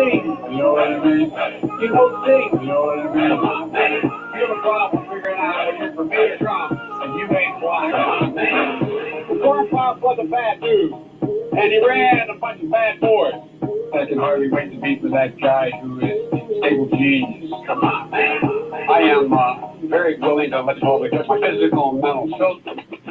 thing, you know what I mean? You know the thing, you know what I mean? Come on, man. You have a problem figuring out what you're from me or Trump, and you ain't black. Come on, man. The corn pop was a bad dude, and he ran a bunch of bad boards. I can hardly wait to meet with that guy who is stable genius. Come on, man. I am very willing to let go because my physical and mental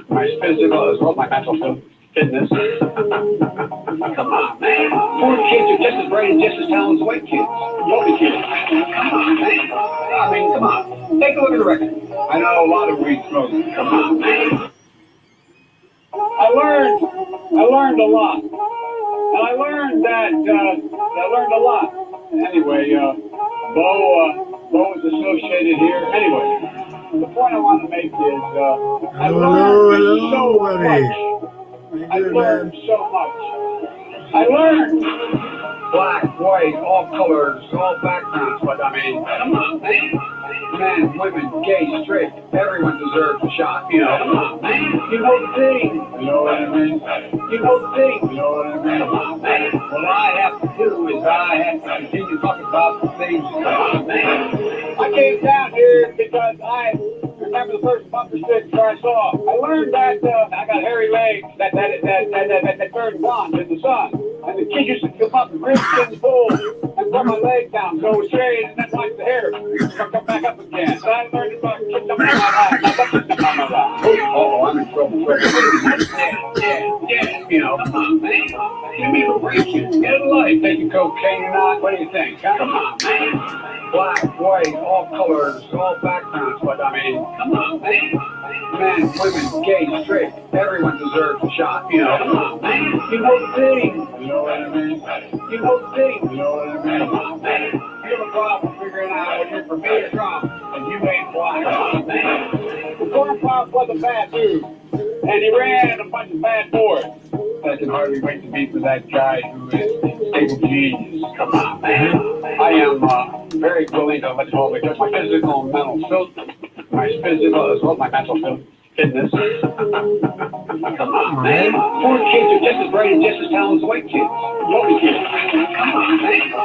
my physical as well as my mental fitness. Come on, man. Poor kids are just as bright and just as talented as white kids. Yoga kids. Come on, man. I mean, come on. Take a look at the record. I know a lot of weed smokers. Come on, man. I learned a lot. And I learned a lot. Anyway, Bo is associated here. Anyway, the point I want to make is I learned so much. I learned so much. I learned black, white, all colors, all backgrounds, but I mean, come on, man. Men, women, gay, straight, everyone deserves a shot, you know. Come on, man. You know the thing, you know what I mean? You know the thing, you know what I mean? Come on, man. What I have to do is I have to continue talking about the things. Come on, man. I came down here because I remember the first bumper stick I saw. I learned that I got hairy legs that turn blonde in the sun. And the kid used to come up and rip in the bowl and rub my leg down, go straight, and then watch the hair come back up again. So I learned about kicked up on my lap, not up on my lap. Oh, I'm in trouble. Yeah, you know. Come on, man. Give me a break. Get a life. Taking cocaine or not? What do you think? Come on, man. Black, white, all colors, all backgrounds, but I mean, come on, man. Men, women, gay, straight, everyone deserves a shot, you know. Come on, man. You know the thing, you know what I mean? You know the thing, you know what I mean? Come on, man. You have a problem figuring out what you're from me or Trump, and you ain't black. Come on, man. The corn pop was a bad dude, and he ran a bunch of bad boards. I can hardly wait to meet with that guy who is stable genius. Come on, man. I am very willing to let go because my physical and mental my physical as well as my mental fitness. Come on, man. Poor kids are just as bright and just as talented as white kids. Yoga kids. Come on, man. I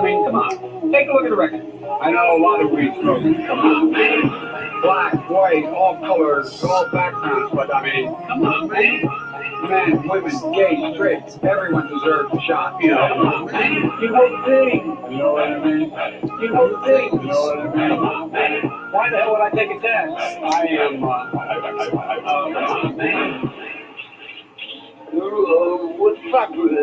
mean, come on. Take a look at the record. I know a lot of weed smokers. Come on, man. Black, white, all colors, all backgrounds, but I mean, come on, man. Men, women, gay, straight, everyone deserves a shot, you know. Come on, man. You know the thing, you know what I mean? You know the thing, you know what I mean? Come on, man. Why the hell would I take a test? I am, come on, man. What's up with it?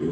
It's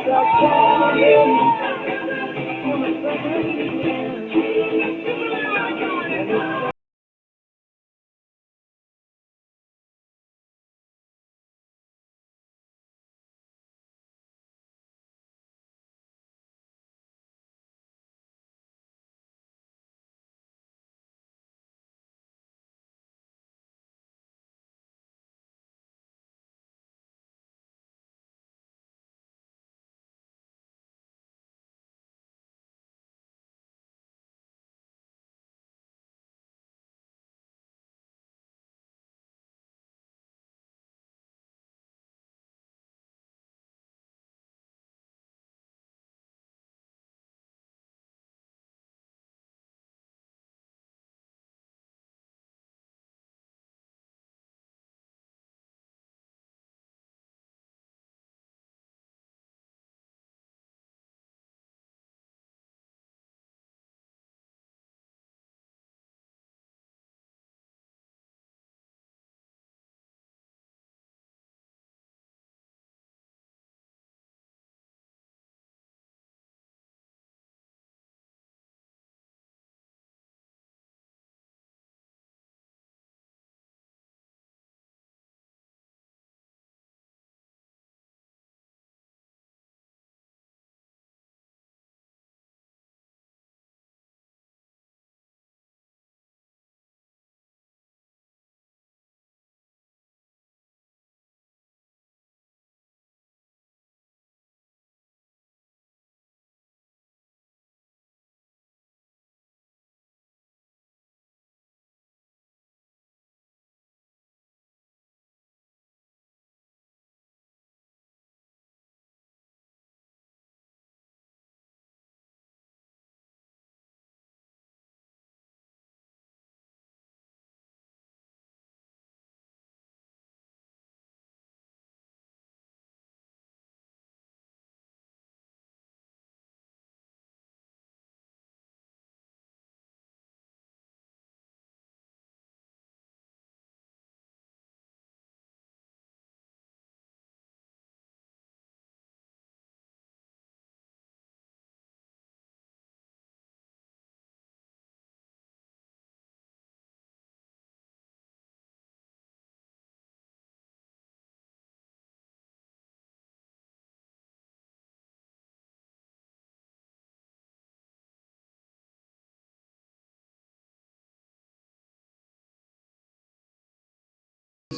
a calling.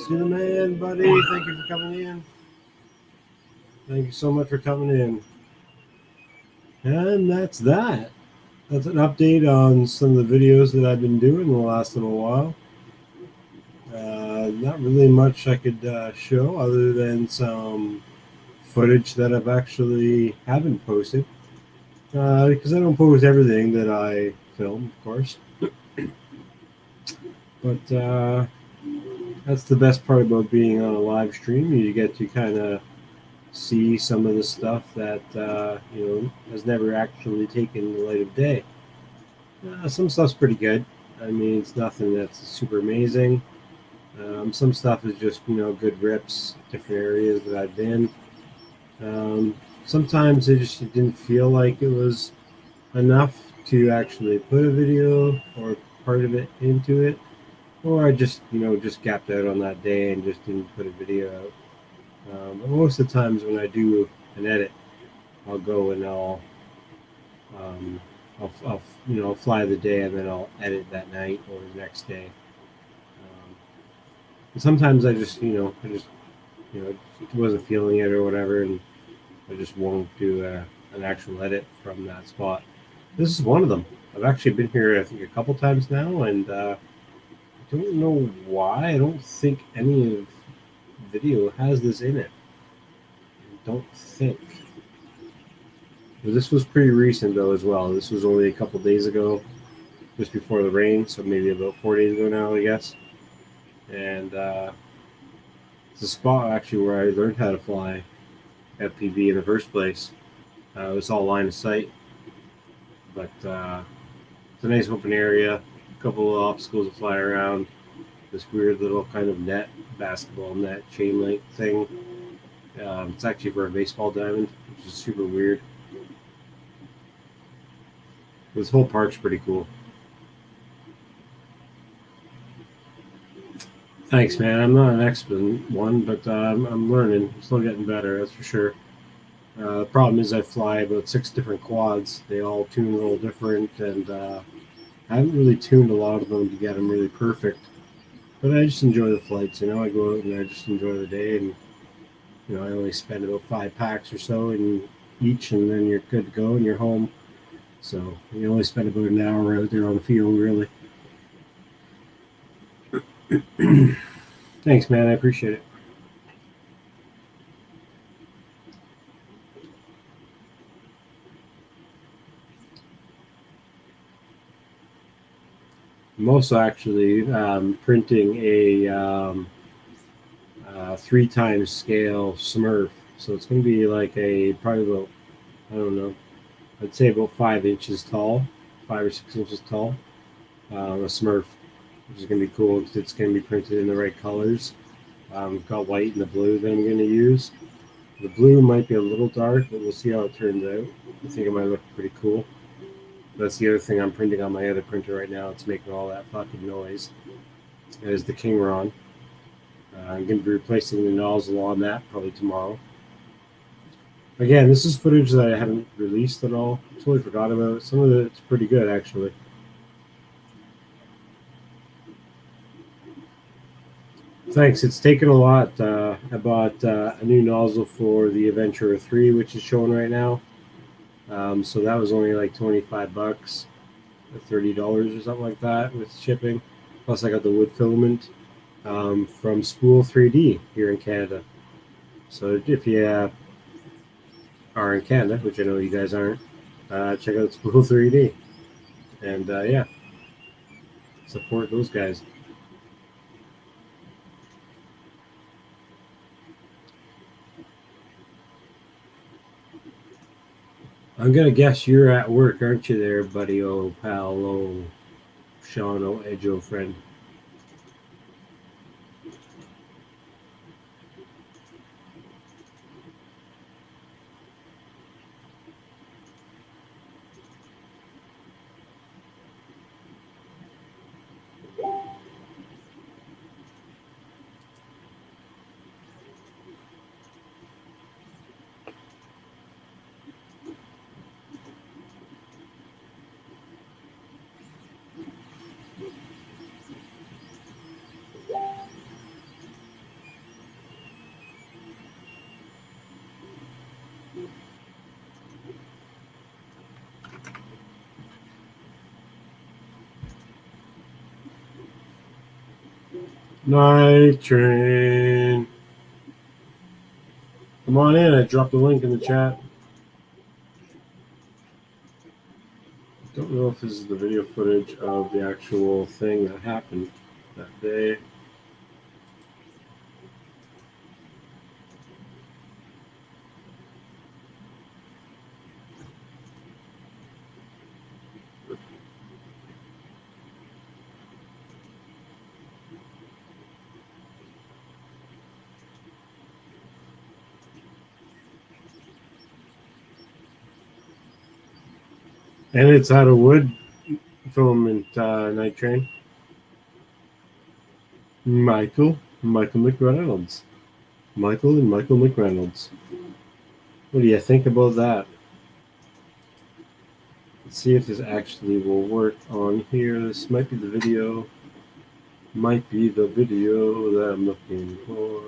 to the man, buddy. Thank you for coming in. Thank you so much for coming in. And that's that. That's an update on some of the videos that I've been doing the last little while. Not really much I could show other than some footage that I've actually haven't posted. Because I don't post everything that I film, of course. But that's the best part about being on a live stream. You get to kind of see some of the stuff that has never actually taken the light of day. Some stuff's pretty good. I mean, it's nothing that's super amazing. Some stuff is just good rips, different areas that I've been. Sometimes it didn't feel like it was enough to actually put a video or part of it into it, or I just gapped out on that day and just didn't put a video out. But most of the times when I do an edit, I'll go and I'll fly the day and then I'll edit that night or the next day. And sometimes I just wasn't feeling it or whatever, and I just won't do an actual edit from that spot. This is one of them. I've actually been here I think a couple times now, and I don't know why. I don't think any of the video has this in it. I don't think. But this was pretty recent though as well. This was only a couple days ago, just before the rain, so maybe about 4 days ago now, I guess. And it's a spot actually where I learned how to fly FPV in the first place. It was all line of sight, but it's a nice open area, a couple of obstacles to fly around, this weird little kind of net, basketball net, chain link thing. It's actually for a baseball diamond, which is super weird. This whole park's pretty cool. Thanks, man. I'm not an expert one, but I'm learning. I'm still getting better, that's for sure. The problem is I fly about 6 different quads. They all tune a little different, and I haven't really tuned a lot of them to get them really perfect. But I just enjoy the flights. I go out and I just enjoy the day, and I only spend about 5 packs or so in each, and then you're good to go and you're home. So you only spend about an hour out there on the field, really. Thanks, man. I appreciate it. I'm also actually printing a 3 times scale Smurf. So it's going to be like probably about, I don't know, I'd say about 5 inches tall, 5 or 6 inches tall. A Smurf, which is going to be cool because it's going to be printed in the right colors. We've got white and the blue that I'm going to use. The blue might be a little dark, but we'll see how it turns out. I think it might look pretty cool. That's the other thing I'm printing on my other printer right now. It's making all that fucking noise. It is the Kingron. I'm going to be replacing the nozzle on that probably tomorrow. Again, this is footage that I haven't released at all. I totally forgot about it. Some of it's pretty good, actually. Thanks. It's taken a lot. I bought a new nozzle for the Adventurer 3, which is showing right now. So that was only like $25, or $30 or something like that with shipping. Plus, I got the wood filament from Spool 3D here in Canada. So if you are in Canada, which I know you guys aren't, check out Spool 3D. And yeah, support those guys. I'm going to guess you're at work, aren't you there, buddy? Oh, pal, oh, Sean, oh, Edge, oh, friend. Night train. Come on in. I dropped the link in the chat. Don't know if this is the video footage of the actual thing that happened that day. And it's out of wood filament Night Train. Michael McReynolds. Michael and Michael McReynolds. What do you think about that? Let's see if this actually will work on here. This might be the video. Might be the video that I'm looking for.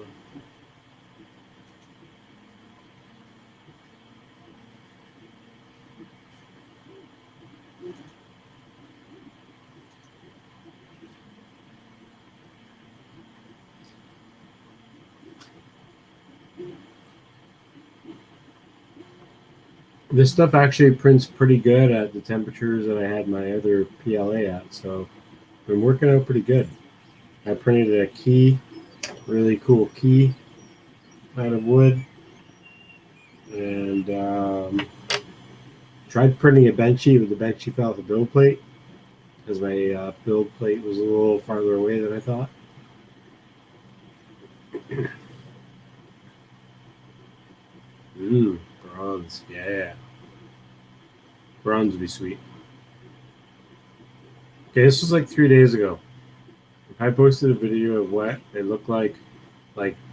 This stuff actually prints pretty good at the temperatures that I had my other PLA at, so been working out pretty good. I printed a key, really cool key out of wood, and tried printing a benchy, but the benchy fell off the build plate because my build plate was a little farther away than I thought. Bronze, yeah. Bronze would be sweet. Okay, this was like 3 days ago. I posted a video of what it looked like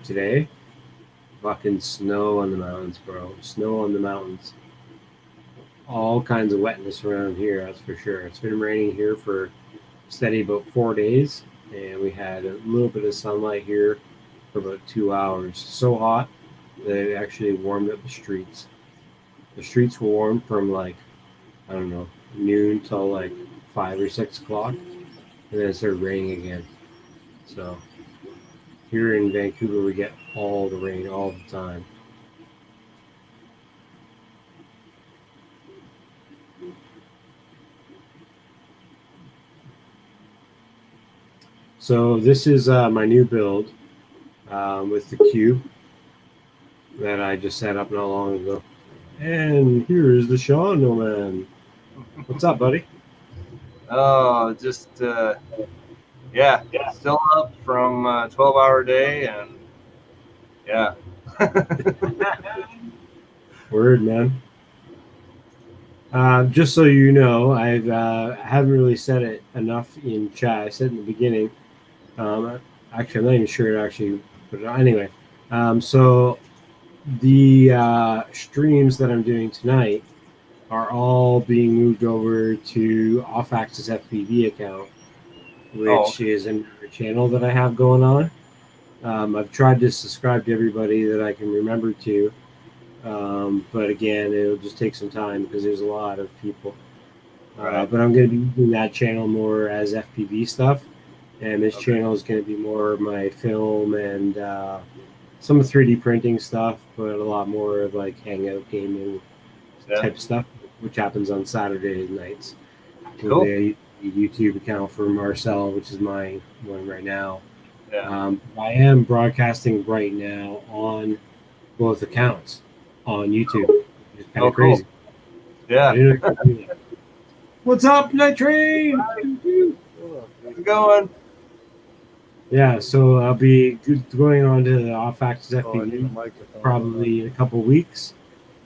today. Fucking snow on the mountains, bro. Snow on the mountains. All kinds of wetness around here, that's for sure. It's been raining here for steady about 4 days, and we had a little bit of sunlight here for about 2 hours. So hot that it actually warmed up the streets. The streets were warm from like, I don't know, noon till like 5 or 6 o'clock, and then it started raining again. So here in Vancouver, we get all the rain all the time. So this is my new build with the cube that I just set up not long ago. And here is the Sean No Man. What's up, buddy? Oh, just yeah, still up from 12-hour day, and yeah. Word, man. Just so you know, I haven't really said it enough in chat. I said in the beginning. Actually, I'm not even sure it actually put it on. Anyway, so the streams that I'm doing tonight are all being moved over to OffAxis FPV account, which is another channel that I have going on. I've tried to subscribe to everybody that I can remember to, but again, it'll just take some time because there's a lot of people. Right. But I'm going to be using that channel more as FPV stuff, and this channel is going to be more of my film and some 3D printing stuff, but a lot more of like hangout gaming type stuff, which happens on Saturday nights. Cool. With a YouTube account for Marcel, which is my one right now. Yeah. I am broadcasting right now on both accounts on YouTube. It's kind of crazy. Cool. Yeah. What's up, Night Train? How's it going? Yeah, so I'll be going on to the OffAxis FPV probably in a couple of weeks.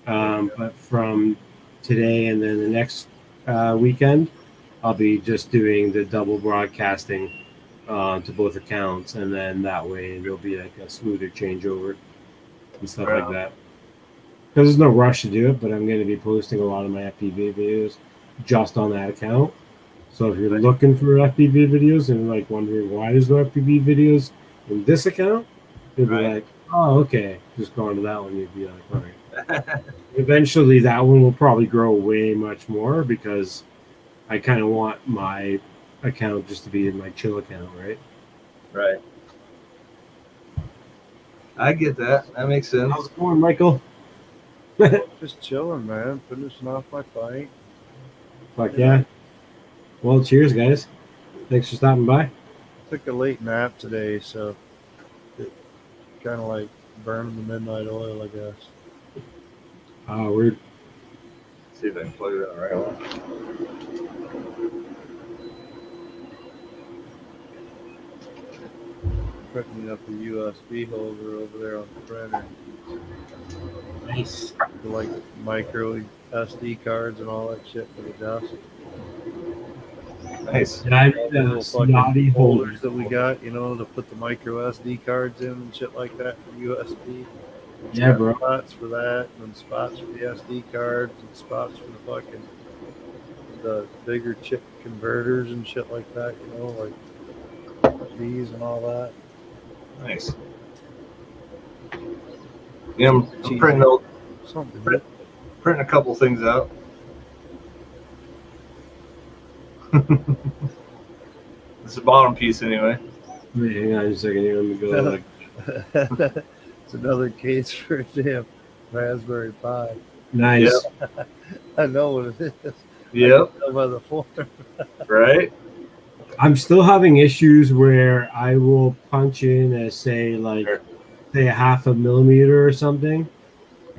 But from today and then the next weekend, I'll be just doing the double broadcasting to both accounts, and then that way there'll be like a smoother changeover and stuff like that. Because there's no rush to do it, but I'm going to be posting a lot of my FPV videos just on that account. So if you're looking for FPV videos and like wondering why there's no FPV videos in this account, you'll be like, oh, okay, just go on to that one. You'd be like, all right. Eventually, that one will probably grow way much more because I kind of want my account just to be my chill account, right? Right. I get that. That makes sense. How's it going, Michael? Just chilling, man. Finishing off my fight. Fuck yeah. Well, cheers, guys. Thanks for stopping by. Took a late nap today, so it kind of like burning the midnight oil, I guess. We're See if I can plug it in right one. Putting up a USB holder over there on the printer. nice. For like micro SD cards and all that shit for the desk. Nice. Yeah, I All made the a little snotty fucking holder. holders that we got, to put the micro SD cards in and shit like that for USB. It's Yeah, got bro. spots for that, and then spots for the SD cards, and spots for the bigger chip converters and shit like that, like these and all that. Nice. Yeah, I'm printing Something. a couple things out. It's the bottom piece anyway. Wait, hang on a second here. Let me go. Like, It's another case for a damn Raspberry Pi. nice. I know what it is. Yep. I can tell by the form. Right. I'm still having issues where I will punch in a say a half a millimeter or something,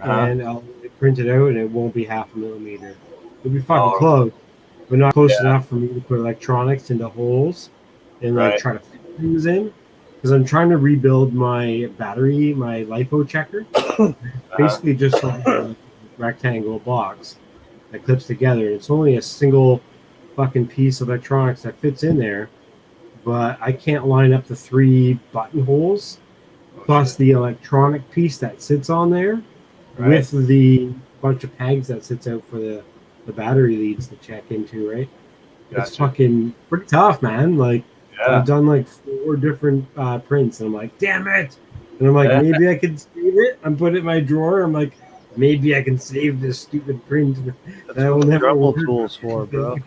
and I'll print it out, and it won't be half a millimeter. It'll be fucking close, but not close enough for me to put electronics into holes and try to fit things in. Because I'm trying to rebuild my battery, my LiPo checker. Basically, just like a rectangle box that clips together. It's only a single fucking piece of electronics that fits in there, but I can't line up the 3 buttonholes plus the electronic piece that sits on there with the bunch of pegs that sits out for the battery leads to check into, right? It's fucking pretty tough, man. Like, I've done like 4 different prints, and I'm like, damn it. And I'm like, maybe I could save it. I'm putting it in my drawer. I'm like, maybe I can save this stupid print. That's what the Dremel tool's for, bro.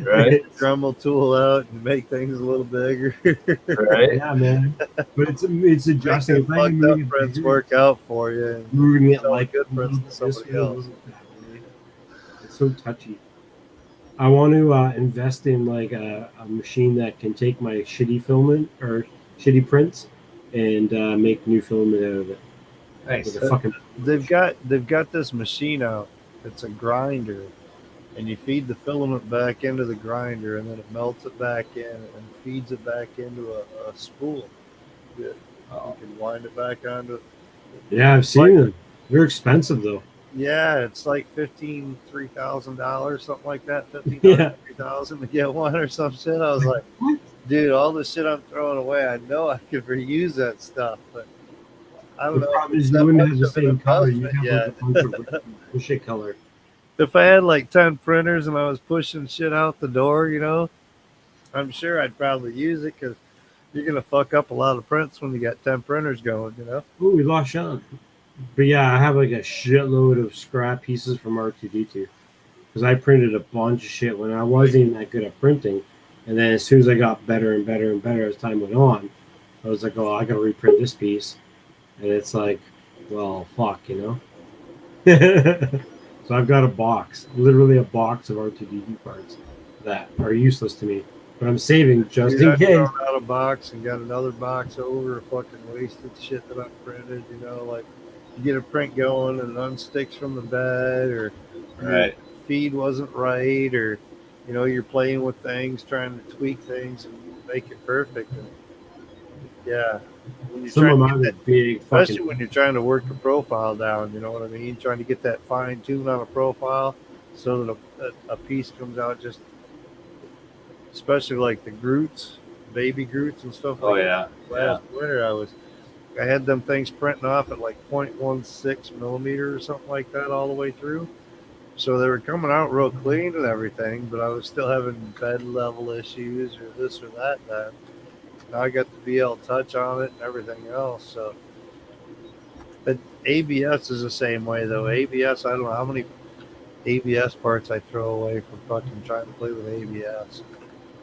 Right. Dremel tool out and make things a little bigger. Right. Yeah, man. But it's adjusting. Make fucked up prints work out for you. And moving it like good prints to somebody else. It's so touchy. I want to invest in like a machine that can take my shitty filament or shitty prints and make new filament out of it. Nice. They've got this machine out. It's a grinder, and you feed the filament back into the grinder, and then it melts it back in and feeds it back into a spool. You can wind it back onto it. Yeah, I've seen them. They're expensive though. Yeah, it's like $3,000, something like that. $3,000 to get one or some shit. I was like, dude, all the shit I'm throwing away, I know I could reuse that stuff, but I don't know. The problem is you wouldn't have the same color. You have like a bunch of bullshit color. If I had like 10 printers and I was pushing shit out the door, I'm sure I'd probably use it because you're going to fuck up a lot of prints when you got 10 printers going, Oh, we lost Sean. But yeah, I have like a shitload of scrap pieces from R2D2 because I printed a bunch of shit when I wasn't even that good at printing. And then as soon as I got better and better and better as time went on, I was like, oh, I got to reprint this piece. And it's like, well, fuck, So I've got a box, literally a box of R2D2 parts that are useless to me. But I'm saving just in case. I thrown out a box and got another box over fucking wasted shit that I printed, like you get a print going and it unsticks from the bed, or your feed wasn't right, or you're playing with things, trying to tweak things and make it perfect. And yeah, when you're some of mine are big, especially when you're trying to work a profile down. You know what I mean? Trying to get that fine tune on a profile so that a piece comes out just, especially like the Groots, baby Groots and stuff. Oh yeah. Last winter I had them things printing off at like 0.16 millimeter or something like that all the way through. So they were coming out real clean and everything, but I was still having bed level issues or this or that. Now I got the BL Touch on it and everything else. So, but ABS is the same way though. ABS, I don't know how many ABS parts I throw away from fucking trying to play with ABS.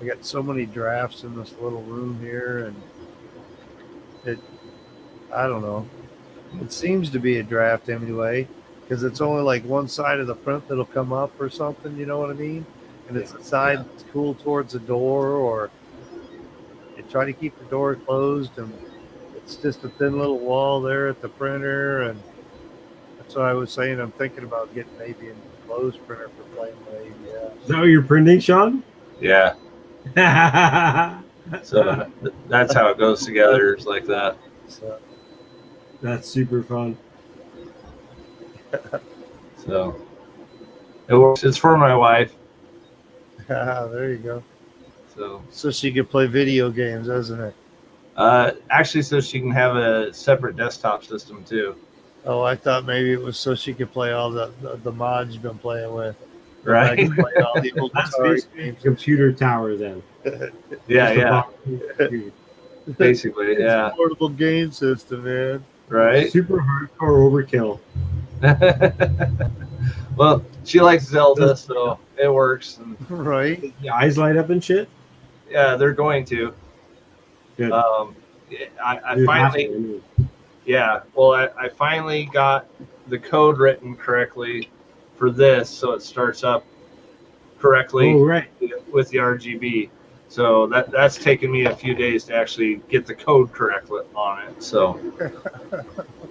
I got so many drafts in this little room here, and I don't know. It seems to be a draft anyway, because it's only like one side of the print that'll come up or something. You know what I mean? And it's the side that's cool towards the door, or you try to keep the door closed, and it's just a thin little wall there at the printer. And that's what I was saying. I'm thinking about getting maybe an enclosed printer for playing with ABS. Is that what you're printing, Sean? Yeah. So that's how it goes together. It's like that. So, That's super fun. So it works. It's for my wife. there you go. So she could play video games, doesn't it? actually, so she can have a separate desktop system too. Oh, I thought maybe it was so she could play all the mods you've been playing with. Right. I can play all the old That's Atari basically a games. computer tower then. Yeah. Computer. Basically, It's yeah. a portable game system, man. Right. Super hardcore overkill. Well, she likes Zelda, so it works. And Right? The eyes light up and shit. yeah, they're going to. Good. I You have finally, to, anyway. yeah. Well, I finally got the code written correctly for this, so it starts up correctly Oh, right. with the RGB. So that's taken me a few days to actually get the code correct on it. So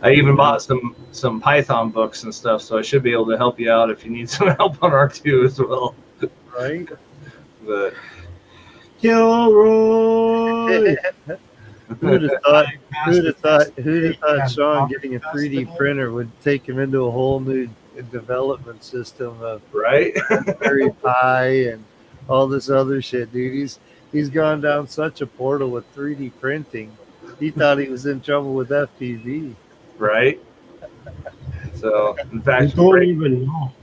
I even bought some Python books and stuff, so I should be able to help you out if you need some help on R2 as well. Right? But Kilroy. Who'd have thought Sean getting a 3D printer would take him into a whole new development system of right? Raspberry Pi and all this other shit, dude. He's gone down such a portal with 3D printing. He thought he was in trouble with FPV. Right. So in You fact, don't even know.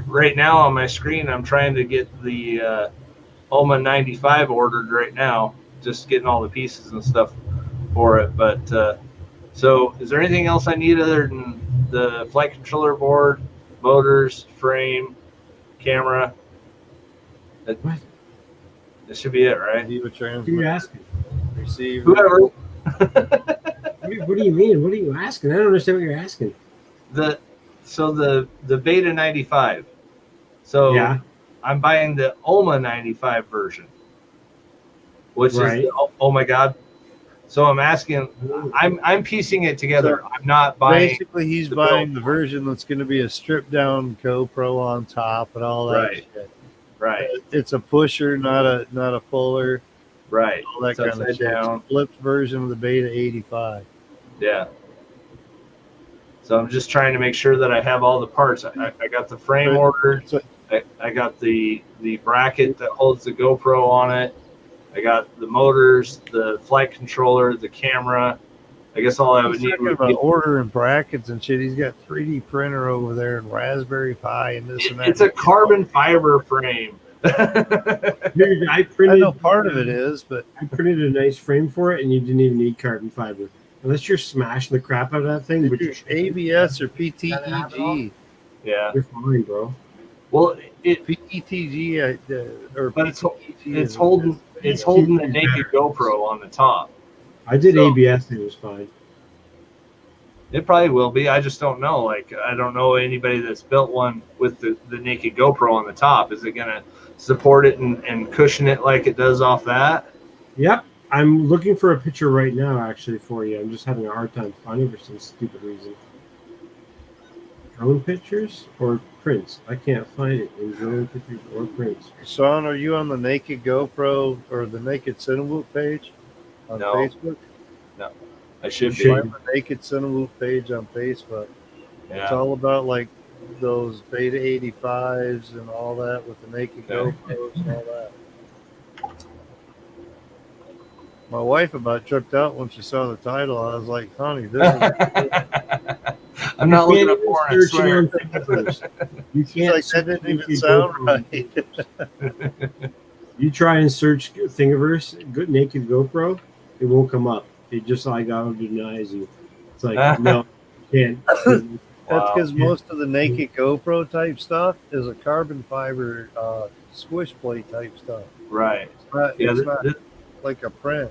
right now on my screen, I'm trying to get the OMA 95 ordered right now. Just getting all the pieces and stuff for it. But so, is there anything else I need other than the flight controller board, motors, frame, camera? That should be it, right? Receiver What are you transmitter, asking? receiver. Whoever. What do you mean? What are you asking? I don't understand what you're asking. the Beta 95. So Yeah. I'm buying the OMA 95 version, which Right. is oh my god. So I'm asking, I'm piecing it together. I'm not buying. Basically, he's the buying build. the version that's going to be a stripped down GoPro on top and all that Right. shit. Right. It's a pusher, not a puller, Right. all that It's kind of upside shit. It's a down. flipped version of the Beta 85. Yeah. So I'm just trying to make sure that I have all the parts. I got the frame ordered. I got the bracket that holds the GoPro on it. I got the motors, the flight controller, the camera. I guess all I would He's need talking would about be. ordering brackets and shit. He's got 3D printer over there and Raspberry Pi and this and that. It's a carbon fiber frame. Dude, I I know part of it is, but I printed a nice frame for it, and you didn't even need carbon fiber. Unless you're smashing the crap out of that thing, which it's ABS or PTEG. Yeah. you're fine, bro. Well, PETG or but it's PTEG it's is- holding the naked GoPro on the top. I did So- ABS, and it was fine. It probably will be. I just don't know. Like, I don't know anybody that's built one with the naked GoPro on the top. Is it going to support it and cushion it like it does off that? Yep. I'm looking for a picture right now, actually, for you. I'm just having a hard time finding for some stupid reason. Drone pictures or prints? I can't find it in drone pictures or prints. Sean, are you on the Naked GoPro or the Naked Cinewhoop page on No. Facebook? I should be. Should. Find the Naked Cinewhoop page on Facebook. It's Yeah. all about like those Beta 85s and all that with the Naked Okay. GoPros and all that. My wife about tripped out when she saw the title. I was like, honey, this is I'm not looking up You porn, I can't even swear. search it on Thingiverse. You She's can't like, that search didn't even naked sound GoPro. right. You try and search Thingiverse, good naked GoPro, it won't come up. It just like auto denies you. It's like no, can't. That's Wow. because most of the Naked GoPro type stuff is a carbon fiber squish plate type stuff. Right. It's Yeah. not like a print.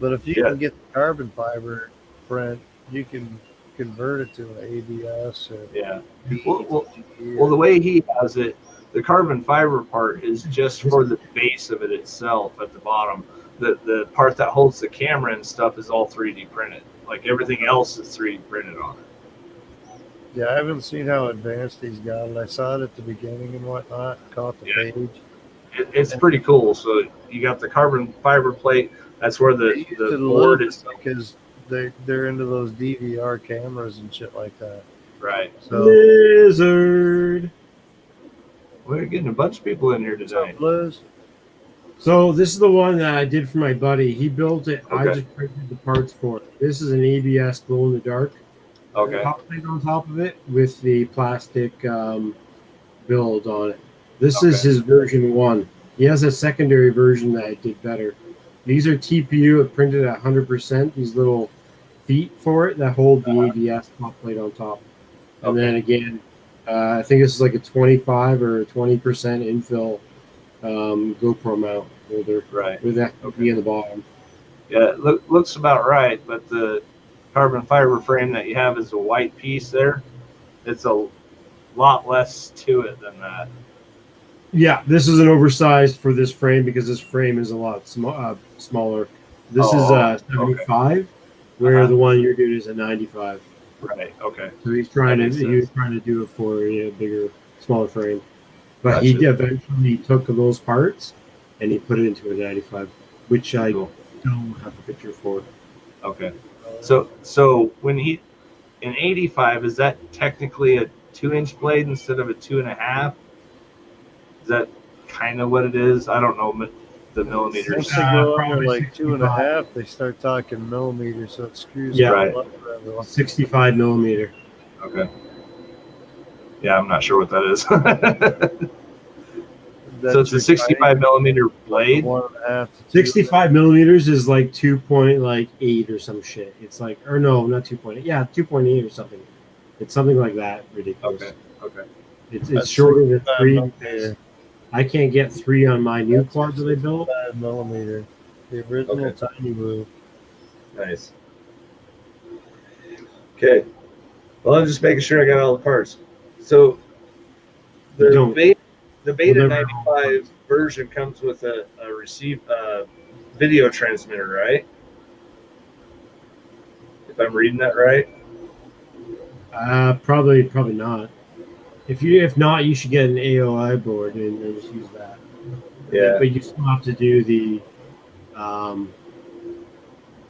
But if you Yeah. can get the carbon fiber print, you can convert it to an ABS or Yeah. BTG Well, the way he has it, the carbon fiber part is just for the base of it itself at the bottom. The part that holds the camera and stuff is all 3D printed. Like everything else is 3D printed on it. Yeah, I haven't seen how advanced he's got it. I saw it at the beginning and whatnot, caught the page. It's pretty cool. So you got the carbon fiber plate. That's where They use it the a board little is. because they're into those DVR cameras and shit like that. Right. So Lizard. We're getting a bunch of people in here tonight. Liz, So this is the one that I did for my buddy. He built it. I Okay. just printed the parts for it. This is an ABS glow in the dark. Okay. Top plate on top of it with the plastic build on it. This is his version 1. He has a secondary version that I did better. These are TPU printed at 100%. These little feet for it that hold the ABS top plate on top. And then again, I think this is like a 25 or 20% infill GoPro mount holder with FPV in the bottom. Yeah, it looks about right, but the carbon fiber frame that you have is a white piece there. It's a lot less to it than that. Yeah, this is an oversized for this frame because this frame is a lot smaller. This is a 75, where the one you're doing is a 95. Right. Okay. So he was trying to do it for a bigger, smaller frame, but he eventually took those parts and he put it into a 95, which I don't have a picture for. Okay. So when an 85, is that technically a 2-inch blade instead of a 2.5? Is that kind of what it is? I don't know the millimeters. once they go under like 2.5, they start talking millimeters, so it screws up for everyone. 65 millimeter. Okay. Yeah, I'm not sure what that is. So it's a 65 millimeter blade. 1.5 to 65 millimeters is like 2.8 or some shit. It's like, or no, not 2.8. Yeah, 2.8 or something. It's something like that. Ridiculous. Okay. It's shorter than 3 because I can't get 3 on my new quad that I built. 5 millimeter. The original tiny blue. Nice. Okay. Well, I'm just making sure I got all the parts. So the Beta 95 version comes with a video transmitter, right? If I'm reading that right. Probably not. If not, you should get an AOI board and just use that. Yeah. But you still have to do the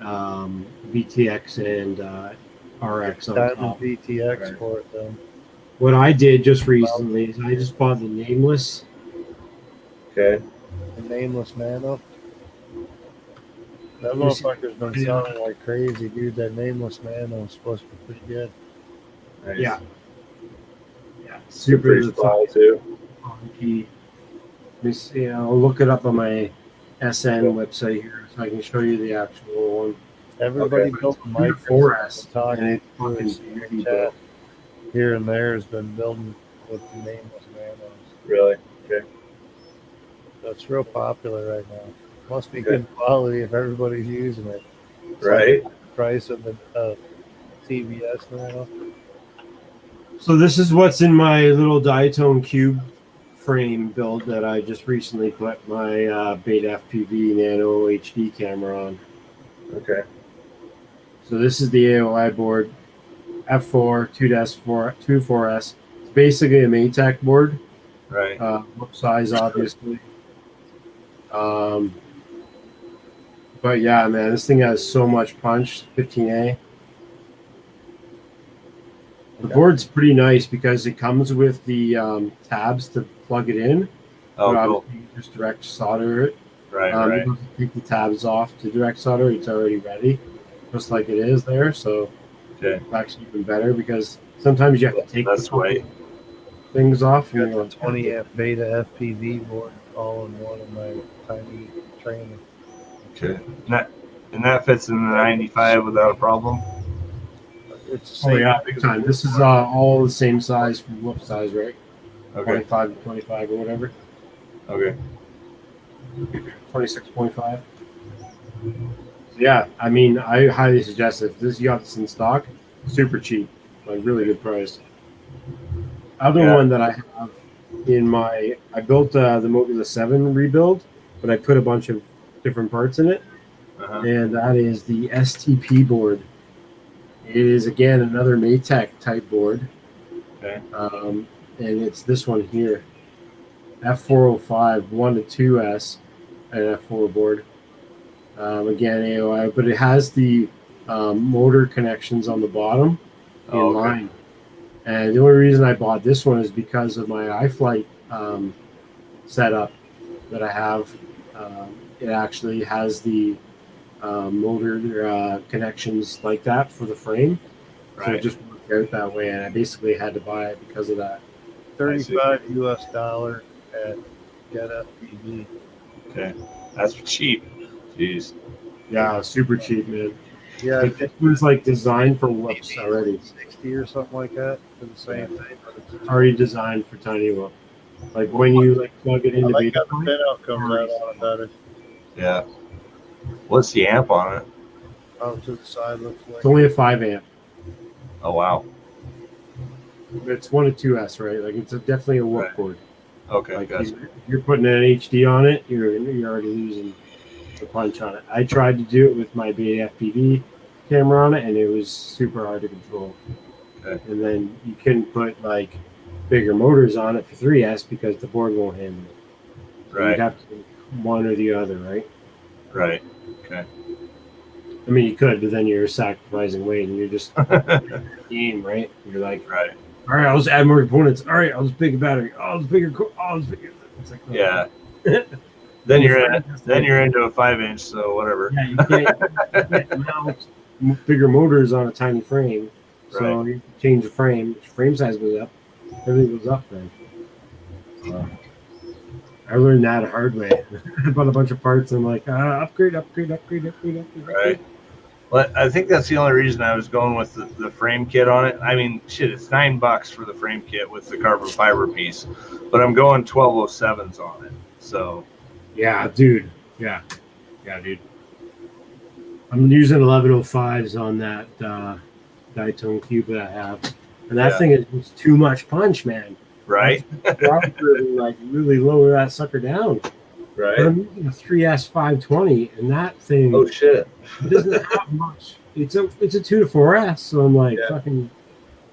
VTX and RX on top. VTX for it then. What I did just recently is I just bought the nameless. Okay. The nameless nano. That motherfucker's been selling like crazy, dude. That nameless nano is supposed to be pretty good. Nice. Yeah. Super small too. Let me see. I'll look it up on my SN website here so I can show you the actual one. Everybody built a mic 4S talking fucking chat here and there has been building with the nameless nanos. Really? Okay. That's real popular right now. Must be good quality if everybody's using it. It's right. like the price of the TVS nano. So this is what's in my little Diatone Cube frame build that I just recently put my Beta FPV Nano HD camera on. Okay. So this is the AOI board, F4 2.4S. It's basically a Maytag board. Right. What size, obviously. But yeah, man, this thing has so much punch. 15A. The board's pretty nice because it comes with the tabs to plug it in. Oh, but cool. You just direct solder it. Right. You don't have to take the tabs off to direct solder. It's already ready, just like it is there. So it's actually even better because sometimes you have to take things off. I got the 20 amp Beta FPV board all in one of my tiny trainer. Okay. And that fits in the 95 without a problem? It's Oh yeah, big time. This is all the same size from whoop size, right? Okay. 25 to 25 or whatever. Okay. 26.5. Yeah, I mean, I highly suggest if this you got this in stock, super cheap, like really good price. Other Yeah. one that I have in my, I built the Mobula 7 rebuild, but I put a bunch of different parts in it, Uh-huh. and that is the STP board. It is again another Maytech type board, Okay. and it's this one here, F405 1 to 2S, and F4 board. Again, AOI, but it has the motor connections on the bottom in Oh, okay. line. And the only reason I bought this one is because of my iFlight setup that I have. It actually has the motor connections like that for the frame. So it Right. just worked out that way, and I basically had to buy it because of that. $35 US at Get FPV. Okay. That's cheap. Jeez. Yeah, super cheap, man. Yeah, Like, this one's like designed for whoops already. 60 or something like that for the same Yeah. thing. But It's already designed for tiny whoop. Like when you like plug it I into like beta how the pinout comes out on it better. Yeah. What's the amp on it? Out to the side looks like. It's only a 5 amp. Oh, wow. But it's 1 to 2S, right? Like it's definitely a whoop Right. cord. Okay. Like Gotcha. you're putting an HD on it, you're already losing the punch on it. I tried to do it with my beta FPV camera on it, and it was super hard to control. Okay. And then you couldn't put like bigger motors on it for 3S because the board won't handle it. So Right. you'd have to do one or the other, right? Right. Okay. I mean, you could, but then you're sacrificing weight, and you're just game, right? You're like, Right. all right, I'll just add more components. All right, I'll just big battery. Oh, it's bigger. Oh, it's bigger. It's like, oh. Yeah. Then you're into a 5-inch, so whatever. Yeah, you can't mount bigger motors on a tiny frame. So you change the frame. Frame size goes up. Everything goes up then. I learned that the hard way. I bought a bunch of parts and I'm like, upgrade. Right. Well, I think that's the only reason I was going with the frame kit on it. I mean, shit, it's $9 for the frame kit with the carbon fiber piece, but I'm going 1207s on it. So Yeah, dude. Yeah, dude. I'm using 1105s on that Ditone Cube that I have, and that thing is just too much punch, man. right, Like really lower that sucker down. right. But I'm using a 3S 520, and that thing Oh shit. doesn't have much. It's a 2 to 4S, so I'm like, Yeah. fucking,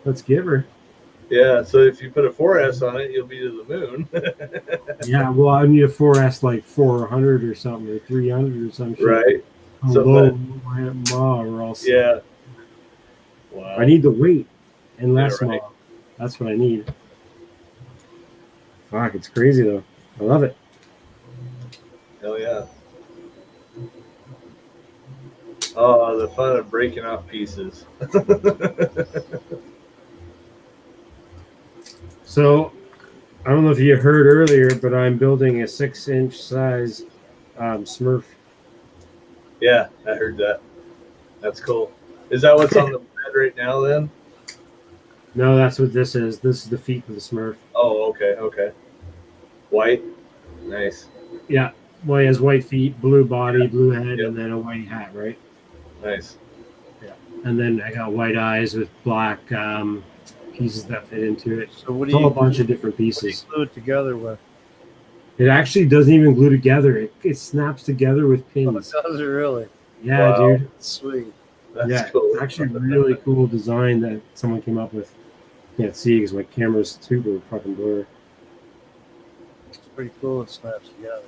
let's give her. Yeah. So if you put a 4S on it, you'll be to the moon. Yeah, well, I need a 4S like 400 or something, or 300 or some shit. Right. A So low mah, or else Yeah. Wow. I need the weight and less Yeah, right. mah. That's what I need. Fuck, it's crazy though. I love it. Hell yeah. Oh, the fun of breaking off pieces. So, I don't know if you heard earlier, but I'm building a 6-inch size Smurf. Yeah, I heard that. That's cool. Is that what's on the bed right now then? No, that's what this is. This is the feet for the Smurf. Oh, okay, okay. White? Nice. Yeah. Well, he has white feet, blue body, blue head, and then a white hat, right? Nice. And then I got white eyes with black pieces that fit into it. So what It's do all a you bunch of different what do you pieces. glue it together with? It actually doesn't even glue together. It snaps together with Oh, pins. does it really? Yeah, Wow. dude. Sweet. That's Yeah, cool. it's actually a really cool design that someone came up with. Can't see because my camera's super fucking blur. It's pretty cool. It snaps together.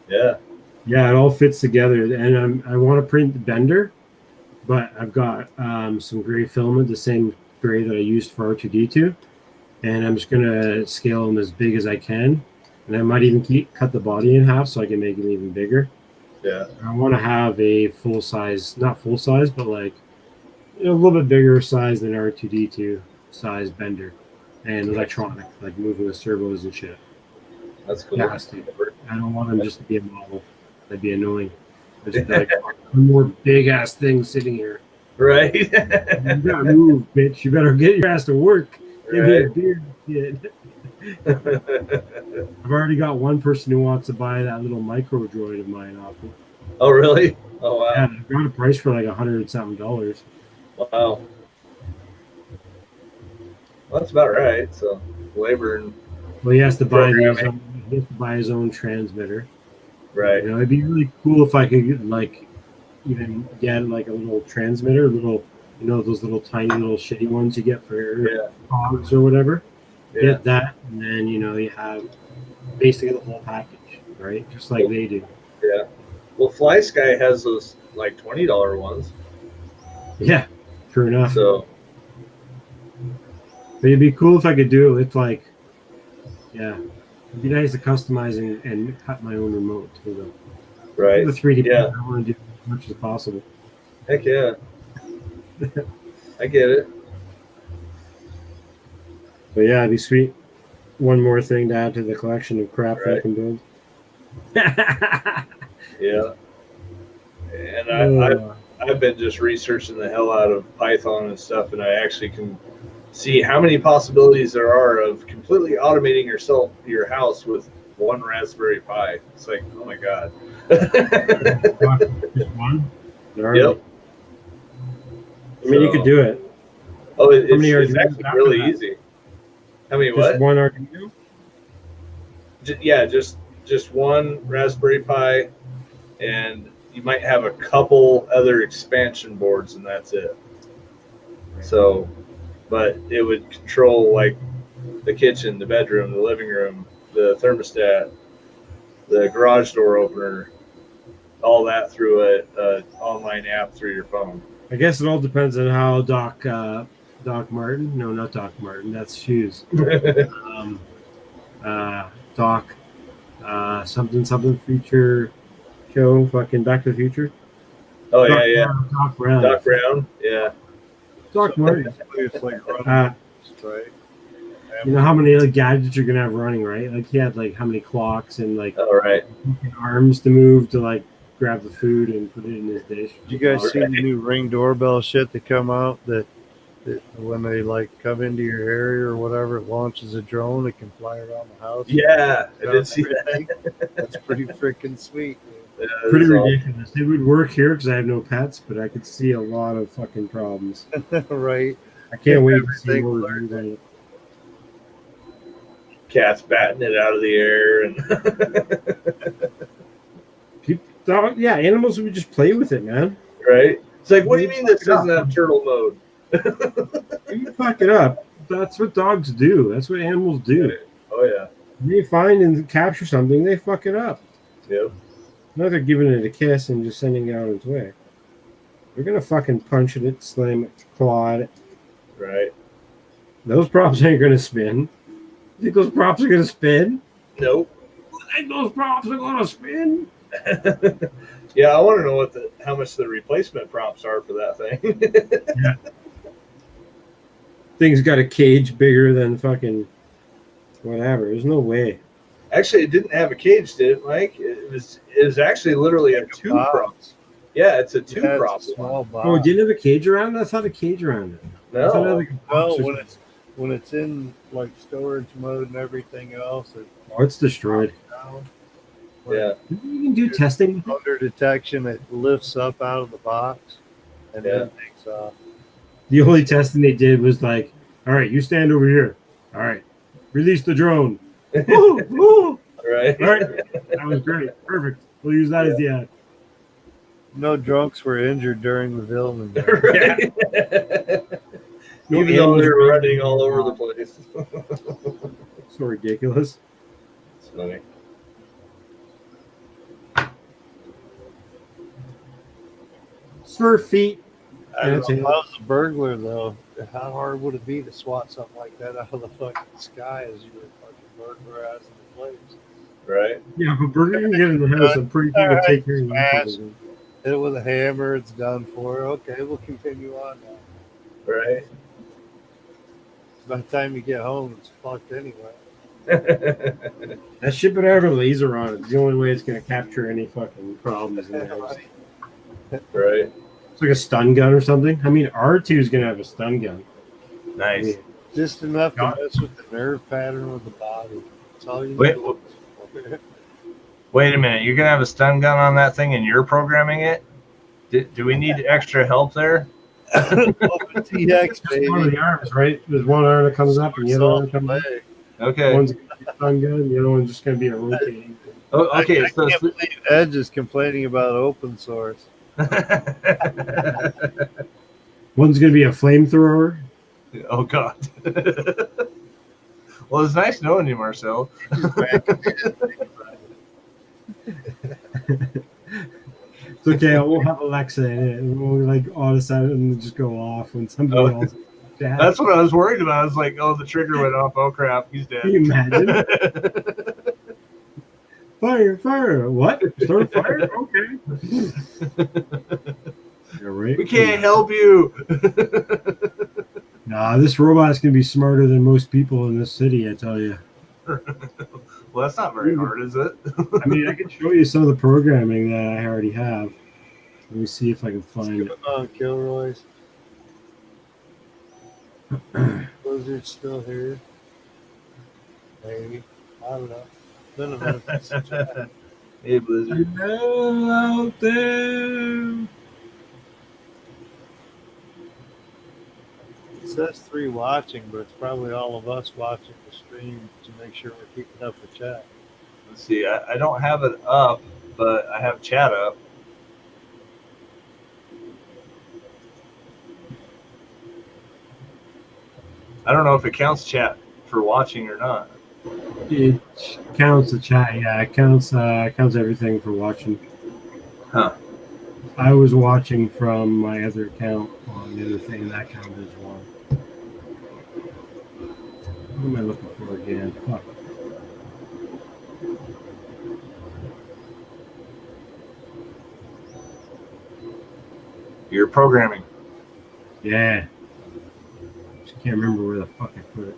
Yeah. Yeah, it all fits together, and I want to print the bender, but I've got some gray filament, the same gray that I used for R2D2, and I'm just gonna scale them as big as I can, and I might even cut the body in half so I can make them even bigger. Yeah. I want to have a full size, not full size, but like a little bit bigger size than R2D2 size bender, and electronic, like moving with servos and shit. That's cool. Yeah, I don't want them just to be a model. That'd be annoying. I just be like, one more big ass thing sitting here. Right. You gotta move, bitch. You better get your ass to work. Give me a Right. beard, kid. I've already got one person who wants to buy that little micro droid of mine Oh, really? Oh, wow. Yeah, I got a price for like $100 something. Wow. Well, that's about right. So labor and Well, he has to buy programming. he has to buy his own transmitter. Right. You know, it'd be really cool if I could like even get like a little transmitter, those little tiny little shitty ones you get for Yeah. hogs or whatever. Yeah. Get that, and then you have basically the whole package, right? Just like they do. Yeah. Well, Fly Sky has those like $20 ones. Yeah, true enough. So But it'd be cool if I could do it with like, yeah, it'd be nice to customize and cut my own remote too, though. right. The 3D Yeah. I want to do as much as possible. Heck yeah. I get it. But yeah, it'd be sweet. One more thing to add to the collection of crap that I Right. can build. Yeah. And I've been just researching the hell out of Python and stuff, and I actually can see how many possibilities there are of completely automating your house with one Raspberry Pi. It's like, oh my god. Just one? Yep. I mean, you could do it. Oh, How many it's Arduinos actually after really that? easy. I mean, Just what? one Arduino? Yeah, just one Raspberry Pi, and you might have a couple other expansion boards, and that's it. So, but it would control like the kitchen, the bedroom, the living room, the thermostat, the garage door opener, all that through a online app through your phone. I guess it all depends on how Doc Martin. No, not Doc Martin. That's Shoes. Doc something future show. Fucking Back to the Future. Oh Doc, yeah. Doc Brown. Doc Brown. Yeah. Doc Martin. It's like running, right? You know how many like gadgets you're gonna have running, right? Like he had like how many clocks and like All right. arms to move to like grab the food and put it in his dish. Did you guys see the new Ring doorbell shit that come out that when they like come into your area or whatever, it launches a drone, it can fly around the house? Yeah, I did see that. That's pretty freaking sweet. Yeah, Pretty that's all. ridiculous. It would work here because I have no pets, but I could see a lot of fucking problems. Right? I can't wait to see Everything more learned. reviews on it. Cats batting it out of the air and Yeah, animals would just play with it, man. right. It's like, what do you mean this doesn't have turtle mode? You fuck it up. That's what dogs do. That's what animals do. Oh yeah. When they find and capture something, they fuck it up. Yep. Not they're giving it a kiss and just sending it on its way. They're gonna fucking punch it, slam it, claw it. Right. Those props ain't gonna spin. You think those props are gonna spin? Nope. I think those props are gonna spin. Yeah, I want to know how much the replacement props are for that thing. Yeah. Thing's got a cage bigger than fucking whatever. There's no way. Actually, it didn't have a cage, did it, Mike? It was actually literally a two prop. Yeah, it's a two Yeah, prop. it's a small box. Oh, it didn't have a cage around it? I thought a cage around it. I thought it had No. like a box Well, or when it's in like storage mode and everything else, oh, it's destroyed. Yeah. You can do testing. under detection, it lifts up out of the box and then takes off. The only testing they did was like, all right, you stand over here. All right, release the drone. Woo, woo. Right. All right, that was great. Perfect. We'll use that as the ad. No drunks were injured during the filming. Right. No Even though animals they're were running all over the place. So ridiculous. It's funny. Smurf feet. I don't know, Yeah, if I was a burglar, though, how hard would it be to swat something like that out of the fucking sky as you were fucking burglarizing the place? Right. Yeah, but Burger can get in the house. I'm pretty sure to take care of Smash. you. Hit it with a hammer, it's done for. Okay, we'll continue on now. Right. By the time you get home, it's fucked anyway. That shit better have a laser on it. It's the only way it's going to capture any fucking problems in the house. Right. It's like a stun gun or something. I mean, R2 is going to have a stun gun. Nice. Just enough to Got mess with the nerve pattern of the body. That's all you Wait, need. Wait a minute. You're gonna have a stun gun on that thing, and you're programming it? Do we need extra help there? OpenTX, Just one of baby. the arms, right? There's one arm that comes up and the other arm comes up. Okay. One's going to be a stun gun, the other one's just going to be a rotating thing. Oh, okay. I can't believe Edge is complaining about open source. One's going to be a flamethrower. Oh God. Well, it's nice knowing you, Marcel. It's okay. We'll have Alexa in it. And we'll like all of a sudden just go off when somebody else. That's what I was worried about. I was like, oh, the trigger went off. Oh crap, he's dead. Can you imagine? Fire! What? Start a fire? Okay. You're right. We can't help you. Nah, this robot's gonna be smarter than most people in this city. I tell you. Well, that's not very hard, is it? I mean, I can show you some of the programming that I already have. Let me see if I can find it. On Kilroy's. Blizzard's still here. Maybe. I don't know. None of us. Hey, Blizzard. Hello out there. It says 3 watching, but it's probably all of us watching the stream to make sure we're keeping up with chat. Let's see. I don't have it up, but I have chat up. I don't know if it counts chat for watching or not. It counts the chat. Yeah, it counts everything for watching. Huh. I was watching from my other account on the other thing. That counted as one. What am I looking for again? Fuck. You're programming. Yeah. Just can't remember where the fuck I put it.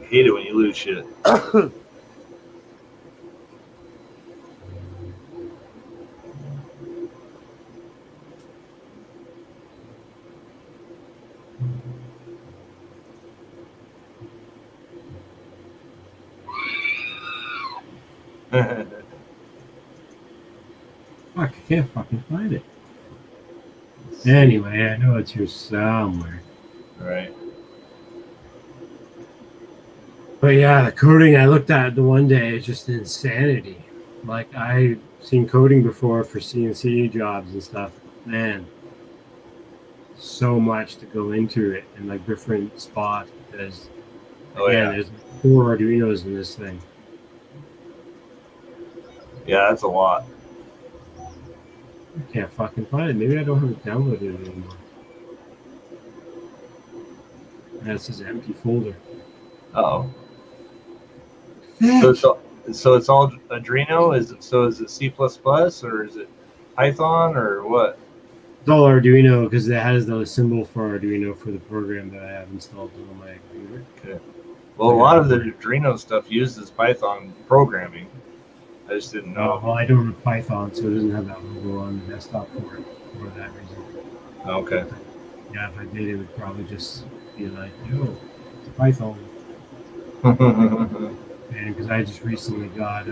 I hate it when you lose shit. Fuck, I can't fucking find it. Anyway, I know it's here somewhere. Right. But yeah, the coding I looked at the one day is just insanity. Like, I've seen coding before for CNC jobs and stuff. Man, so much to go into it in like different spots because there's 4 Arduinos in this thing. Yeah, that's a lot. I can't fucking find it. Maybe I don't have it downloaded anymore. That's his empty folder. Uh-oh. So it's all Arduino? Is it C++ or is it Python or what? It's all Arduino because it has the symbol for Arduino for the program that I have installed on my computer. Okay. Well, a lot of the Arduino stuff uses Python programming. I just didn't know. Well, I don't have Python, so it doesn't have that logo on the desktop for that reason. Okay. Yeah, if I did, it would probably just be like, yo, it's Python. And because I just recently got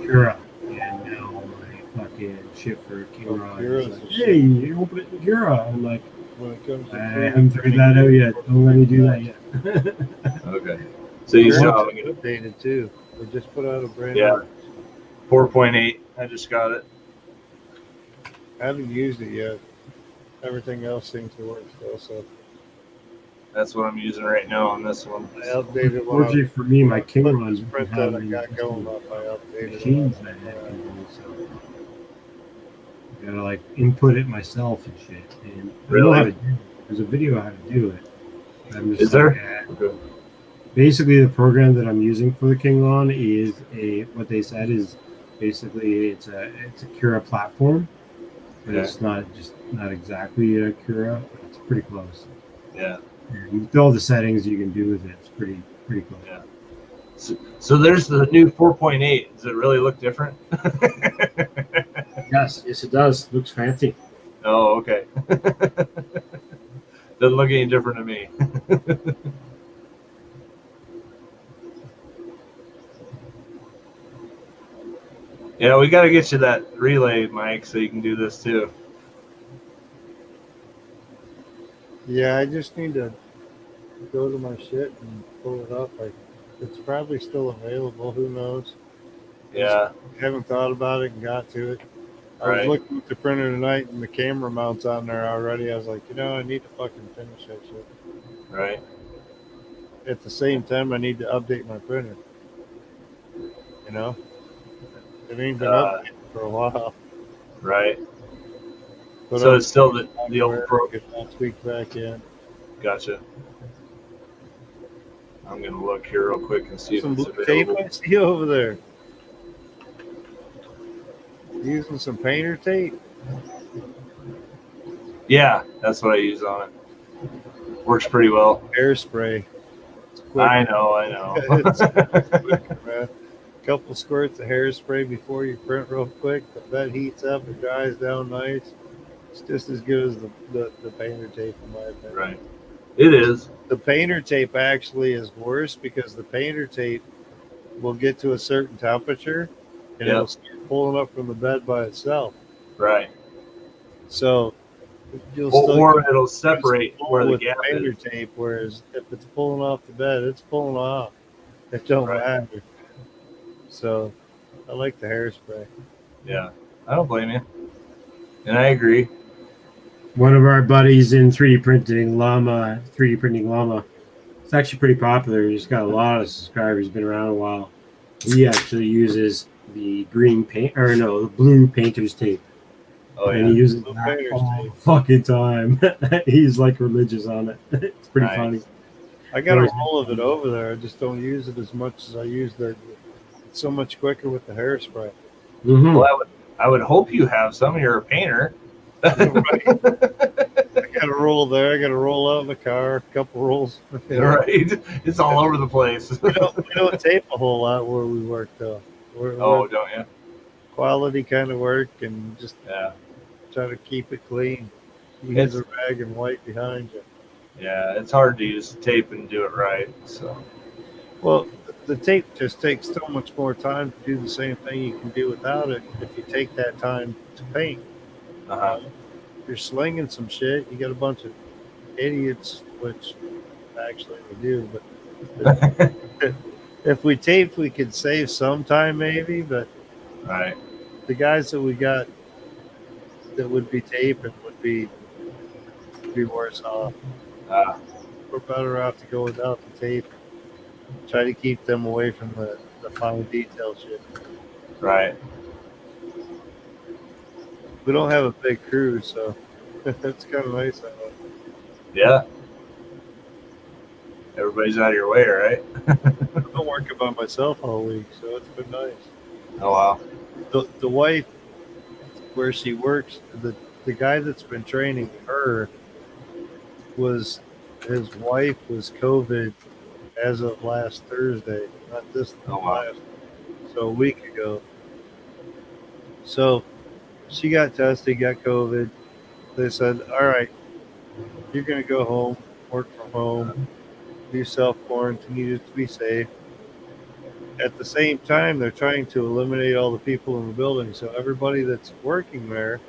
Cura, and now my fucking shit for King Rod is like, hey, you open it in Cura. I'm like, When it comes to I haven't figured that out yet. Don't let me do that yet. Okay. So you still having it? updated too. They just put out a brand Yeah. new. 4.8. I just got it. I haven't used it yet. Everything else seems to work still. So That's what I'm using right now on this one. I updated one. Fortunately for me, my King Put Rod this print that I got going off. I updated machines it. that I can do, so I gotta like input it myself and shit. And I know how to do it. There's a video how to do it. I'm just Is there? Okay. Basically, the program that I'm using for the Kinglon is what they said is basically it's a Cura platform, but it's not exactly a Cura. But it's pretty close. Yeah. And with all the settings you can do with it, it's pretty close. Yeah. So there's the new 4.8. Does it really look different? Yes, it does. Looks fancy. Oh, okay. Doesn't look any different to me. Yeah, we got to get you that relay, Mike, so you can do this too. Yeah, I just need to go to my shit and pull it up. It's probably still available. Who knows? Yeah, I haven't thought about it and got to it. I was right. looking at the printer tonight and the camera mounts on there already. I was like, I need to fucking finish that shit. Right. At the same time, I need to update my printer. You know, it ain't been updated for a while. Right. But So it's still the old pro. Get that tweaked back in. Gotcha. I'm gonna look here real quick and see if Some it's blue tape available. I see over there. Using some painter tape. Yeah, that's what I use on it. Works pretty well. Hairspray. I know. It's quick, man. Couple squirts of hairspray before you print real quick. That heats up, it dries down nice. It's just as good as the painter tape, in my opinion. Right. It is. The painter tape actually is worse because the painter tape will get to a certain temperature and it'll start pulling up from the bed by itself. Right. So you'll Or it'll separate where the with gap painter is. tape, whereas if it's pulling off the bed, it's pulling off. It don't matter. So I like the hairspray. Yeah, I don't blame you. And I agree. One of our buddies in 3D printing Llama, it's actually pretty popular. He's got a lot of subscribers, been around a while. He actually uses the the blue painter's tape. Oh, and he uses Blue that painter's all tape. fucking time. He's like religious on it. It's pretty Nice. funny. I got a roll of it over there. I just don't use it as much as I use the. It's so much quicker with the hairspray. Mm-hmm. Well, I would hope you have some. You're a painter. Right. I got a roll there. I got a roll out in the car. A couple rolls. Right. It's all over the place. We don't tape a whole lot where we work though. We're Oh, don't you? quality kind of work and just Yeah. try to keep it clean. You use a rag and wipe behind you. Yeah, it's hard to use tape and do it right. So. Well, the tape just takes so much more time to do the same thing you can do without it if you take that time to paint. Uh-huh. You're slinging some shit. You got a bunch of idiots, which actually we do, but if we taped, we could save some time maybe, but Right. the guys that we got that would be taping would be worse off. We're better off to go without the tape. Try to keep them away from the fine detail shit. Right. We don't have a big crew, so it's kind of nice. Yeah. Everybody's out of your way, right? I've been working by myself all week, so it's been nice. Oh, wow. The wife, where she works, the guy that's been training her his wife was COVID as of last Thursday, not this last, so a week ago. So she got tested, got COVID. They said, all right, you're going to go home, work from home, do self-quarantine, you just to be safe. At the same time, they're trying to eliminate all the people in the building. So everybody that's working there,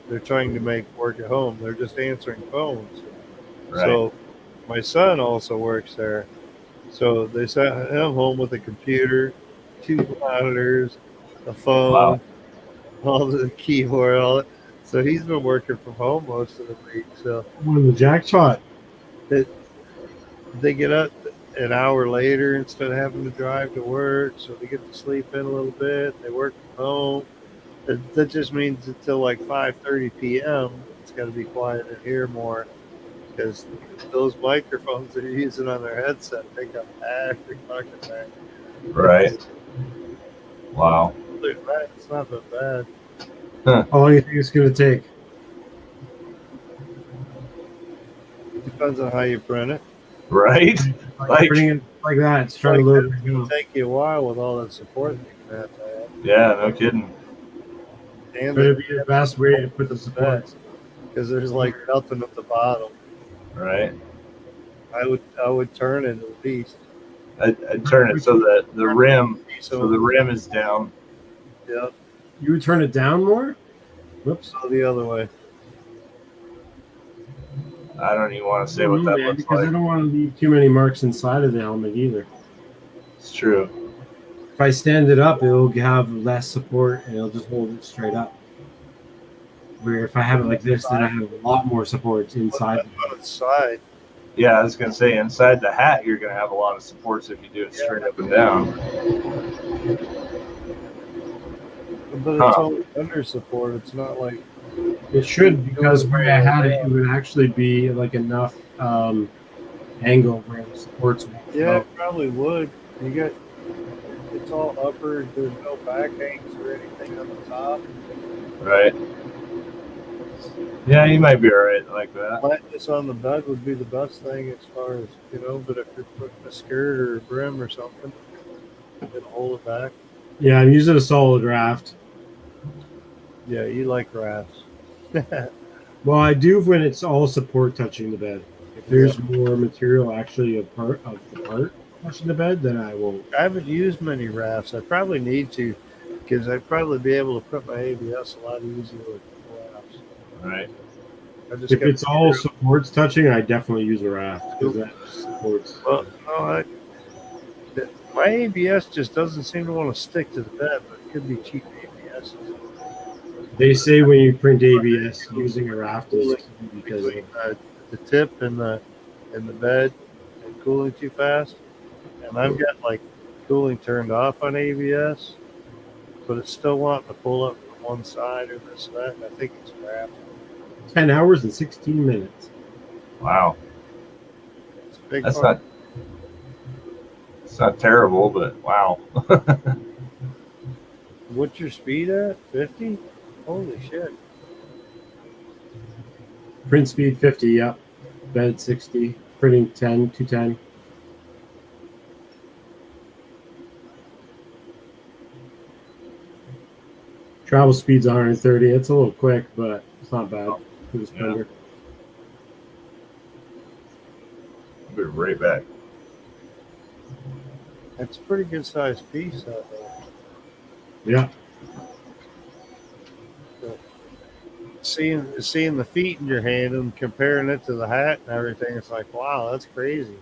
they're trying to make work at home. They're just answering phones. Right. So my son also works there. So they sent him home with a computer, 2 monitors, a phone, all the keyboard, all that. So he's been working from home most of the week. So the jackpot. They get up an hour later instead of having to drive to work, so they get to sleep in a little bit. They work from home. That just means until like 5:30 p.m. it's got to be quiet in here more because those microphones that are using on their headset pick up every fucking thing. Right. Wow. It's not that bad. How long do you think it's going to take? Depends on how you print it. Right. Like printing it like that, it's trying to load. It'll take you a while with all that support that you're going to have. Yeah, no kidding. And Better be the best way to put the supports. Because there's like nothing at the bottom. Right. I would turn it at least. I'd turn it so that the rim is down. Yep. You would turn it down more? Whoops. So the other way. I don't even want to say what that looks because I like. don't want to leave too many marks inside of the helmet either. It's true. If I stand it up, it'll have less support and it'll just hold it straight up. Where if I have it like this, then I have a lot more support inside. On its side. Yeah, I was gonna say inside the hat, you're gonna have a lot of supports if you do it straight up and down. But it's all under support. It's not like It should, because where I had it, it would actually be like enough angle where the supports would yeah, it probably would. You got it's all upper. There's no back hangs or anything on the top. Right. Yeah, you might be all right like that. Flatness on the bed would be the best thing as far as but if you're putting a skirt or a brim or something, it'll hold it back. Yeah, I'm using a solid raft. Yeah, you like rafts. Well, I do when it's all support touching the bed. If there's more material actually a part of the part touching the bed, then I won't. I haven't used many rafts. I probably need to, because I'd probably be able to put my ABS a lot easier with rafts. Right. If it's all supports touching, I definitely use a raft because that supports. Well, no, my ABS just doesn't seem to want to stick to the bed, but it could be cheap ABS. They say when you print ABS, using a raft is because between the tip and the bed and cooling too fast. And I've got like cooling turned off on ABS, but it's still wanting to pull up from one side or this or that. And I think it's crap. 10 hours and 16 minutes. Wow. It's a big That's part. it's not terrible, but wow. What's your speed at? 50? Holy shit. Print speed 50, yep. Bed 60. Printing 10, 210. Travel speed's 130. It's a little quick, but it's not bad for this printer. I'll be right back. That's a pretty good sized piece out there. Yeah. Seeing the feet in your hand and comparing it to the hat and everything, it's like, wow, that's crazy.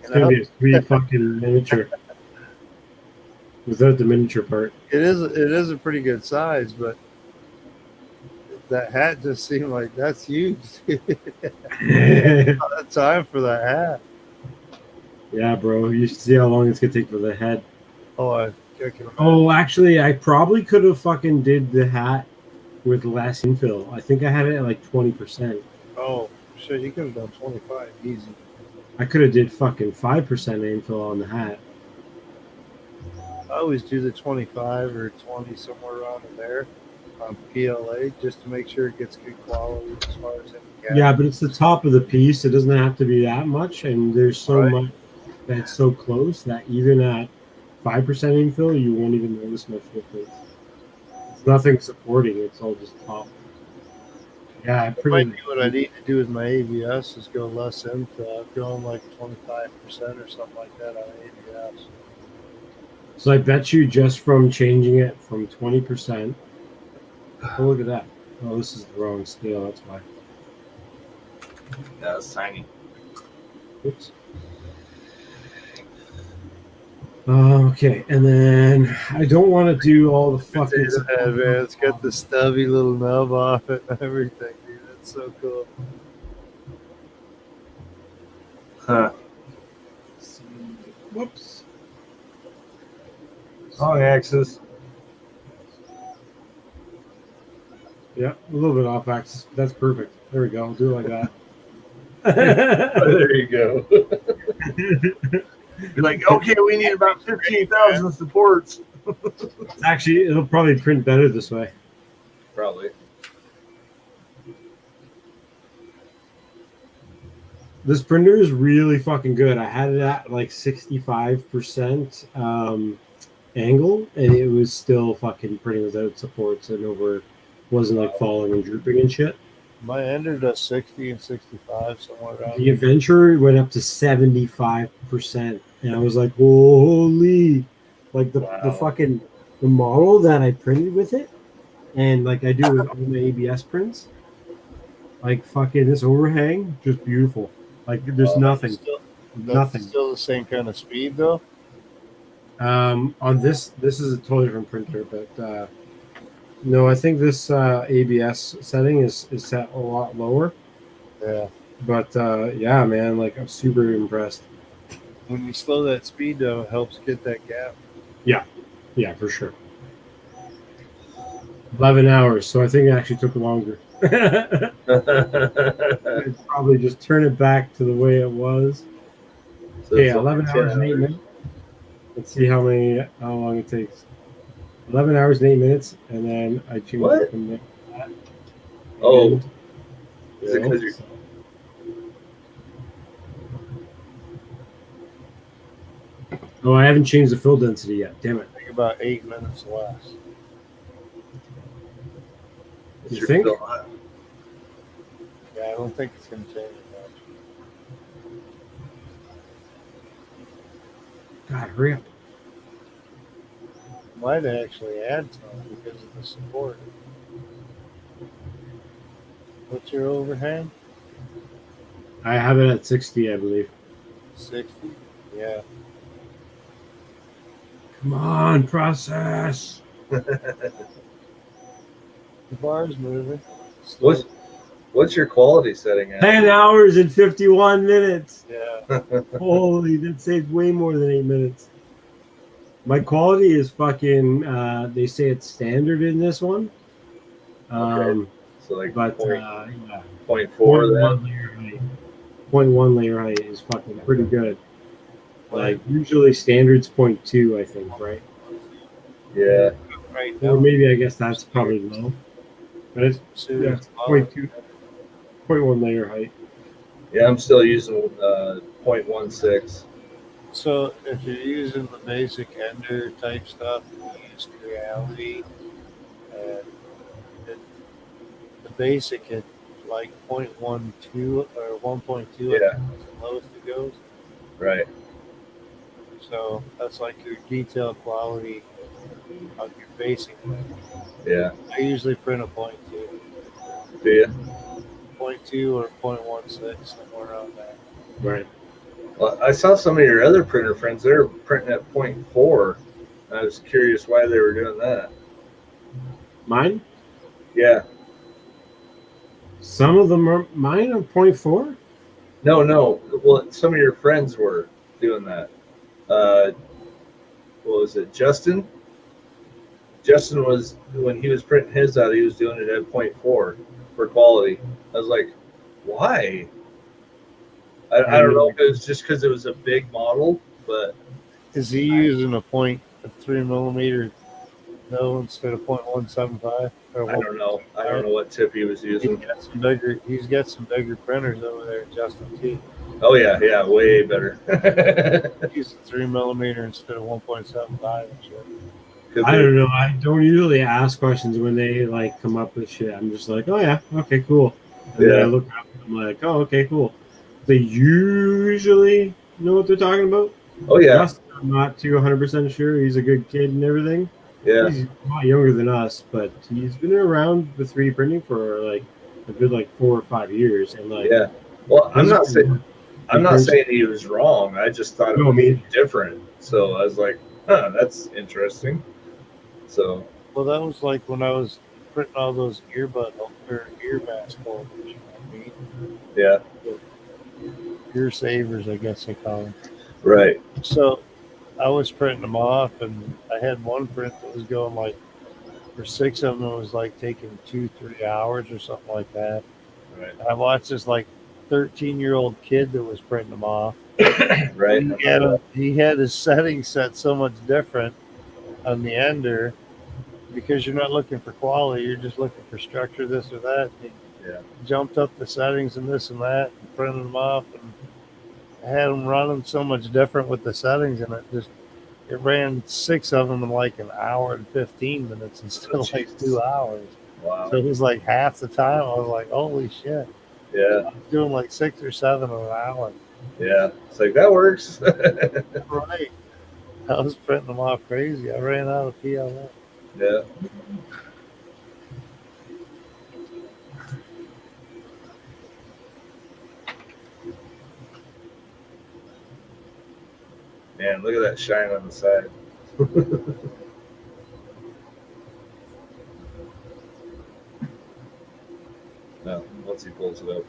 It's going to be a sweet fucking miniature. Without the miniature part. It is a pretty good size, but that hat just seemed like that's huge. Not time for that hat. Yeah, bro. You should see how long it's going to take for the head. Oh, I can imagine. Oh, actually, I probably could have fucking did the hat with less infill. I think I had it at like 20%. Oh, shit, you could have done 25 easy. I could have did fucking 5% infill on the hat. I always do the 25 or 20 somewhere around in there on PLA just to make sure it gets good quality as far as any gap. Yeah, but it's the top of the piece. It doesn't have to be that much, and there's so much that's so close that even at 5% infill, you won't even notice much difference. It's nothing supporting. It's all just top. Yeah, I Might be what I need to do with my ABS is go less infill. I've gone like 25% or something like that on ABS. So I bet you just from changing it from 20%. Oh, look at that. Oh, this is the wrong scale. That's why. Yeah, it's tiny. Oops. Okay, and then I don't want to do all the fucking. Man, it's got the stubby little nub off it and everything, dude. That's so cool. Huh. Whoops. Long axis. Yeah, a little bit off axis. That's perfect. There we go. I'll do it like that. There you go. You're like, okay, we need about 15,000 supports. Actually, it'll probably print better this way. Probably. This printer is really fucking good. I had it at like 65% angle, and it was still fucking printing without supports and over. Wasn't like falling and drooping and shit. My ender does 60 and 65 somewhere around. The Adventure went up to 75%, and I was like, "Holy!" Like the fucking the model that I printed with it, and like I do with all my ABS prints, like fucking this overhang, just beautiful. Like there's nothing, That's nothing. still the same kind of speed though. On this is a totally different printer, but no, I think this ABS setting is set a lot lower. Yeah. But yeah, man, like I'm super impressed. When you slow that speed down, it helps get that gap. Yeah, for sure. 11 hours, so I think it actually took longer. I'd probably just turn it back to the way it was. So Okay, it's only 11 10 hours and 8 minutes. Let's see how long it takes. 11 hours and 8 minutes, and then I change What? it from there. Oh, And, is it 'cause you're- oh, I haven't changed the fill density yet. Damn it. I think about 8 minutes less. it's You your think? fill- Yeah, I don't think it's going to change much. God, hurry up. Might actually add some because of the support. What's your overhang? I have it at 60, I believe. 60. Yeah. Come on, process. The bar's moving. What's your quality setting at? 10 hours and 51 minutes. Yeah. Holy, that saved way more than 8 minutes. My quality is fucking, they say it's standard in this one. So like But, yeah, yeah. 0.4 then? 0.1 layer height. 0.1 layer height is fucking pretty good. Like, usually standard's 0.2, I think, right? Yeah. Right Or now, maybe I guess that's probably low. But it's, yeah, it's 0.2, 0.1 layer height. Yeah, I'm still using 0.16. So if you're using the basic ender type stuff, you use reality, and the basic at like 0.12 or 1.2, Yeah. I think is the lowest it goes. Right. So that's like your detail quality of your basic. Yeah. I usually print a 0.2, Do you? 0.2 or 0.16, somewhere around that. Right. Well, I saw some of your other printer friends. They were printing at 0.4. I was curious why they were doing that. Mine? Yeah. Some of them are, mine are 0.4? No. Well, some of your friends were doing that. What was it, Justin? Justin was, when he was printing his out, he was doing it at 0.4 for quality. I was like, why? I don't know if it was just because it was a big model, but Is he using a 0.3 millimeter though instead of 0.175? Or I don't know. I don't know what tip he was using. He's got some bigger printers over there, Justin T. Oh yeah, way better. He's a 3 millimeter instead of 1.75 and shit. I don't know. I don't usually ask questions when they like come up with shit. I'm just like, oh yeah, okay, cool. And then I look up and I'm like, oh, okay, cool. They usually know what they're talking about. Oh yeah. Justin, I'm not too 100% sure. He's a good kid and everything. Yeah. He's a lot younger than us, but he's been around with 3D printing for like a good like 4 or 5 years. And like, yeah. Well, I'm not saying he was wrong. I just thought it was different. So I was like, huh, that's interesting. So. Well, that was like when I was printing all those ear mask holders. You know what I mean? Yeah. Ear savers, I guess they call them. Right. So I was printing them off, and I had one print that was going like, for 6 of them, it was like taking 2-3 hours or something like that. Right. And I watched this like 13-year-old kid that was printing them off. Right. He had his settings set so much different on the ender because you're not looking for quality, you're just looking for structure, this or that. He jumped up the settings and this and that and printed them off, and I had them running so much different with the settings, and it ran 6 of them in like an hour and 15 minutes instead of like 2 hours. Wow. So it was like half the time. I was like, holy shit. Yeah. I was doing like 6 or 7 in an hour. Yeah. It's like, that works. Right. I was printing them off crazy. I ran out of PLF. Yeah. Man, look at that shine on the side. No, once he pulls it up.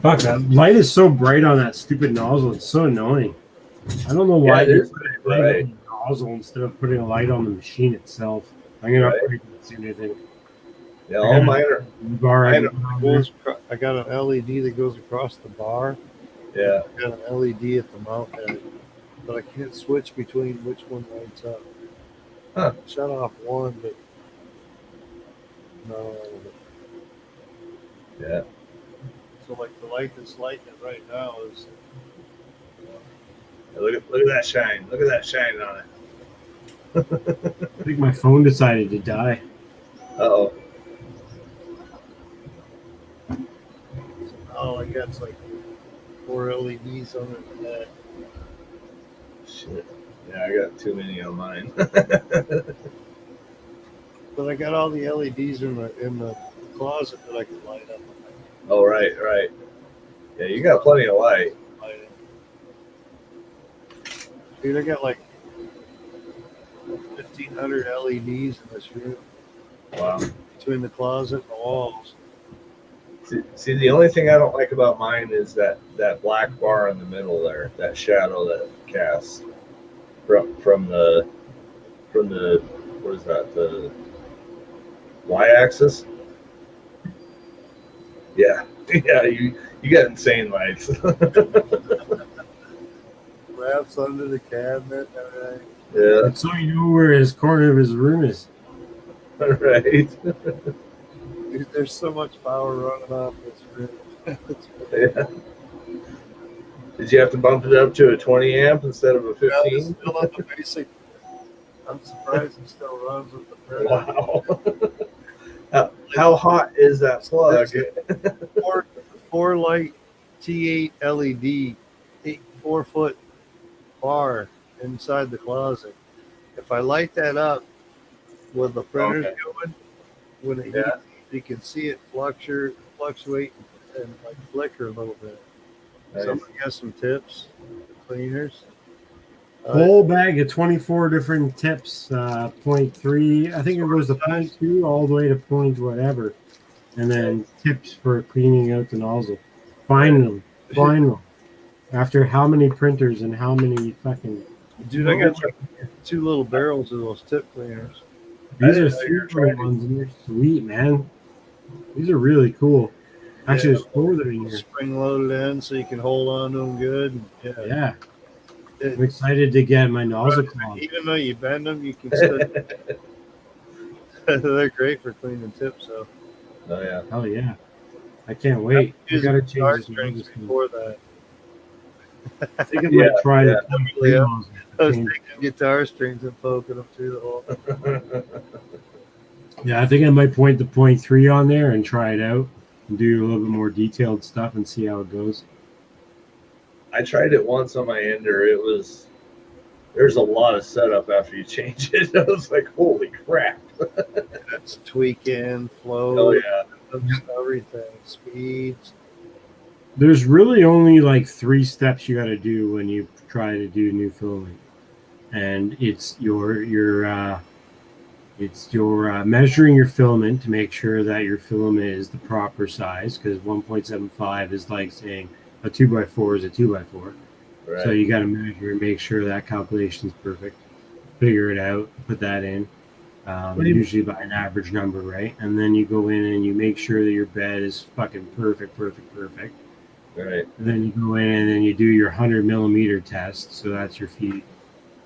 Fuck, that light is so bright on that stupid nozzle. It's so annoying. I don't know why Yeah, it you is put pretty a light bright. on the nozzle instead of putting a light on the machine itself. I'm gonna Right. upgrade that soon, I think. Yeah, all mine are. Bar I Mine can put on there. I got an LED that goes across the bar. Yeah. I got an LED at the mount head, but I can't switch between which one lights up. Huh. Shut off one, but no. Yeah. So like the light that's lighting it right now is. Yeah, look at that shine. Look at that shine on it. I think my phone decided to die. Uh-oh. All I got's like 4 LEDs on it. Shit. Yeah, I got too many on mine. But I got all the LEDs in the closet that I can light up. Oh, right. Yeah, you got plenty of light. Dude, I got like 1,500 LEDs in this room Wow. between the closet and the walls. See, the only thing I don't like about mine is that black bar in the middle there, that shadow that casts from the what is that, the y-axis? Yeah, yeah, you got insane lights. Wraps under the cabinet and everything. Yeah, And so you know where his corner of his room is. right. Dude, there's so much power running off this room. Yeah. Did you have to bump it up to a 20 amp instead of a 15? Yeah, it's still on the basic. I'm surprised it still runs with the printer. Wow. How hot is that plug? Four light T8 LED, 4-foot bar inside the closet. If I light that up with the printer's going, when it heats, you can see it fluctuate and like flicker a little bit. Nice. Somebody has some tips, cleaners. Whole bag of 24 different tips, 0.3. I think it goes to 0.2 all the way to point whatever. And then tips for cleaning out the nozzle. Find them. After how many printers and how many fucking... Dude, I got like 2 little barrels of those tip cleaners. These are 3 ones, and they're sweet, man. These are really cool. Actually, there's 4 that are in here. Spring loaded in so you can hold on to them good. Yeah. I'm excited to get my nozzle clogged. Even though you bend them, you can still. They're great for cleaning tips, so. Oh, yeah. Hell yeah. I can't wait. You gotta change this nozzle before that. I think I might try the 23 nozzle. I was taking guitar strings and poking them through the hole. Yeah, I think I might point the 0.3 on there and try it out and do a little bit more detailed stuff and see how it goes. I tried it once on my ender. There's a lot of setup after you change it. I was like, holy crap. That's tweaking, flow, Oh, yeah. everything, speeds. There's really only like 3 steps you got to do when you try to do new filament, and it's your measuring your filament to make sure that your filament is the proper size, because 1.75 is like saying a 2x4 is a 2x4. Right. So you got to measure and make sure that calculation is perfect. Figure it out, put that in, usually by an average number, right? And then you go in and you make sure that your bed is fucking perfect. Right. And then you go in and then you do your 100 millimeter test. So that's your feet.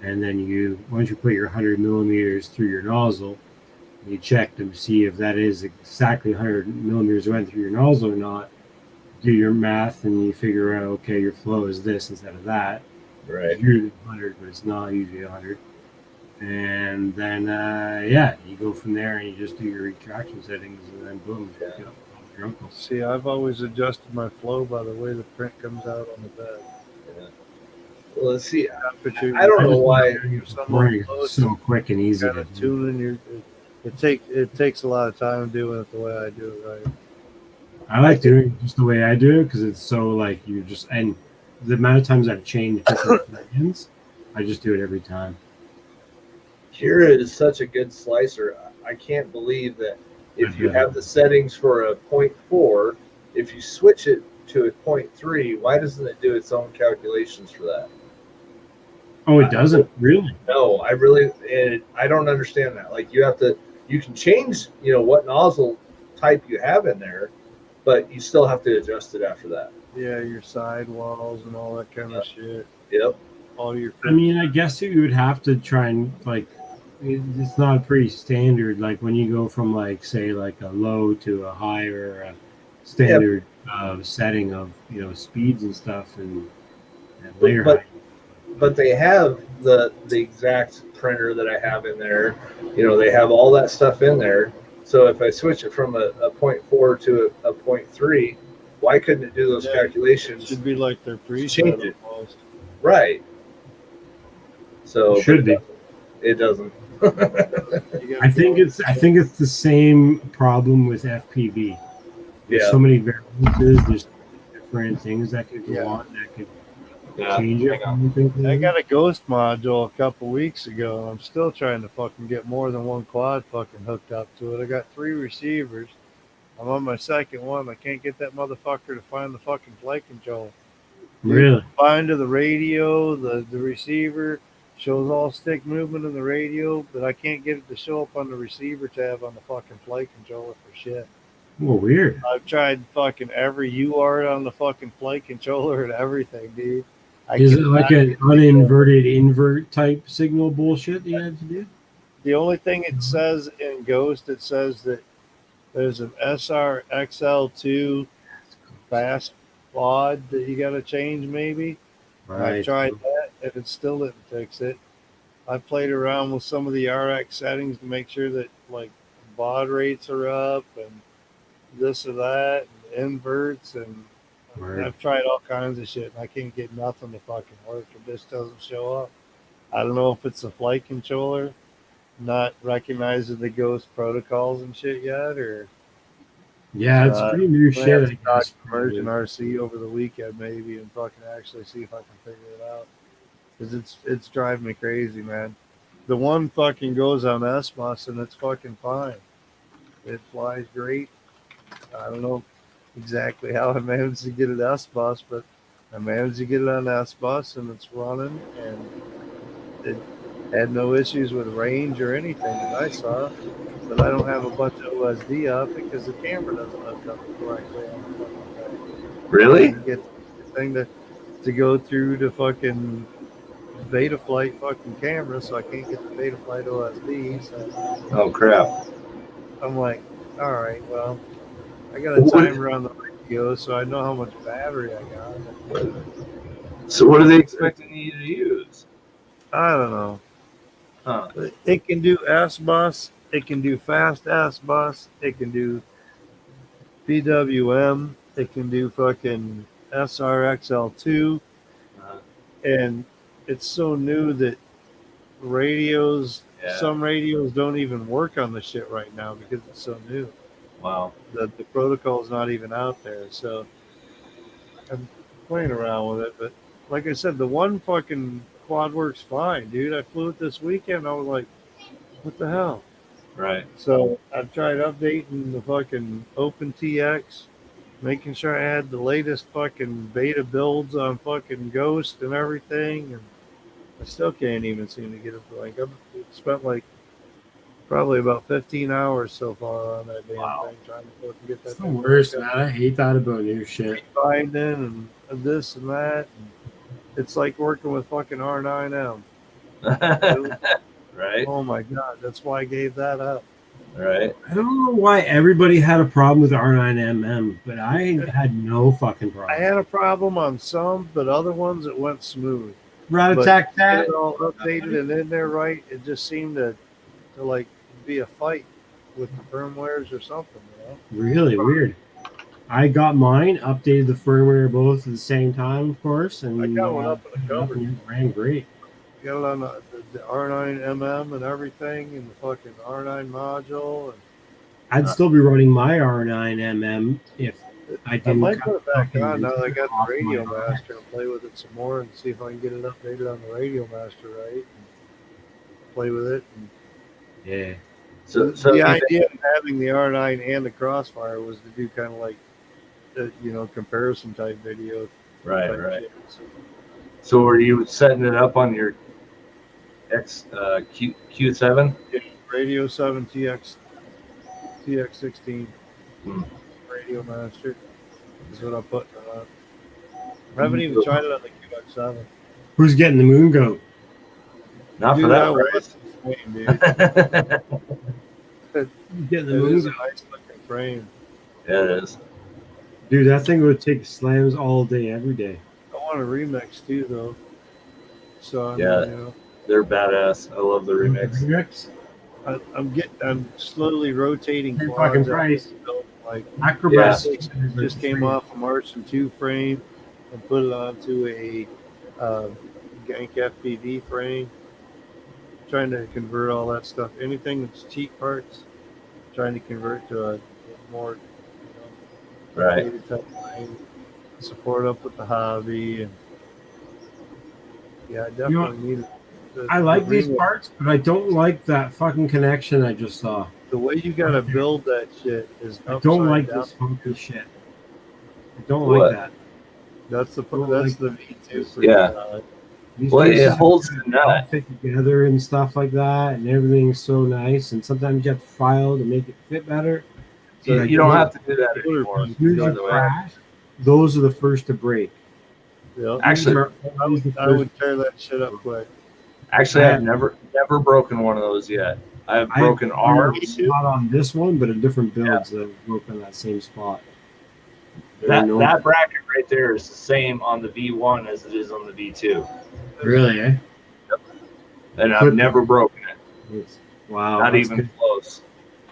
And then once you put your 100 millimeters through your nozzle, you check to see if that is exactly 100 millimeters went through your nozzle or not. Do your math and you figure out, okay, your flow is this instead of that. Right. It's usually 100, but it's not usually 100. And then, you go from there and you just do your retraction settings, and then boom, you got your uncle. See, I've always adjusted my flow by the way the print comes out on the bed. Yeah. let's see. temperature. I don't know why. You're somewhat Morning close. so quick and easy Kind to of do. tuning your. It takes a lot of time doing it the way I do it. Right. I like doing it just the way I do it because it's so like you just and the amount of times I've changed different plans, I just do it every time. Kira is such a good slicer. I can't believe that if you have the settings for a 0.4, if you switch it to a 0.3, why doesn't it do its own calculations for that? Oh, it doesn't really. No, I don't understand that. Like you can change, what nozzle type you have in there, but you still have to adjust it after that. Yeah, your sidewalls and all that kind of shit. Yep. All your. I mean, I guess you would have to try and like. It's not pretty standard. Like when you go from like say like a low to a high or a standard setting of speeds and stuff and layer height. But they have the exact printer that I have in there. They have all that stuff in there. So if I switch it from a 0.4 to a 0.3, why couldn't it do those calculations? It should be like their preset change it. almost. Right. So It should be. It doesn't. I think it's the same problem with FPV. There's so many variances. There's different things that could go on that could change it. I got a Ghost module a couple weeks ago, and I'm still trying to fucking get more than one quad fucking hooked up to it. I got 3 receivers. I'm on my second one. I can't get that motherfucker to find the fucking flight control. Really? Find to the radio, the receiver shows all stick movement in the radio, but I can't get it to show up on the receiver tab on the fucking flight controller for shit. Well, weird. I've tried fucking every UART on the fucking flight controller and everything, dude. Is it like an uninverted invert type signal bullshit that you had to do? The only thing it says in Ghost, it says that there's an SRXL2 fast quad that you got to change maybe. Right. I've tried that, and it still didn't fix it. I played around with some of the RX settings to make sure that like baud rates are up and this or that, and inverts, and I've tried all kinds of shit, and I can't get nothing to fucking work. It just doesn't show up. I don't know if it's the flight controller not recognizing the Ghost protocols and shit yet, or it's pretty new shit. I guess. Immersion RC over the weekend maybe, and fucking actually see if I can figure it out, because it's driving me crazy, man. The one fucking goes on SMOS and it's fucking fine. It flies great. I don't know exactly how I managed to get it SBus, but I managed to get it on SBus and it's running, and it had no issues with range or anything that I saw. But I don't have a bunch of OSD up because the camera doesn't hook up correctly on the fucking thing. Really? You get the thing to go through the fucking Betaflight fucking camera, so I can't get the Betaflight OSD. So oh crap! I'm like, all right, well, I got a timer on the radio, so I know how much battery I got. So what are they expecting you to use? I don't know. Huh. It can do SBus. It can do fast SBus. It can do PWM. It can do fucking SRXL2. And it's so new that radios, some radios don't even work on the shit right now because it's so new. Wow. The protocol is not even out there. So I'm playing around with it. But like I said, the one fucking quad works fine, dude. I flew it this weekend. I was like, what the hell? Right. So I've tried updating the fucking OpenTX, making sure I had the latest fucking beta builds on fucking Ghost and everything, and I still can't even seem to get it to link. I've spent like probably about 15 hours so far on that damn thing trying to fucking get that. It's the worst, man. I hate that about new shit. Finding and this and that. And it's like working with fucking R9M. Right. Oh my god, that's why I gave that up. Right. I don't know why everybody had a problem with R9MM, but I had no fucking problem. I had a problem on some, but other ones it went smooth. Rat-a-tat-tat. It all updated and in there right. It just seemed to like be a fight with the firmwares or something. Really weird. I got mine, updated the firmware both at the same time, of course, and I got one up in the cupboard. and it ran great. Got it on the R9MM and everything, and the fucking R9 module. And I'd still be running my R9MM if I I didn't. might put it back fucking on now that I got off the Radio my- Master and play with it some more and see if I can get it updated on the Radio Master right and play with it. And Yeah. So the you idea of having the R9 and the Crossfire was to do kind of like, comparison type video. right, type right. shit. So were you setting it up on your Q7? Radio 7 TX16 Hmm. Radio Master is what I'm putting it on. I haven't even tried it on the QX7. Who's getting the moon goat? Not Dude, for that was price. the frame, dude. Who's getting the It moon is a goat? nice looking frame. Yeah, it is. Dude, that thing would take slams all day, every day. I want a remix too, though. So I mean, Yeah. They're badass. I love the remix. Remix? I'm slowly rotating Same quads fucking out price. to build, like Acrobat just came off a Martian 2 frame and put it onto a Gank FPV frame. Trying to convert all that stuff. Anything that's cheap parts, trying to convert to a more Right. updated type frame. Support up with the hobby, and yeah, I definitely need. I like these parts, but I don't like that fucking connection I just saw. The way you gotta build that shit is I upside don't like down. this funky shit. I don't What? like that. That's the don't that's like the V2 for Yeah. These Well, pieces it holds the all nut. fit together and stuff like that, and everything's so nice. And sometimes you have to file to make it fit better. So You don't have to do that anymore. As soon as The you other way. crash, those are the first to break. Yeah. Actually, I would tear that shit up quick. Actually, I've never broken one of those yet. I've broken arms. Not on this one, but in different builds that have broken that same spot. That bracket right there is the same on the V1 as it is on the V2, Really, eh? and I've never broken it. Wow. Not that's even good. close.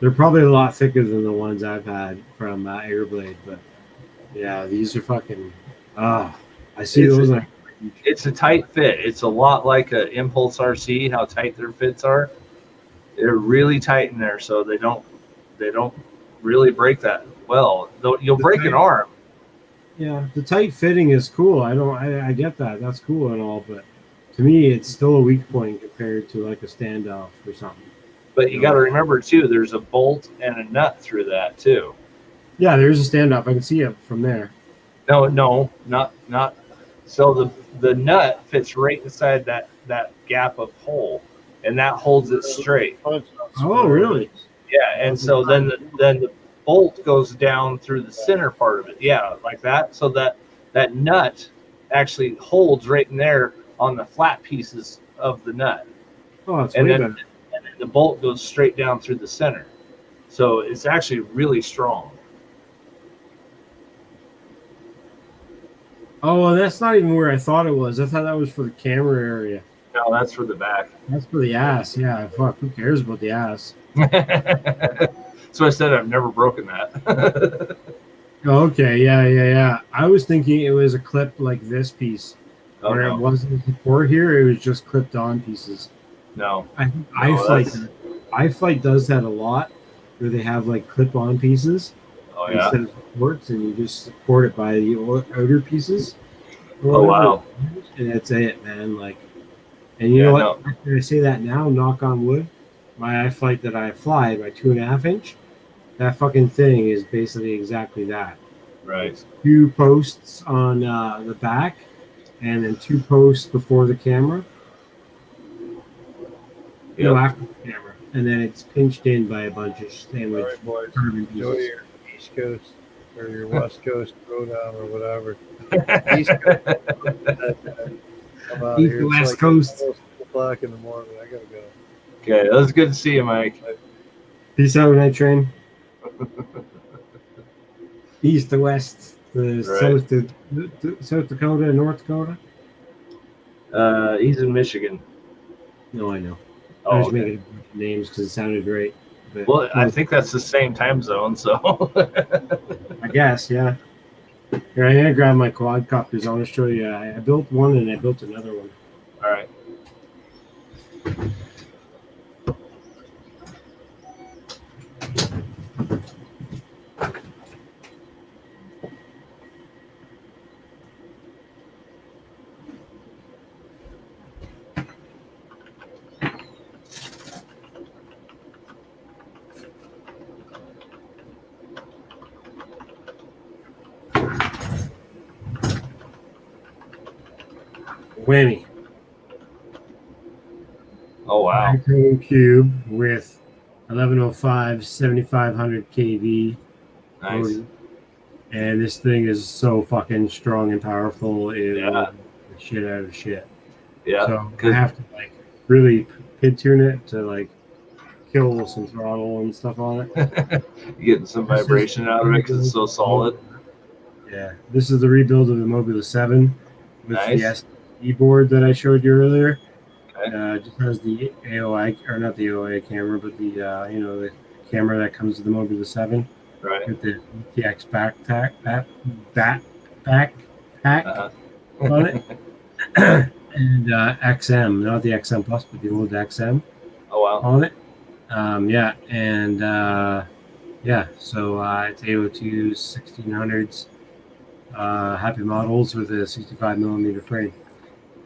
They're probably a lot thicker than the ones I've had from Airblade, but yeah, these are fucking. I see It's those. It's a tight fit. It's a lot like a Impulse RC. How tight their fits are. They're really tight in there, so they don't really break that well. You'll break an arm. Yeah, the tight fitting is cool. I get that. That's cool and all, but to me, it's still a weak point compared to like a standoff or something. But you got to remember too, there's a bolt and a nut through that too. Yeah, there's a standoff. I can see it from there. No, not. So the nut fits right inside that gap of hole, and that holds it straight. Oh, really? Yeah, and so then the bolt goes down through the center part of it. Yeah, like that. So that nut actually holds right in there on the flat pieces of the nut. Oh, it's And way then, better. and then the bolt goes straight down through the center. So it's actually really strong. Oh, well, that's not even where I thought it was. I thought that was for the camera area. No, that's for the back. That's for the ass. Yeah, fuck. Who cares about the ass? So I said I've never broken that. Okay, yeah. I was thinking it was a clip like this piece, Oh, where no. it wasn't support here. It was just clipped on pieces. No. I think No, iFlight does that a lot, where they have like clip-on pieces Oh, yeah. instead of supports, and you just support it by the outer pieces. or Oh, whatever. wow. And that's it, man. Like, and you know what? After I say that now, knock on wood, my iFlight that I fly, my 2.5 inch, that fucking thing is basically exactly that. Right. 2 posts on the back, and then 2 posts before the camera. No, after the camera, and then it's pinched in by a bunch of sandwich All right, boys. carbon Enjoy pieces. your East Coast or your West Coast throwdown or whatever. East Coast. I'm out East here. to It's West like Coast. almost 2 o'clock in the morning. I gotta go. Okay, that was good to see you, Mike. Peace out, night train. East to west, the south to South Dakota and North Dakota. He's in Michigan. No, I know. Oh, I was okay. making a bunch of names because it sounded great. But Well, I think that's the same time zone, so. I guess, yeah. Here, I'm gonna grab my quadcopters. I want to show you. I built one and I built another one. All right. Whammy. Oh, wow. Tone cube with 1105 7500 kV. Nice. Motor. And this thing is so fucking strong and powerful. It Yeah. will the shit out of shit. Yeah. So I have to like really pin tune it to like kill some throttle and stuff on it. You're getting some vibration out of it because it's so solid. Yeah, this is the rebuild of the Mobula 7 with Nice. the SD board that I showed you earlier. Okay. Just has the AOI, or not the AOI camera, but the the camera that comes with the Mobula 7 Right. with the ETX backpack on it. And XM, not the XM Plus, but the old XM Oh, wow. on it. Yeah, and so it's AO2 1600s, happy models with a 65 millimeter frame.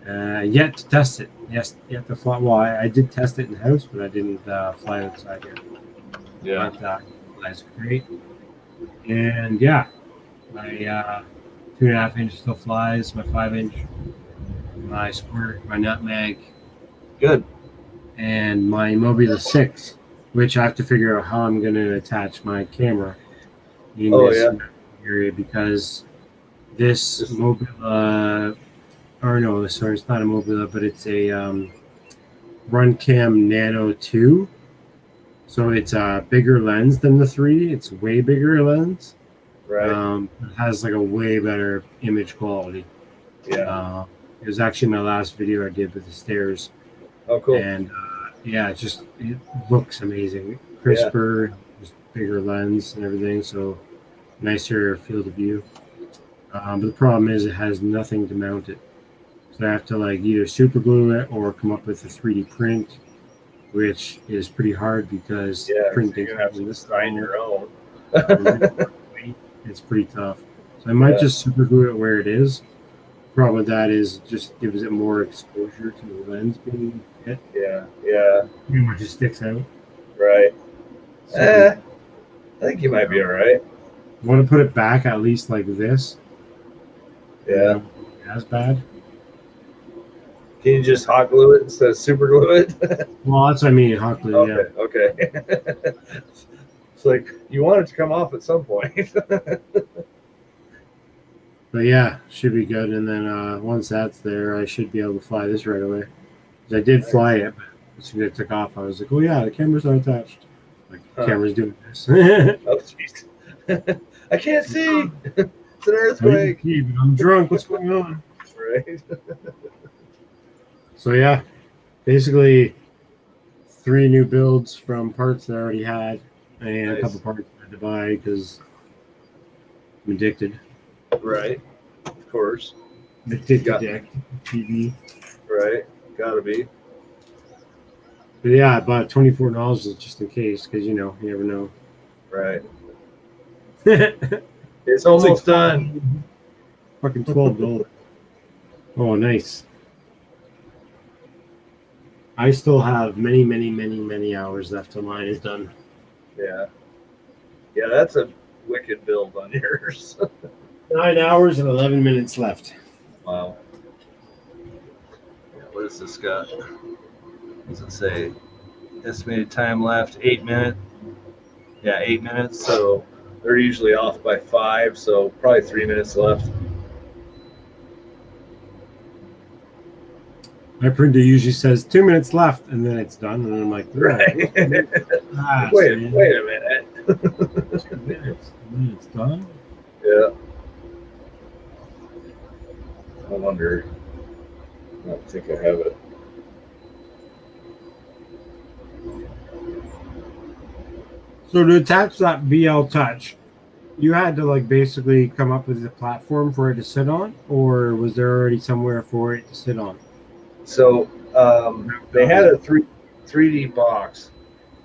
Yet to test it. Yes, yet to fly. Well, I did test it in the house, but I didn't fly outside yet. Yeah. But flies great. And yeah, my 2.5 inch still flies. My 5 inch, my squirt, my nutmeg, Good. and my Mobula 6, which I have to figure out how I'm going to attach my camera in this area, because this Mobula, or no, sorry, it's not a Mobula, but it's a Runcam Nano 2. So it's a bigger lens than the 3. It's way bigger lens. Right. It has like a way better image quality. Yeah. It was actually my last video I did with the stairs. Oh, cool. And yeah, it looks amazing. Crisper, just bigger lens and everything, so nicer field of view. But the problem is it has nothing to mount it. So I have to like either super glue it or come up with a 3D print, which is pretty hard because printing you have to design your own. it's pretty tough. So I might just super glue it where it is. Problem with that is it just gives it more exposure to the lens being hit. Yeah. Pretty much just sticks out. Right. So I think you might be all right. I want to put it back at least like this. Yeah. As bad. Can you just hot glue it instead of super glue it? Well, that's what I mean, hot glue. Okay. It's like you want it to come off at some point. But yeah, should be good. And then once that's there, I should be able to fly this right away. 'Cause I did fly it, but as soon as I took off, I was like, oh yeah, the camera's not attached. Like, the camera's doing this. Oh, jeez. I can't see. It's an earthquake. I'm drunk. What's going on? Right. So yeah, basically 3 new builds from parts that I already had, and a couple parts I had to buy because I'm addicted. Right. Of course. Addicted to TV. Right. Gotta be. But yeah, I bought 24 nozzles just in case, because you never know. Right. It's almost done. Fucking $12. Oh, nice. I still have many, many, many, many hours left till mine is done. Yeah. Yeah, that's a wicked build on yours. 9 hours and 11 minutes left. Wow. Yeah, what does this got? What does it say? Estimated time left, 8 minutes. Yeah, 8 minutes. So they're usually off by 5, so probably 3 minutes left. My printer usually says 2 minutes left, and then it's done, and I'm like, Right. wait a minute. 2 minutes, and then it's done. Yeah. I wonder. I don't think I have it. So to attach that BL Touch, you had to like basically come up with a platform for it to sit on, or was there already somewhere for it to sit on? So they had a 3D box.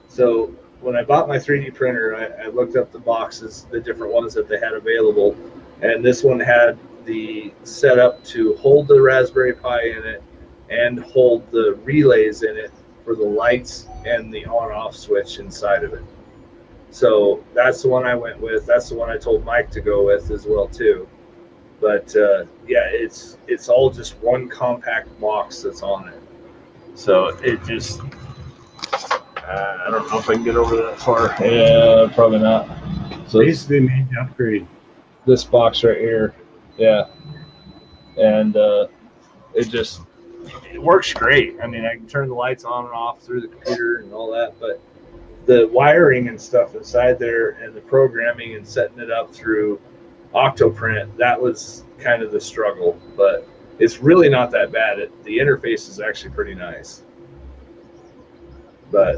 So when I bought my 3D printer, I looked up the boxes, the different ones that they had available, and this one had the setup to hold the Raspberry Pi in it and hold the relays in it for the lights and the on-off switch inside of it. So that's the one I went with. That's the one I told Mike to go with as well too. But yeah, it's all just one compact box that's on it. So it just I don't know if I can get over that far. Yeah, probably not. So Basically made the upgrade. this box right here, yeah, and it works great. I mean, I can turn the lights on and off through the computer and all that, but the wiring and stuff inside there and the programming and setting it up through Octoprint, that was kind of the struggle, but it's really not that bad. The interface is actually pretty nice. But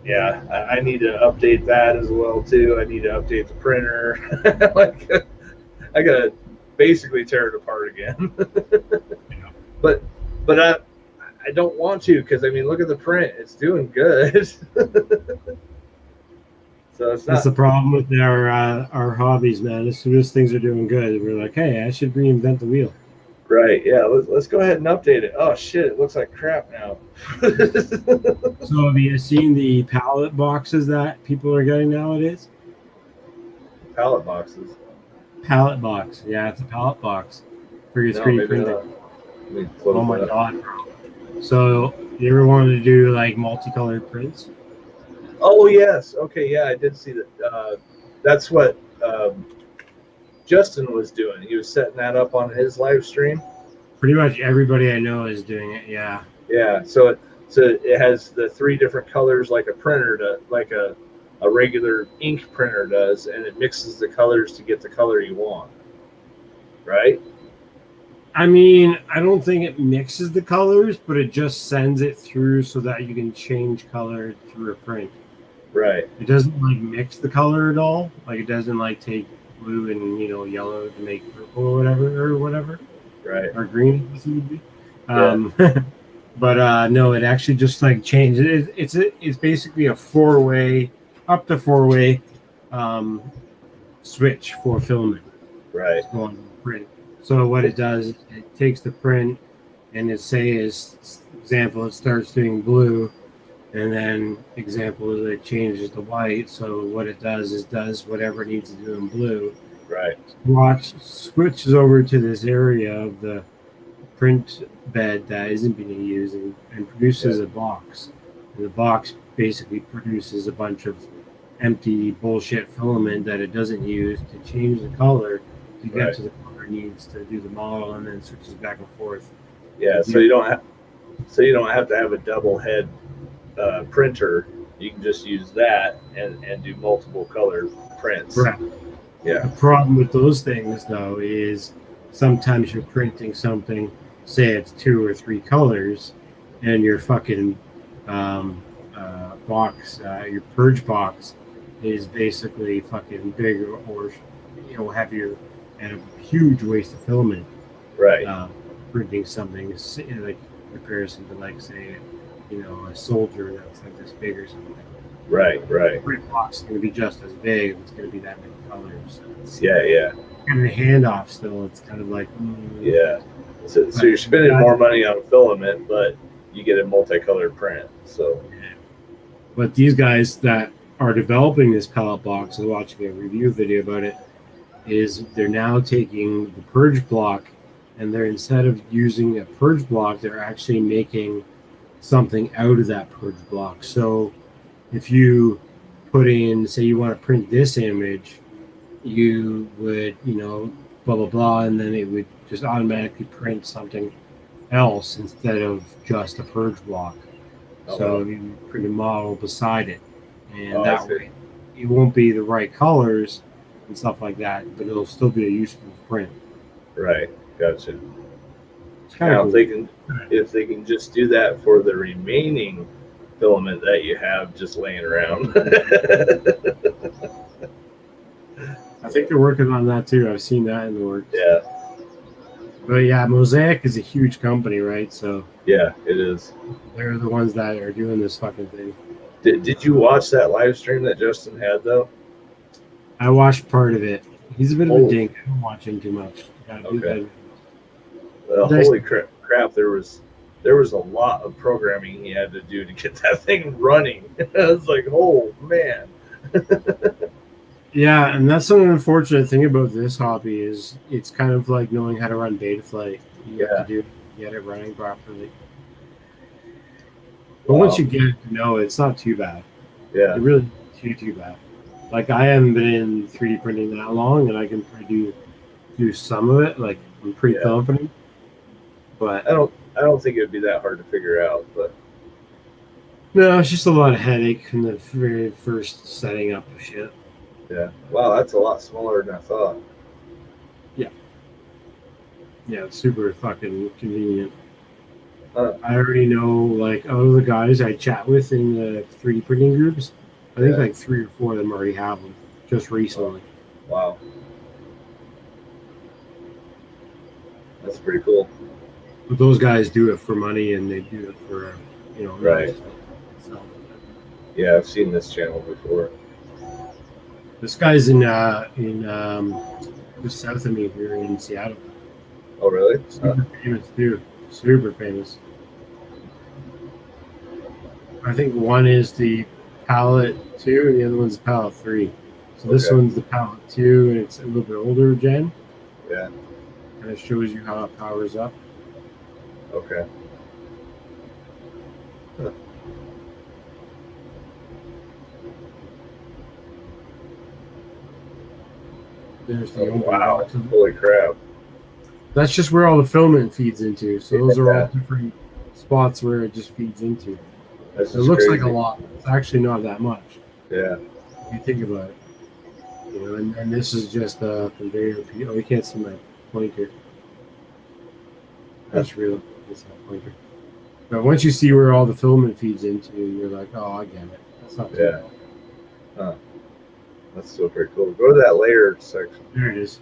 yeah, I need to update that as well too. I need to update the printer. Like, I gotta basically tear it apart again. But I don't want to, because I mean, look at the print; it's doing good. So it's not. That's the problem with our hobbies, man. As soon as things are doing good, we're like, hey, I should reinvent the wheel. Right, yeah, let's go ahead and update it. Oh shit, it looks like crap now. So have you seen the pallet boxes that people are getting nowadays? Pallet boxes. Pallet box. Yeah, it's a pallet box for your 3D printer. Oh my god, bro. So you ever wanted to do like multicolored prints? Oh yes, okay, yeah, I did see that. That's what Justin was doing. He was setting that up on his live stream. Pretty much everybody I know is doing it. Yeah. Yeah. So it has the 3 different colors like a printer like a regular ink printer does, and it mixes the colors to get the color you want. Right? I mean, I don't think it mixes the colors, but it just sends it through so that you can change color through a print. Right. It doesn't like mix the color at all. Like it doesn't like take blue and yellow to make purple or whatever. Right. Or green. But no, it actually just like changes. It's basically a up to four way switch for filament. Right. On print. So what it does, it takes the print and it example, it starts doing blue, and then example, it changes to white. So what it does is does whatever it needs to do in blue. Right. Switches over to this area of the print bed that isn't being used and produces a box. And the box basically produces a bunch of empty bullshit filament that it doesn't use to change the color to get to the color it needs to do the model, and then switches back and forth. Yeah, so you don't have to have a double head printer. You can just use that and do multiple color prints. Correct. Yeah. The problem with those things though is sometimes you're printing something, say it's 2 or 3 colors, and your fucking box, your purge box is basically fucking bigger or heavier and a huge waste of filament. Right. Printing something like comparison to like say a soldier that's like this big or something. Right. Print box is going to be just as big. It's going to be that many colors. So yeah. Kind of a handoff still. It's kind of like yeah. So you're spending more money on filament, but you get a multicolored print. So. Yeah. But these guys that are developing this pallet box, and watching a review video about it, is they're now taking the purge block, and they're instead of using a purge block, they're actually making something out of that purge block. So if you put in, say you want to print this image, you would, blah, blah, blah, and then it would just automatically print something else instead of just a purge block. So you print a model beside it, and that way it won't be the right colors and stuff like that, but it'll still be a useful print. Right, gotcha. Now, cool. If they can just do that for the remaining filament that you have just laying around. I think they're working on that too. I've seen that in the works. Yeah, But yeah, Mosaic is a huge company, right? So yeah, it is. they're the ones that are doing this fucking thing. Did you watch that live stream that Justin had though? I watched part of it. He's a bit of a Oh. dink. I don't watch him too much. Okay. Nice. Holy crap! There was a lot of programming he had to do to get that thing running. I was like, oh man. Yeah, and that's an unfortunate thing about this hobby is it's kind of like knowing how to run Betaflight. You have to get it running properly. But once you get it to know, it's not too bad. Yeah. It really too bad. Like I haven't been in 3D printing that long, and I can do some of it. Like I'm pretty confident. But I don't think it'd be that hard to figure out. But no, it's just a lot of headache in the very first setting up of shit. yeah. Wow, that's a lot smaller than I thought. Yeah, it's super fucking convenient. Huh. I already know, like, all the guys I chat with in the 3D printing groups, I think like 3 or 4 of them already have them just recently. Wow. That's pretty cool. But those guys do it for money and they do it for, you know, Right. So, Yeah, I've seen this channel before. this guy's in just south of me here in Seattle. Oh, really? Super famous too. Super famous. I think one is the Palette 2 and the other one's the Palette 3. So this one's the Palette 2 and it's a little bit older gen. Yeah. And it shows you how it powers up. Okay. Huh. There's the open Wow. box. Holy crap. That's just where all the filament feeds into. So those are all different spots where it just feeds into. That's It looks crazy. like a lot. It's actually not that much. Yeah. If you think about it. You know, and this is just a conveyor piece. Oh, you can't see my pointer. That's real. It's not pointer. But once you see where all the filament feeds into, you're like, oh, I get it. That's not too Yeah. bad. Huh. That's still pretty cool. Go to that layer section. There it is.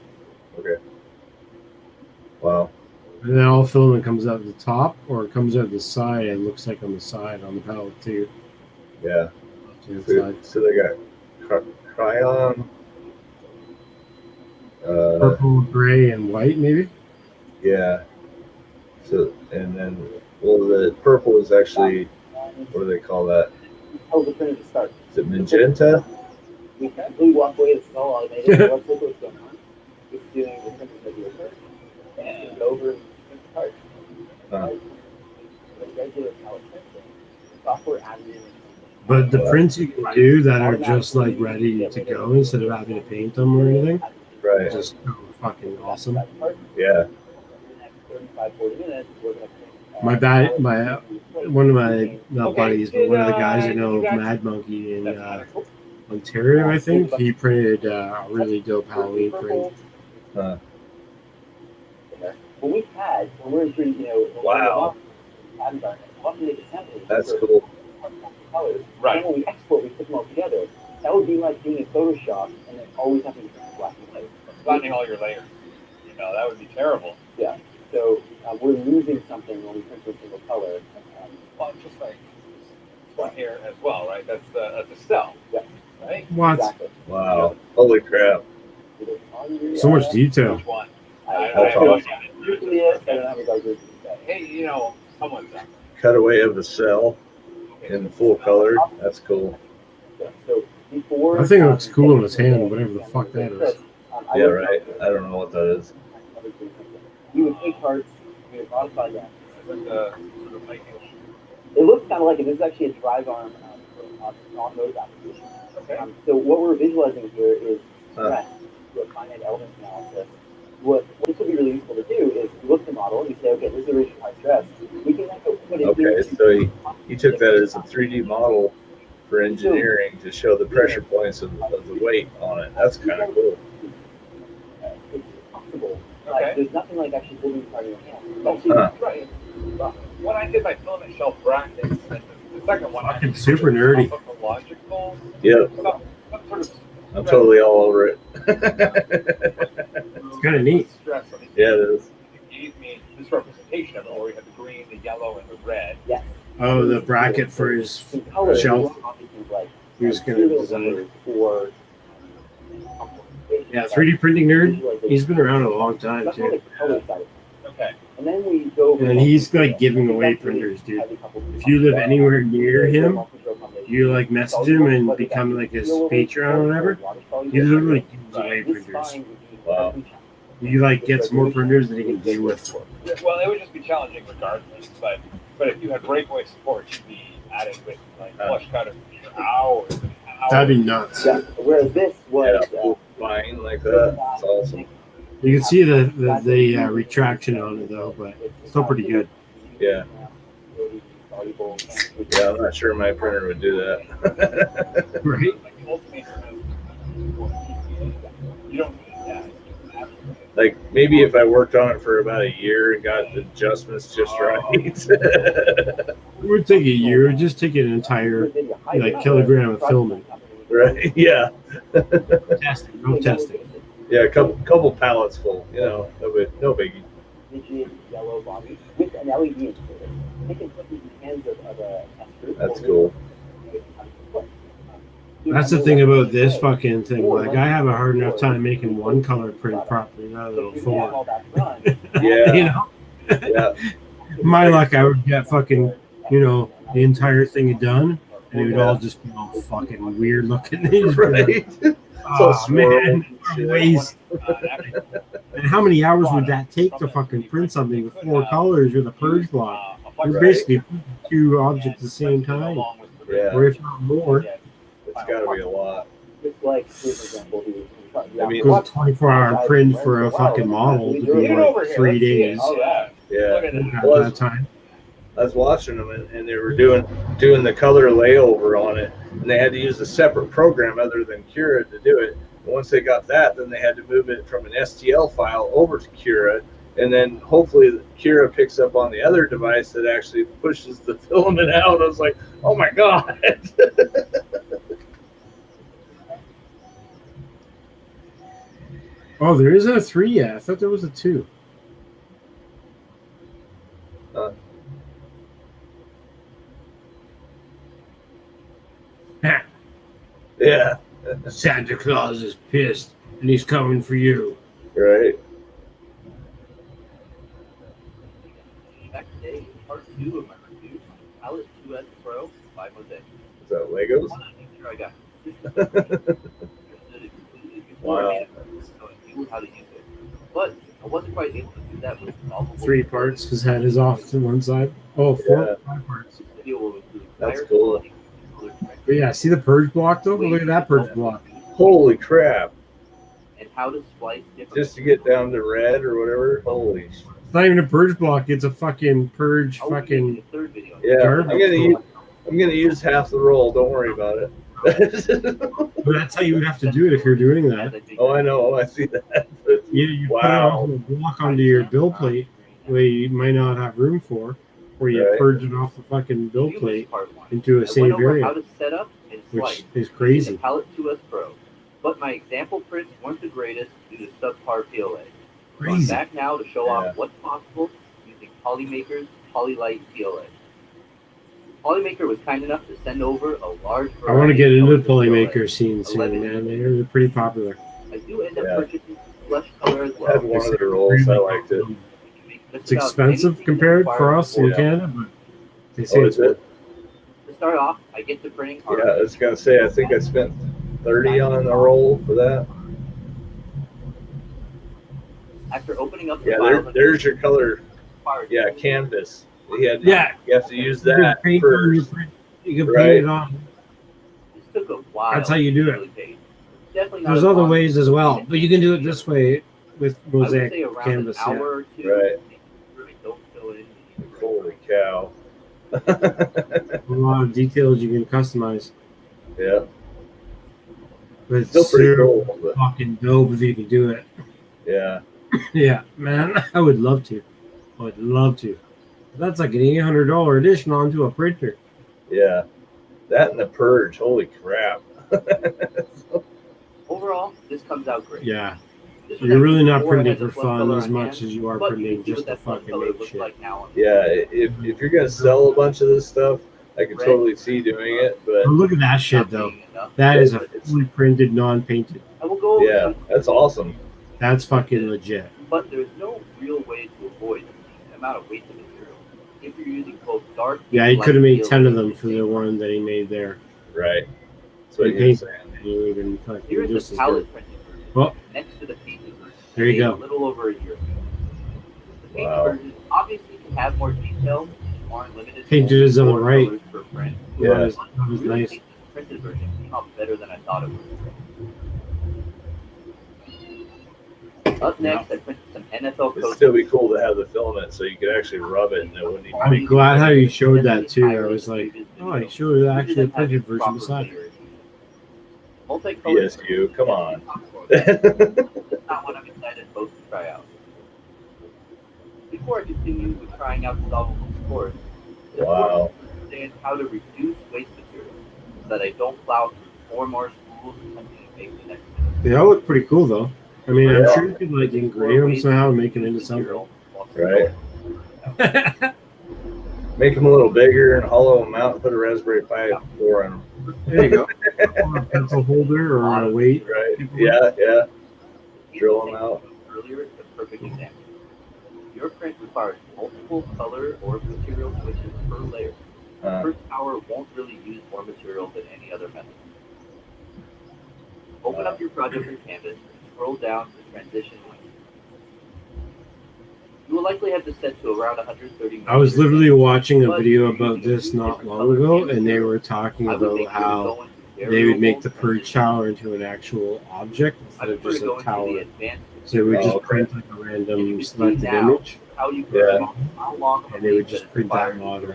Okay. Wow. And then all filament comes out the top or it comes out the side. It looks like on the side on the palette too. Yeah. So, So they got crayon. purple, gray, and white, maybe. Yeah. So and then the purple is actually, what do they call that? How the printer to start? Is it magenta? We completely walk away. It's all automated. What's going on? It's doing the printing mediocre. And it's over and print the part. Huh. The regular palette printing, software admin. But the prints you can do that are just like ready to go instead of having to paint them or anything, Right. just fucking awesome. Yeah. One of my not buddies, but one of the guys I know, Mad Monkey in Ontario, I think he printed a really dope Halloween print. Huh. When we had, when we were in 3D, you know, Wow. That's cool. Colors. Right. And when we export, we put them all together. That would be like doing a Photoshop and then always having to black and white. Finding all your layers. You know, that would be terrible. Yeah. So we're losing something when we print a single color. Well, just like this one here as well, right? That's a cell. Yeah. Right? What? Exactly. Wow. Holy crap. So much detail. Which one? I That's don't awesome. usually is, I don't have a garbage that. Hey, you know, someone's done. Cutaway of a cell in full color. That's cool. So before, I think it looks cool in his hand, whatever the fuck that is. Yeah, right. I don't know what that is. We would take parts, we would modify them. Sort of like It looks kind of like it. This is actually a drive arm non-mode application. okay. So what we're visualizing here is Huh. stress, do a finite element analysis. What this would be really useful to do is you look at the model and you say, okay, this is a really high stress. We can then go put it Okay, into so he took that as a 3D model for engineering to show the pressure points of the weight on it. That's kind of cool. It's possible. Okay. Like, there's nothing like actually holding the part in your hand. Oh, Actually, Huh. right. Well, when I did my filament shelf brackets, the The second one, Fucking super nerdy. Logical. Yeah, Some sort of I'm totally all over it. It's kind of neat. stress on it. Yeah, it is. It gave me this representation of it, where we had the green, the yellow, and the red. Yes. Oh, the bracket for his In color, shelf. like He was gonna design. numbers or Yeah, 3D printing nerd. He's been around a long time that's more too. like the color side. Okay. And then we go over And he's like giving away printers, dude. If you live anywhere near him, you like message him and become like his Patreon or whatever. He literally gives away printers. Wow. He like gets more printers than he can deal with. Well, it would just be challenging regardless, but if you had breakaway support, you'd be at it with like flush cutter for hours and hours. That'd be nuts. Yeah. Whereas this was Yeah, flying like that. It's awesome. You can see the retraction on it though, but it's still pretty good. Yeah. Yeah, I'm not sure my printer would do that. Right? Like, the ultimate you don't need that. Like maybe if I worked on it for about a year and got the adjustments just right. It would take a year. It would just take an entire like kilogram of filament. Right? Yeah. Testing, no testing. Yeah, a couple pallets full. You know, no biggie. rigid yellow body with an LED indicator. They can put these in the hands of a tester. That's cool. That's the thing about this fucking thing. Like, I have a hard enough time making one color print properly, not a little four. Yeah. You know? Yeah. My luck, I would get fucking, you know, the entire thing done, and it would all just be all fucking weird looking. Right. Oh, man. Waste. And how many hours would that take to fucking print something with four colors with a purge block? You're basically putting two objects at the same time, Yeah. or if not more. It's got to be a lot. It's like, for example, I mean, Because a 24-hour print for a fucking model to be like 3 days. Yeah. At that time. I was watching them, and they were doing the color layover on it, and they had to use a separate program other than Cura to do it. And once they got that, then they had to move it from an STL file over to Cura, and then hopefully Cura picks up on the other device that actually pushes the filament out. I was like, oh my god. Oh, there isn't a 3 yet. I thought there was a 2. Yeah. Santa Claus is pissed, and he's coming for you. Right. Back today, part 2 of my review, Palette 2S Pro by Mosaic. Is that Legos? I want to make sure I got Wow. so I knew how to use it. But I wasn't quite able to do that with solvable 3 parts. His head is off to one side. Oh, 4, Yeah. 5 parts. This video will include That's higher cool. quality color correction But yeah, see the purge block though? Look at that purge block. Holy crap. and how to splice different. Just to get down to red or whatever. Holy shit. It's not even a purge block. It's a fucking purge I'll link fucking. the third video. Yeah. Garbage. I'm gonna use half the roll. Don't worry about it. But that's how you would have to do it if you're doing that. Oh, I know. I see that. You put it Wow. onto a block onto your bill plate where you might not have room for, or you Right. purge it off the fucking bill Review is plate part 1. into a I went saved over how area, to set up and which slice is using crazy. the Palette 2S Pro, but my example prints weren't the greatest due to subpar PLA. I'm Crazy. back now to show Yeah. off what's possible using Polymaker's Polylite PLA. Polymaker was kind enough to send over a large I want to get variety into of the colors of Polymaker PLA. scene soon, 11 man. They're pretty popular. I do end up Yeah. purchasing flesh color as I had well. one of the rolls. I liked it. It's expensive compared for us in Canada, but they say Oh, it's is it? To start off, I get to printing art. Yeah, I was gonna say. I think I spent 30 on a roll for that. After opening up the Yeah, file, there's your color. Yeah, canvas. You Yeah. have to use You can that paint on your first. print. You can Right. paint it on. This took a while. That's how you do it. to really paint. Definitely not There's as other long ways as well, but you can do it this way with I would mosaic say around canvas. an hour Yeah. or two. Right. Really don't fill it in. Holy cow. A lot of details you can customize. Yeah, But it's still pretty super cool. But fucking dope if you can do it. yeah, Yeah, man, I would love to. I would love to. That's like an $800 addition onto a printer. Yeah, that and the purge. Holy crap! Overall, this comes out great. Yeah. This was You're really actually not before I printing had the for flood fun color as on much hand, as you are but you printing can see just what to that flood fucking color make looks shit. like now. Yeah, if you're gonna sell a bunch of this stuff, I can totally see doing it. But Oh, look at that shit Not though. being enough. That is a It's- fully printed, non-painted. I will go over yeah, some, that's awesome. That's fucking legit. but there's no real way to avoid the amount of waste of material. If you're using both dark Yeah, and he light could have made steel 10 of in them the for the same one that he made there. Right. That's what He you're painted saying. and he would have been fucking Here is just the as palette good. printing version. Well, Next to the painted version. there you made go. A little over a year ago. The painted Wow. version obviously can have more detail and aren't limited to Painted only is on the 4 right. colors per print. Yeah. That was I really nice. think this printed version came out better than I thought it would. Up next, I printed some NFL It'd coaches. still be cool to have the filament so you could actually rub it and it wouldn't even. I'm glad how you showed that too. I was like, oh, I showed actually a printed version beside it. Multicolored. PSU, come on. That's not what I'm excited most to try out. Before I continue with trying out solvable scores, it's important Wow. to understand how to reduce waste material so that I don't plow through 4 more spools attempting to make the next minute. They all look pretty cool though. I mean, I'm Yeah. sure you could like engrave them somehow and make them into something. Right. Make them a little bigger and hollow them out and put a Raspberry Pi 4 on them. There you go. Or a pencil holder or a weight. Right. Yeah. Drill them out. Earlier, the perfect example. Your print requires multiple color or material switches per layer. First power won't really use more material than any other method. Open up your project or canvas and scroll down to transition length. You will likely have this set to around 130 I was literally millimeters. watching a video about this not long ago, and they were talking I would about make sure to how go into they would make the variable purge tower into an actual object I instead of prefer just to go a into the tower. advanced So they would Oh, just okay. print like a And you random can see selected now image, how you can Yeah. how long of a and they would lead just that is print that required. model.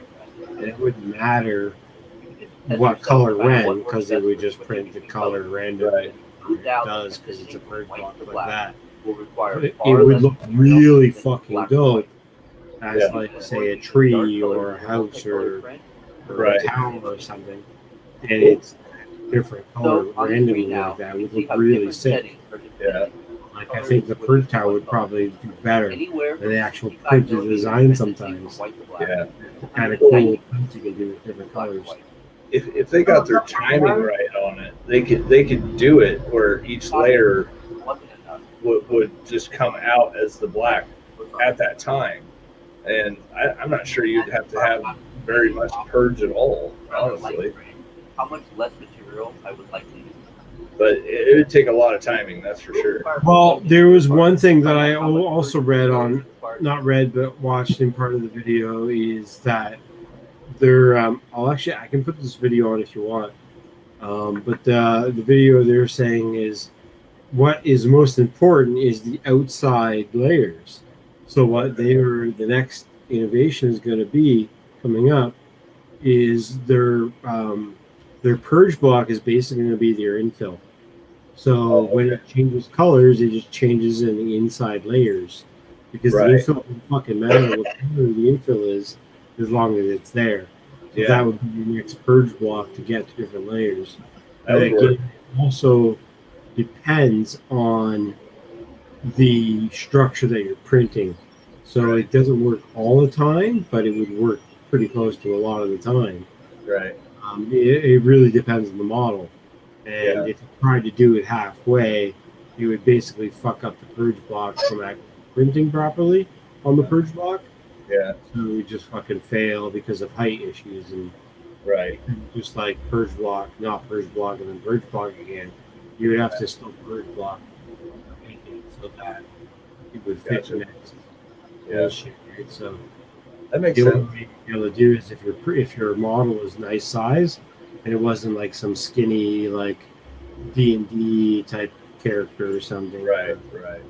And it wouldn't matter You can just test what yourself color and find ran what works because they best would for just switching print the between color colors. randomly. Right. It does because it's a purge White block to like black that. will require It far would less look material really than fucking black and dope white. as Yeah. like say a Or using tree dark or a colors in house multicolored or print. Right. a town or something, and it's different color So on the randomly screen now, like that you would see look how really different sick. settings are Yeah. depending Like I think the purge tower would probably do better anywhere than the actual 65 printed millimeters design printed sometimes. from white to black. Yeah. Kind of cool things you can do with different Black and colors. white. If they got their timing right on it, they could do it where each layer Wasn't enough. would just come out as the black at that time. And I'm not sure you'd have to have very much purge at all, honestly. How much less material I would like to use. But it would take a lot of timing, that's for sure. Well, there was one thing that I also read on, not read, but watched in part of the video is that they're, I can put this video on if you want. But the video they're saying is what is most important is the outside layers. So what the next innovation is going to be coming up is their purge block is basically going to be their infill. So when it changes colors, it just changes in the inside layers because the infill doesn't fucking matter what color the infill is as long as it's there. So that would be your next purge block to get to different layers. And again, it also depends on the structure that you're printing. So it doesn't work all the time, but it would work pretty close to a lot of the time. Right. It really depends on the model. And if you tried to do it halfway, you would basically fuck up the purge block from actually printing properly on the purge block. Yeah. So it would just fucking fail because of height issues and just like purge block, not purge block, and then purge block again. You would have to still purge block anything so that it would fit the next bullshit, right? So that makes the sense. only way you'd be able to do is if your model is nice size and it wasn't like some skinny like D&D type character or something. Right. Whatever,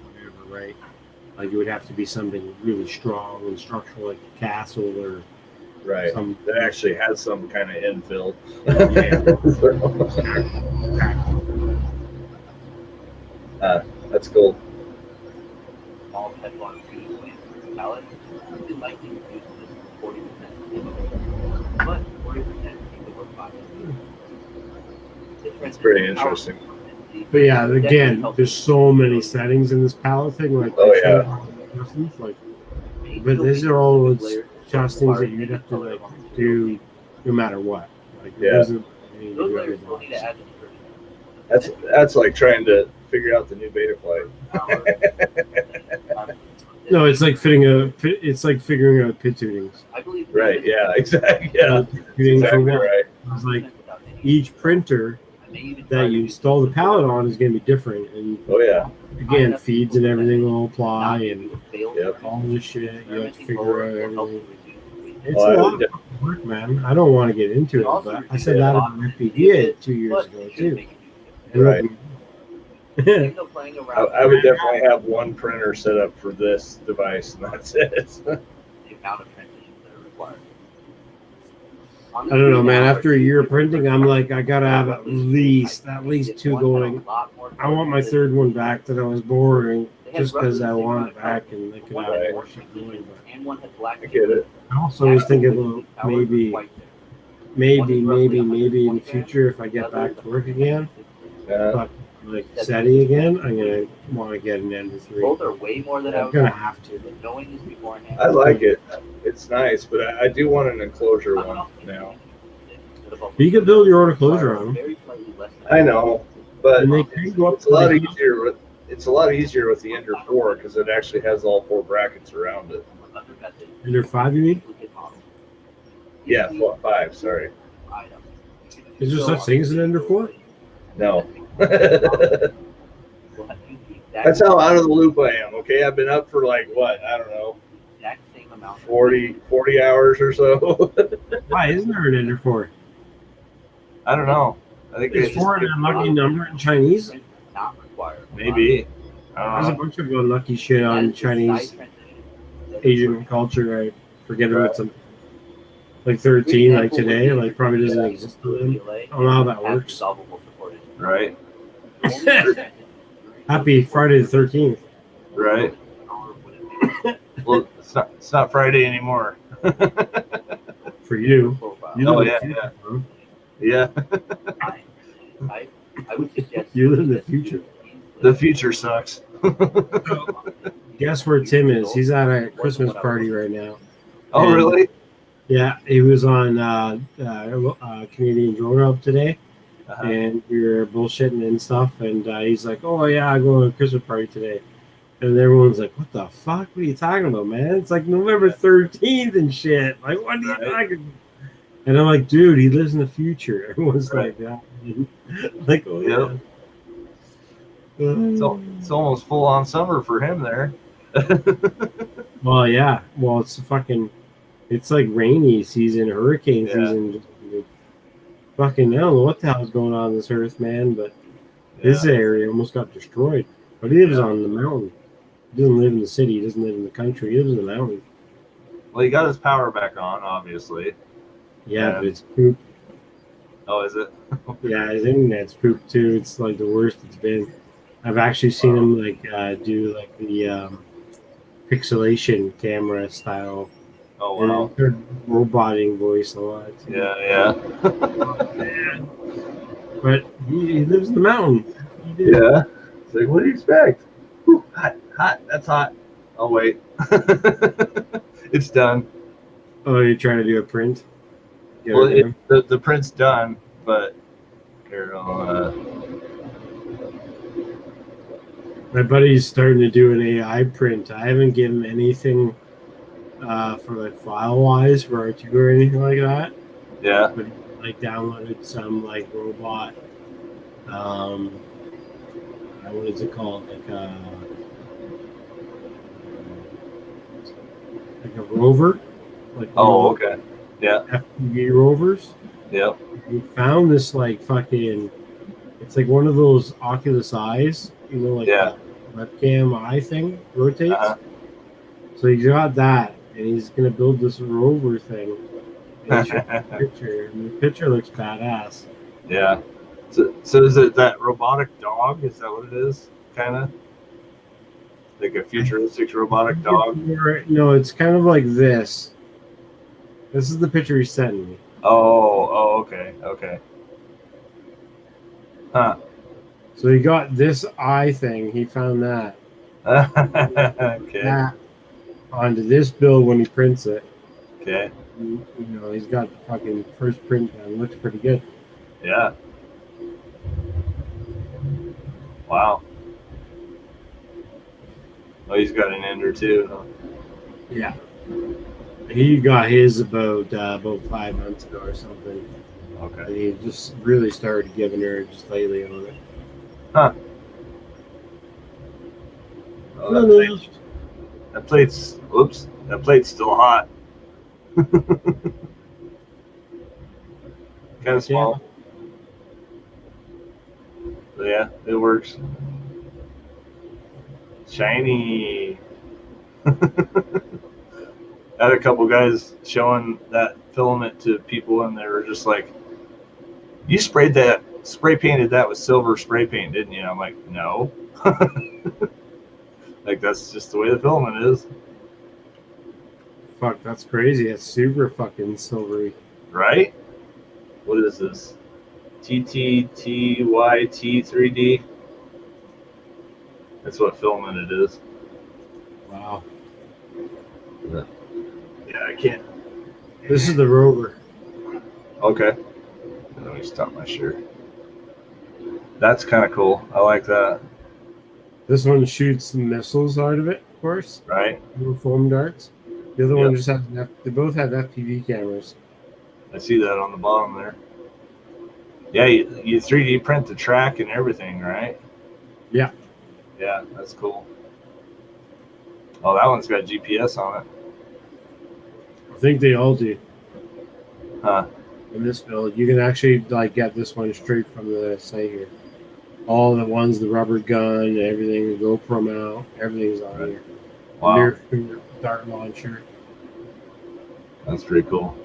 right? Like it would have to be something really strong and structural, like a castle or some that actually has some kind of infill. That's cool. Small Teflon sheet weight palette, you can likely reduce this 40%, but 40% seems or 5. It's pretty interesting. But yeah, again, there's so many settings in this palette thing. Like, Oh, they show yeah. adjustments, like, but these are all adjustings that you'd have to like do no matter what. Like, it Yeah. doesn't. You Those do layers still need to everything. add to the first That's like trying to figure out the new beta flight. No, it's like it's like figuring out pit tunings. I believe Right, yeah, exactly. Yeah, Tuning for exactly what? right. It's like each printer that you install the palette on is going to be different, and Oh, yeah. again, feeds and everything will apply, and Yep. all this shit you have to figure out everything. It's Oh, I a lot would of work, man. I don't want to get into it, but I said that about FPV 2 years ago too. Right. I would I definitely have one printer set up for this device, and that's it. the amount of transitions that are required. I don't know, man. After a year of printing, I'm like, I gotta have at least 2 going. I want my third one back that I was borrowing just because I want it back and they could have more shit going. But And one had black. I get it. I also was thinking about maybe in the future if I get back to work again, but like SETI again, I'm gonna want to get an Ender 3. Both are way more than I I'm was. gonna have to. But knowing this beforehand. I like it. It's nice, but I do want an enclosure one now. You can build your own enclosure on them. I know, but And they can go up it's a lot easier with the Ender 4 because it actually has all 4 brackets around it. Ender 5, you mean? Yeah, 5. Sorry. Is there such thing as an Ender 4? No. That's how out of the loop I am. Okay, I've been up for like what? I don't know, 40 hours or so. Why isn't there an Ender 4? I don't know. I think Is 4 an unlucky number in Chinese? Not required. maybe. There's a bunch of unlucky shit on Chinese Asian culture. I forget about some. Like 13, like today, like probably doesn't exist to them. I don't know how that works. Right. Happy Friday the 13th. Right. Well, it's not Friday anymore. For you. You Oh live yeah, in the yeah, future, bro. yeah. I would suggest You live in the future. The future sucks. Guess where Tim is? He's at a Christmas party right now. Oh And- really? Yeah, he was on Canadian Drone Hub today, and we were bullshitting and stuff. And he's like, "Oh yeah, I go to a Christmas party today," and everyone's like, "What the fuck? What are you talking about, man? It's like November 13th and shit. Like, what are you talking about?" And I'm like, "Dude, he lives in the future." Everyone's like, "Yeah," like, "Oh yeah." It's almost full on summer for him there. Well, yeah. Well, it's like rainy season, hurricane season. Just, fucking, I don't know what the hell's going on this earth, man. But his area almost got destroyed. But he lives on the mountain. He doesn't live in the city. He doesn't live in the country. He lives in the mountain. Well, he got his power back on, obviously. Yeah, but it's poop. Oh, is it? Yeah, his internet's poop too. It's like the worst it's been. I've actually seen him like do like the pixelation camera style. Oh wow. And roboting voice a lot. Yeah. But he lives in the mountain. Yeah. It's like, what do you expect? Whew, hot. That's hot. Oh wait. It's done. Oh, you're trying to do a print? Yeah, Well, the print's done, but here, my buddy's starting to do an AI print. I haven't given him anything for like file wise for R2 or anything like that. yeah. But he like downloaded some like robot. What is it called? Like a rover. Like Oh, okay. Yeah. FPV rovers. Yep. We found this like fucking. It's like one of those Oculus eyes, you know, like Yeah. webcam eye thing rotates. Uh-huh. So he got that, and he's gonna build this rover thing. And he showed me a picture, and the picture looks badass. Yeah. So is it that robotic dog? Is that what it is? Kind of like a futuristic robotic dog. No, it's kind of like this. This is the picture he sent me. Oh, okay, okay. Huh. So he got this eye thing. He found that Okay, onto this build when he prints it. okay, He's got the fucking first print done. Looks pretty good. yeah. Wow. Oh, he's got an ender too. Huh? Yeah. He got his about 5 months ago or something. Okay. And he just really started giving her just lately on it. Huh. Oh, that plate. That plate's still hot. Kind of small. But yeah, it works. Shiny. I had a couple guys showing that filament to people, and they were just like, "You spray painted that with silver spray paint, didn't you?" I'm like, "No." Like, that's just the way the filament is, Fuck, that's crazy. It's super fucking silvery. right? What is this? TTTYT3D. That's what filament it is. Wow. Yeah, I can't. This is the rover. Okay. Let me stop my shirt. That's kind of cool. I like that. This one shoots missiles out of it, of course. Right? Little foam darts. The other Yep. one just has they both have FPV cameras. I see that on the bottom there. Yeah, you 3D print the track and everything, right? Yeah. Yeah, that's cool. Oh, that one's got GPS on it. I think they all do. Huh. In this build, you can actually get this one straight from the site here. All the ones, the rubber gun, everything, the GoPro mount, everything's on here. Wow. Near dart launcher. That's pretty cool.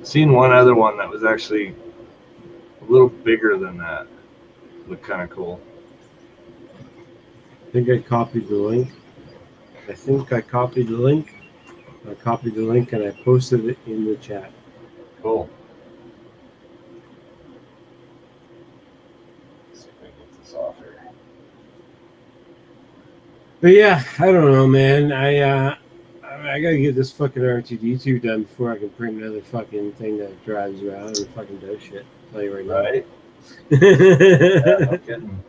Seen one other one that was actually a little bigger than that. Looked kind of cool. I think I copied the link. I copied the link and I posted it in the chat. Cool. Let's see if I can get this off here. But yeah, I don't know, man. I gotta get this fucking R2D2 done before I can print another fucking thing that drives around and fucking does shit. I'll tell you right now. Right? Yeah, no kidding.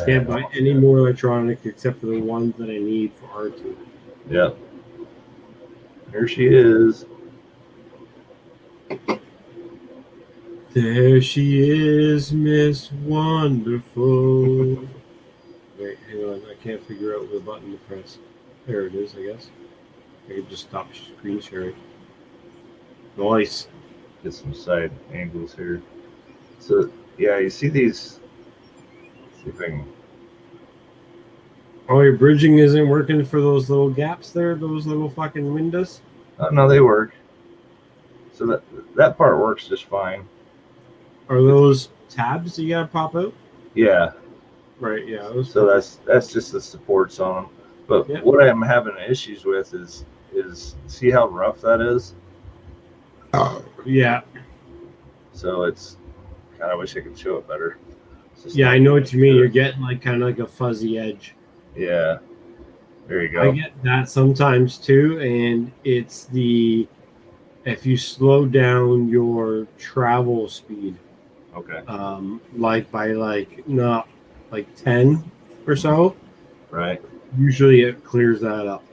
Can't buy any more electronic except for the ones that I need for R2. Yep. Here she is. There she is, Miss Wonderful. Wait, hang on. I can't figure out the button to press. There it is, I guess. I can just stop screen sharing. Nice. Get some side angles here. So, yeah, you see these. Let's see if I can. Oh, your bridging isn't working for those little gaps there, those little fucking windows? Oh, no, they work. So that part works just fine. Are those tabs that you gotta pop out? Yeah. Right, yeah. So that's just the supports on them. But yeah. What I'm having issues with is see how rough that is? Yeah. So it's kind of wish I could show it better. Yeah, I know what you mean. You're getting kind of like a fuzzy edge. Yeah. There you go. I get that sometimes too, and it's if you slow down your travel speed. Okay. By not 10 or so. Right. Usually it clears that up.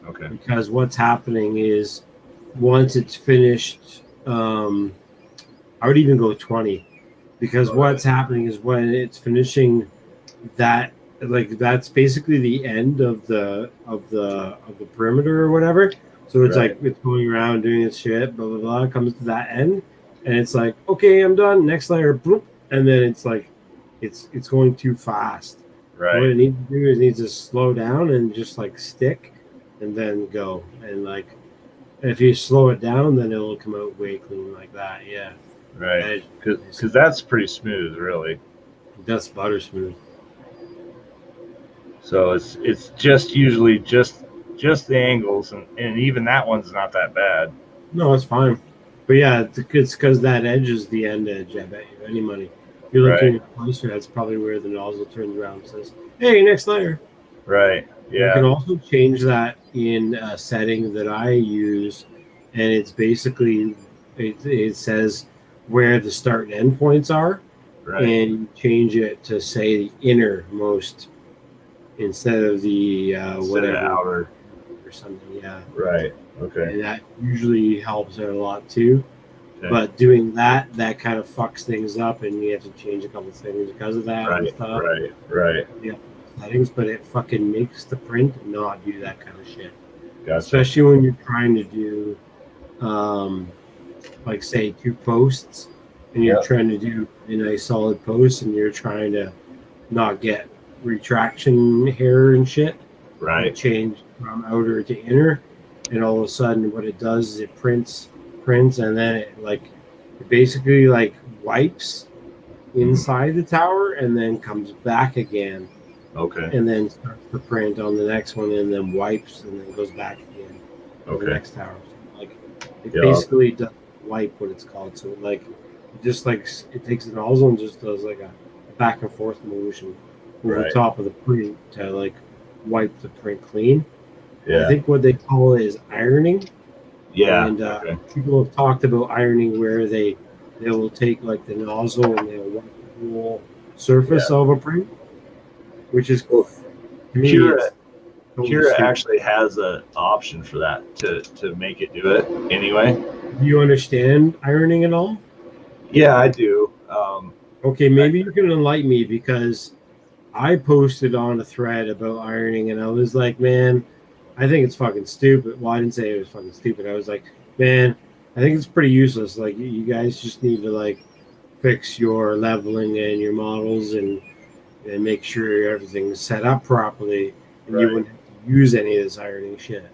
Okay. Because what's happening is once it's finished, I would even go 20. Because what's happening is when it's finishing that, that's basically the end of the perimeter or whatever. So it's it's going around doing its shit, blah blah blah. It comes to that end, and it's like, okay, I'm done. Next layer, bloop, and then it's it's going too fast. Right. What it needs to do is it needs to slow down and just stick, and then go. And if you slow it down, then it'll come out way clean like that. Yeah. Right. Because that's pretty smooth, really. That's butter smooth. So it's just usually just just the angles, and even that one's not that bad. No, it's fine. But yeah, it's because that edge is the end edge. I bet you any money. If you're looking closer, that's probably where the nozzle turns around and says, "Hey, next layer." Right. You Yeah. can also change that in a setting that I use, and it's basically it says where the start and end points are, Right. and you change it to say the innermost instead of the whatever outer or something. Yeah. Right. Okay. And that usually helps out a lot too. Okay. But doing that kind of fucks things up, and you have to change a couple things because of that and Right. stuff. Right. Yeah, settings, but it fucking makes the print not do that kind of shit. Gotcha. Especially when you're trying to do, like say 2 posts, and you're trying to do a nice solid post, and you're trying to not get retraction hair and shit. Right. You change from outer to inner, and all of a sudden, what it does is it prints, and then it basically like wipes inside the tower, and then comes back again. Okay. And then starts the print on the next one, and then wipes, and then goes back again on the next tower. So it basically does wipe, what it's called. So it takes the nozzle and just does like a back and forth motion over the top of the print to wipe the print clean. Yeah. I think what they call it is ironing. Yeah. And people have talked about ironing where they will take like the nozzle and they'll wipe the whole surface of a print, which is cool. Kira actually has an option for that to make it do it anyway. Do you understand ironing at all? Yeah, I do. Okay, maybe you can enlighten me, because I posted on a thread about ironing, and I was like, man, I think it's fucking stupid. Well, I didn't say it was fucking stupid. I was like, man, I think it's pretty useless. Like, you guys just need to fix your leveling and your models and make sure everything's set up properly, and you wouldn't have to use any of this ironing shit.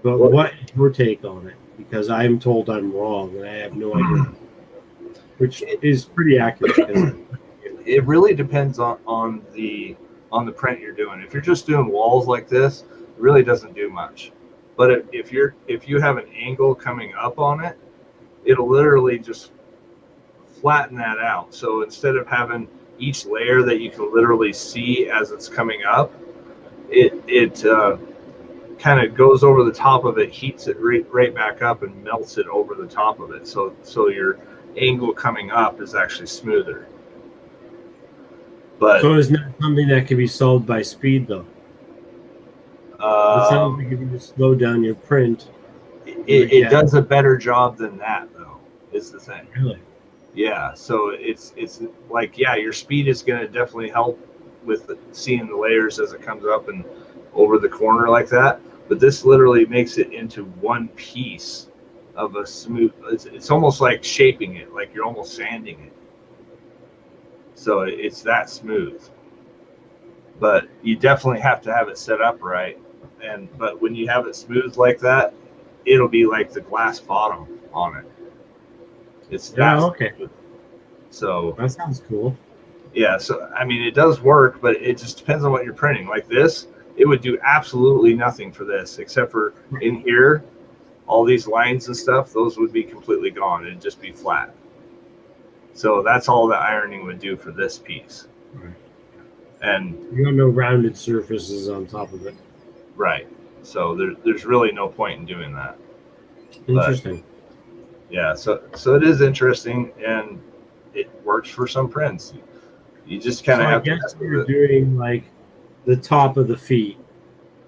But what is your take on it? Because I'm told I'm wrong, and I have no idea. Which is pretty accurate. It really depends on the print you're doing. If you're just doing walls like this, it really doesn't do much. But if you have an angle coming up on it, it'll literally just flatten that out. So instead of having each layer that you can literally see as it's coming up, it kind of goes over the top of it, heats it right back up, and melts it over the top of it. So your angle coming up is actually smoother. But so it's not something that can be solved by speed, though. It sounds like if you just slow down your print, it does a better job than that, though. Is the thing. Really? Yeah. So it's like, yeah, your speed is going to definitely help with seeing the layers as it comes up and over the corner like that. But this literally makes it into one piece of a smooth. It's almost like shaping it, like you're almost sanding it. So it's that smooth. But you definitely have to have it set up right. But when you have it smooth like that, it'll be like the glass bottom on it. It's okay. Smooth. So that sounds cool. Yeah, so I mean, it does work, but it just depends on what you're printing. Like this, it would do absolutely nothing for this, except for in here, all these lines and stuff, those would be completely gone. It'd just be flat. So that's all the ironing would do for this piece. Right. And you have no rounded surfaces on top of it. Right. So there's really no point in doing that. Interesting. But, yeah, so it is interesting, and it works for some prints. You just kind of have to. I guess you're doing like the top of the feet.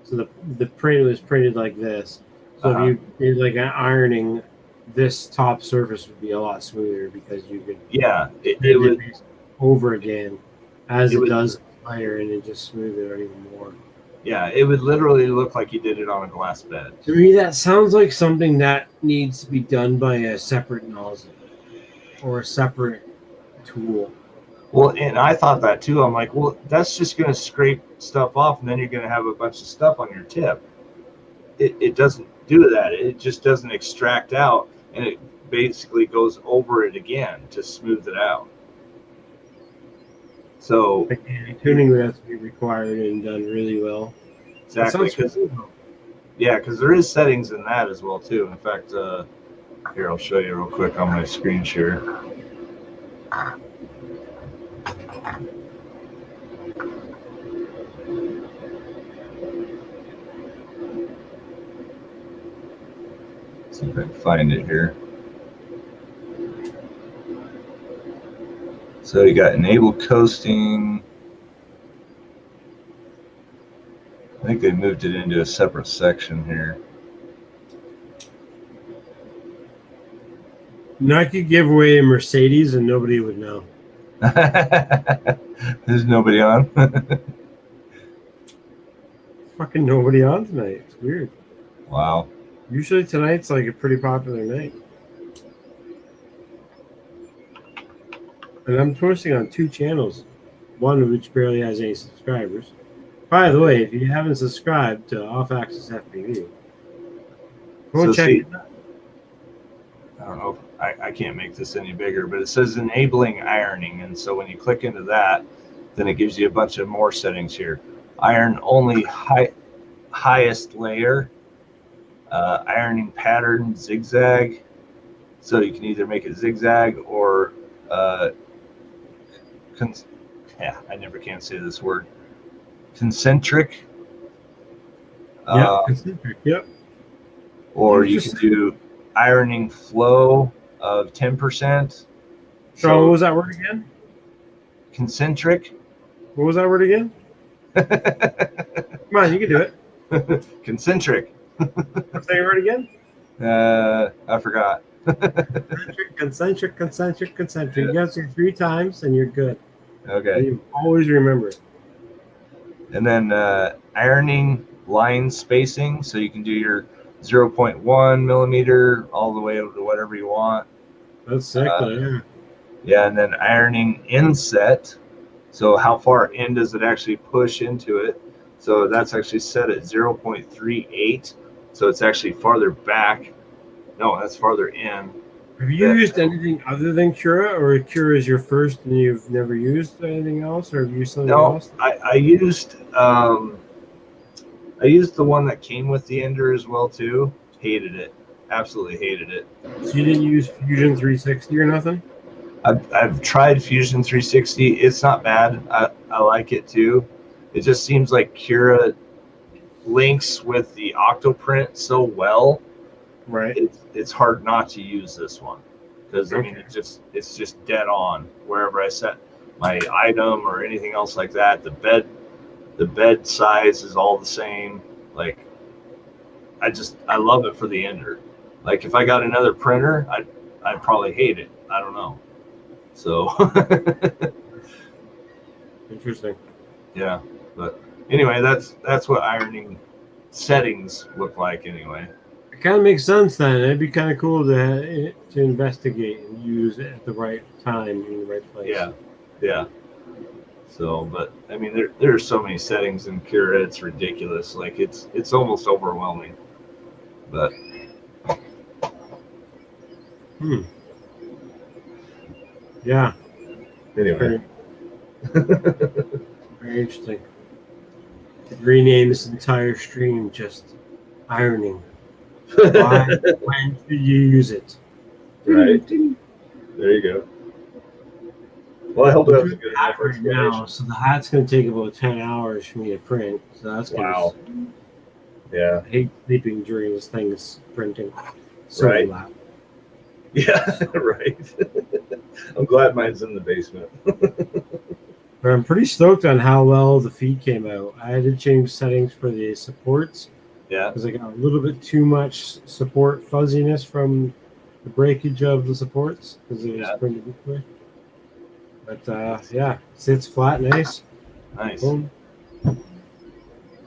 So the print was printed like this. So if you did like an ironing, this top surface would be a lot smoother, because you could it would over again as it does layer, and it just smooth it even more. Yeah, it would literally look like you did it on a glass bed. To me, that sounds like something that needs to be done by a separate nozzle or a separate tool. Well, and I thought that too. I'm like, well, that's just going to scrape stuff off, and then you're going to have a bunch of stuff on your tip. It doesn't do that. It just doesn't extract out, and it basically goes over it again to smooth it out. So tuning would have to be required and done really well. Exactly. Yeah, because there is settings in that as well too. In fact, here I'll show you real quick on my screen share. See if I can find it here. So you got enable coasting. I think they moved it into a separate section here. Now I could give away a Mercedes and nobody would know. There's nobody on. Fucking nobody on tonight. It's weird. Wow. Usually tonight's like a pretty popular night. And I'm posting on 2 channels, one of which barely has any subscribers. By the way, if you haven't subscribed to OffAxis FPV, go So check see, it out. I don't know. I can't make this any bigger, but it says enabling ironing. And so when you click into that, then it gives you a bunch of more settings here. Iron only highest layer, ironing pattern zigzag. So you can either make it zigzag or, yeah, I never can say this word. Concentric. Yeah, concentric. Yep. Or you can do ironing flow of 10%. So what was that word again? Concentric. What was that word again? Come on, you can do it. Concentric. Say your word again. I forgot. Concentric. You got to say 3 times and you're good. Okay. And you always remember it. And then ironing line spacing, so you can do your 0.1 millimeter all the way over to whatever you want. That's sick, yeah. Yeah, and then ironing inset, so how far in does it actually push into it? So that's actually set at 0.38, so it's actually farther back. No, that's farther in. Have you used anything other than Cura, or Cura is your first and you've never used anything else, or have you used something else? I used the one that came with the Ender as well too. Hated it. Absolutely hated it. So you didn't use Fusion 360 or nothing? I've tried Fusion 360. It's not bad. I like it too. It just seems like Cura links with the Octoprint so well. Right. It's hard not to use this one because I mean it's just dead on wherever I set my item or anything else like that. The bed size is all the same. Like I love it for the Ender. Like if I got another printer, I'd probably hate it. I don't know. So Interesting. Yeah, but anyway, that's what ironing settings look like anyway. It kind of makes sense then. It'd be kind of cool to investigate and use it at the right time in the right place. Yeah. So, but I mean, there are so many settings in Cura, it's ridiculous. Like it's almost overwhelming. But Yeah. anyway, Very interesting. Rename this entire stream just ironing. Why? When should you use it? right there you go. Well, I hope that was a good enough Right now, explanation. so the hat's going to take about 10 hours for me to print. So that's going Wow. to. I hate sleeping during this thing is printing. So Right. loud. Yeah, right. I'm glad mine's in the basement. But I'm pretty stoked on how well the feed came out. I had to change settings for the supports Yeah. because I got a little bit too much support fuzziness from the breakage of the supports because it was printed this way. But yeah, sits flat, nice. Nice. Boom.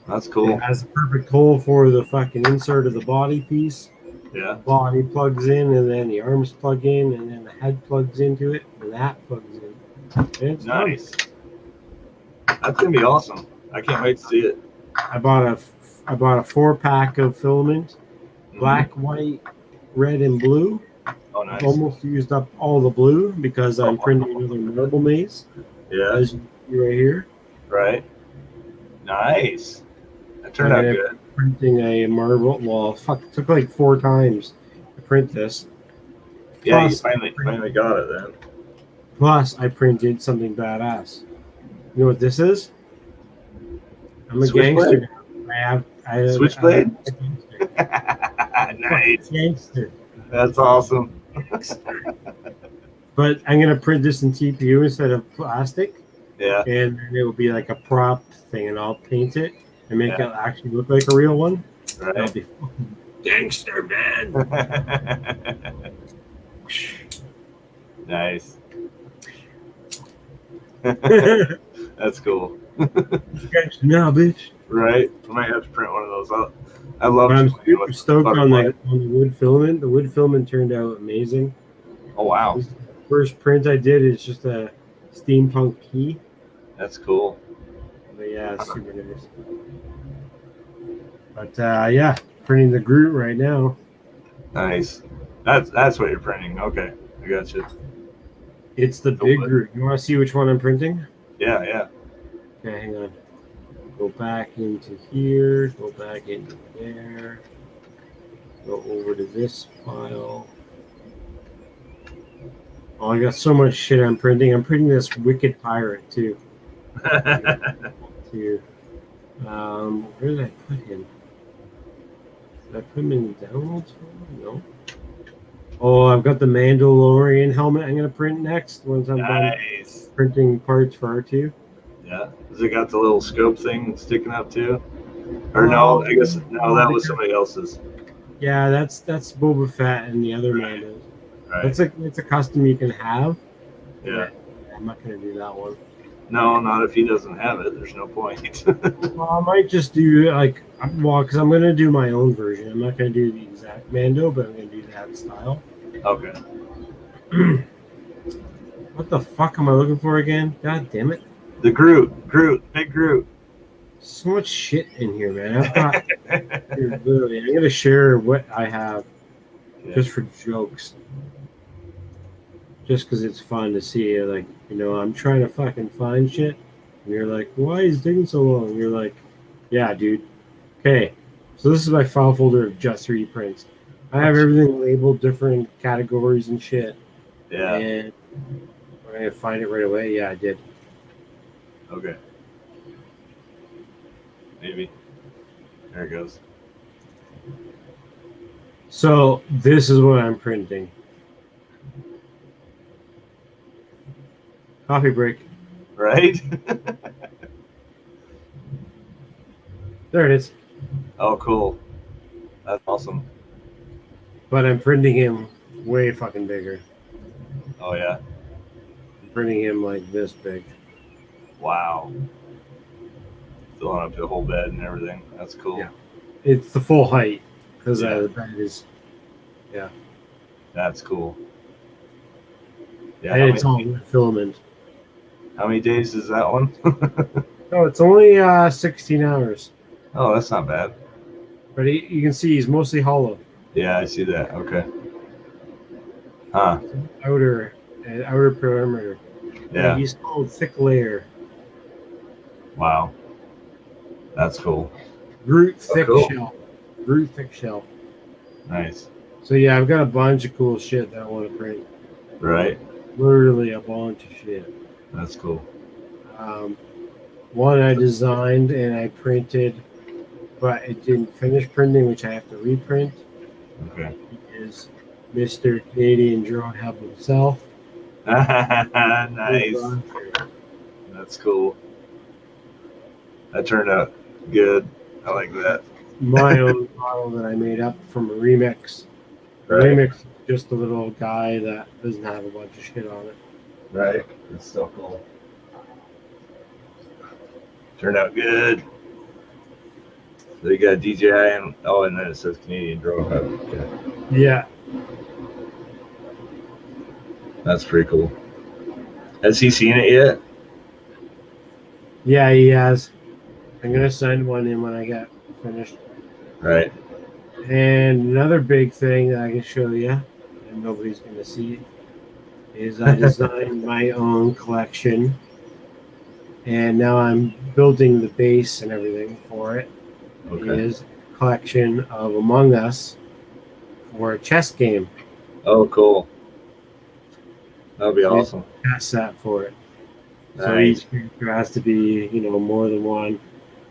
That's cool. It has a perfect hole for the fucking insert of the body piece. Yeah. The body plugs in, and then the arms plug in, and then the head plugs into it, and that plugs in. And it's Nice. That's gonna be awesome. I can't wait to see it. I bought a 4-pack of filament, black, white, red, and blue. Oh, nice. Almost used up all the blue because I'm printing another marble maze. Yeah. As you see right here. Right. Nice. That turned out good. printing a marble. Well, fuck, it took like 4 times to print this. Yeah, you Plus, finally got it then. plus, I printed something badass. You know what this is? I'm a Switchblade? gangster. I have Switchblade? a gangster. I'm a fucking Nice. gangster. That's awesome. But I'm gonna print this in TPU instead of plastic, Yeah. and it will be like a prop thing, and I'll paint it and make Yeah. it actually look like a real one. That'll Right. be fucking gangster, man. Nice. Gangster That's cool. now, bitch. Right? I might have to print one of those. I love But I'm playing super with stoked on butterfly. the wood filament. The wood filament turned out amazing. Oh wow, This is the first print I did is just a steampunk key. that's cool. But yeah, it's super nice. But yeah, printing the Groot right now. Nice. That's what you're printing. Okay, I got you. It's the big Groot. You want to see which one I'm printing? Yeah, yeah. Okay, hang on. Go back into here. Go back into there. Go over to this file. Oh, I got so much shit I'm printing. I'm printing this Wicked Pirate too. Here. Where did I put him? Did I put him in the downloads folder? No. Oh, I've got the Mandalorian helmet I'm going to print next once I'm done Nice. printing parts for R2. Yeah. Has it got the little scope thing sticking up too? Or no? I guess no. That was somebody else's. Yeah, that's Boba Fett and the other Mandos. Right. It's a custom you can have. Yeah. I'm not going to do that one. No, not if he doesn't have it. There's no point. Well, I might just do because I'm going to do my own version. I'm not going to do the exact Mando, but I'm going to do that style. Okay. What the fuck am I looking for again? God damn it. The Groot, big Groot. So much shit in here, man. I've got literally. I'm going to share what I have just for jokes. Just because it's fun to see it. Like, I'm trying to fucking find shit. And you're like, why is it taking so long? And you're like, yeah, dude. Okay. So this is my file folder of just 3D prints. I have everything labeled different categories and shit. Yeah. And I'm going to find it right away. Yeah, I did. Okay. Maybe. There it goes. So this is what I'm printing. Coffee break. Right? There it is. Oh, cool. That's awesome. But I'm printing him way fucking bigger. Oh, yeah. I'm printing him like this big. Wow. Filling up the whole bed and everything. That's cool. Yeah. It's the full height because Yeah. the bed is. Yeah. That's cool. Yeah. And it's all wood filament. How many days is that one? No, it's only 16 hours. Oh, that's not bad. But you can see he's mostly hollow. Yeah, I see that. Okay. Huh. Outer perimeter. Yeah. He's called thick layer. Wow. That's cool. Groot thick cool. shell. Groot thick shell. Nice. So yeah, I've got a bunch of cool shit that I want to print. Right. Literally a bunch of shit. That's cool. One I designed and I printed, but it didn't finish printing, which I have to reprint. Okay. Is Mr. Canadian Drone Hub himself. Nice. That's cool. That turned out good. I like that. My own model that I made up from a remix. Right. Remix is just a little guy that doesn't have a bunch of shit on it. Right. It's so cool. Turned out good. So you got DJI and and then it says Canadian Drone Hub. Okay. Yeah. That's pretty cool. Has he seen it yet? Yeah, he has. I'm gonna send one in when I get finished. Right. And another big thing that I can show you, and nobody's gonna see it, is I designed my own collection. And now I'm building the base and everything for it. Okay. It is collection of Among Us for a chess game. Oh, cool. That'll be So you awesome. chess set for it. So Nice. each character has to be, more than one.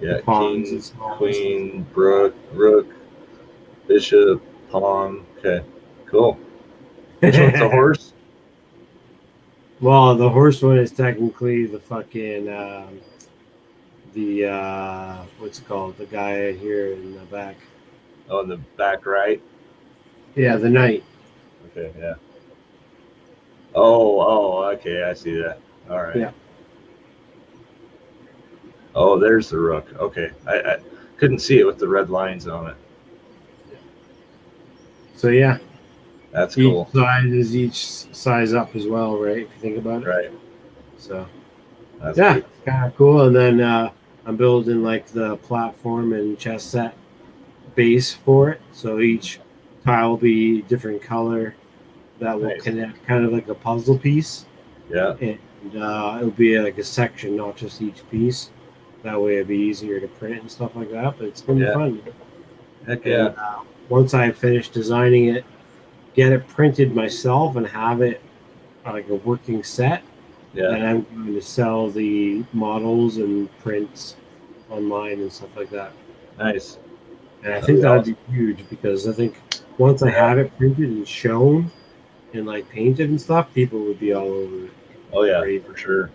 Yeah, Pawns king, and small queen, rook, bishop, pawn. Okay, cool. Which one's a horse? Well, the horse one is technically the fucking what's it called? The guy here in the back. Oh, in the back right. Yeah, the knight. Okay, yeah. Oh, okay, I see that. All right. Yeah. Oh, there's the rook. Okay, I couldn't see it with the red lines on it. So yeah, That's cool. each side is each size up as well, right? If you think about it. Right. So That's yeah, pretty- it's kind of cool. And then I'm building like the platform and chess set base for it. So each tile will be different color that will Nice. connect, kind of like a puzzle piece. Yeah. And it'll be like a section, not just each piece. That way it'd be easier to print and stuff like that. But it's gonna be Yeah. fun. Heck yeah. And, once I finish designing it, get it printed myself and have it like a working set, Yeah. then I'm going to sell the models and prints online and stuff like that. Nice. And I That'd think be that would be huge because I think once I have it printed and shown and like painted and stuff, people would be all over it. Oh yeah, Great. for sure.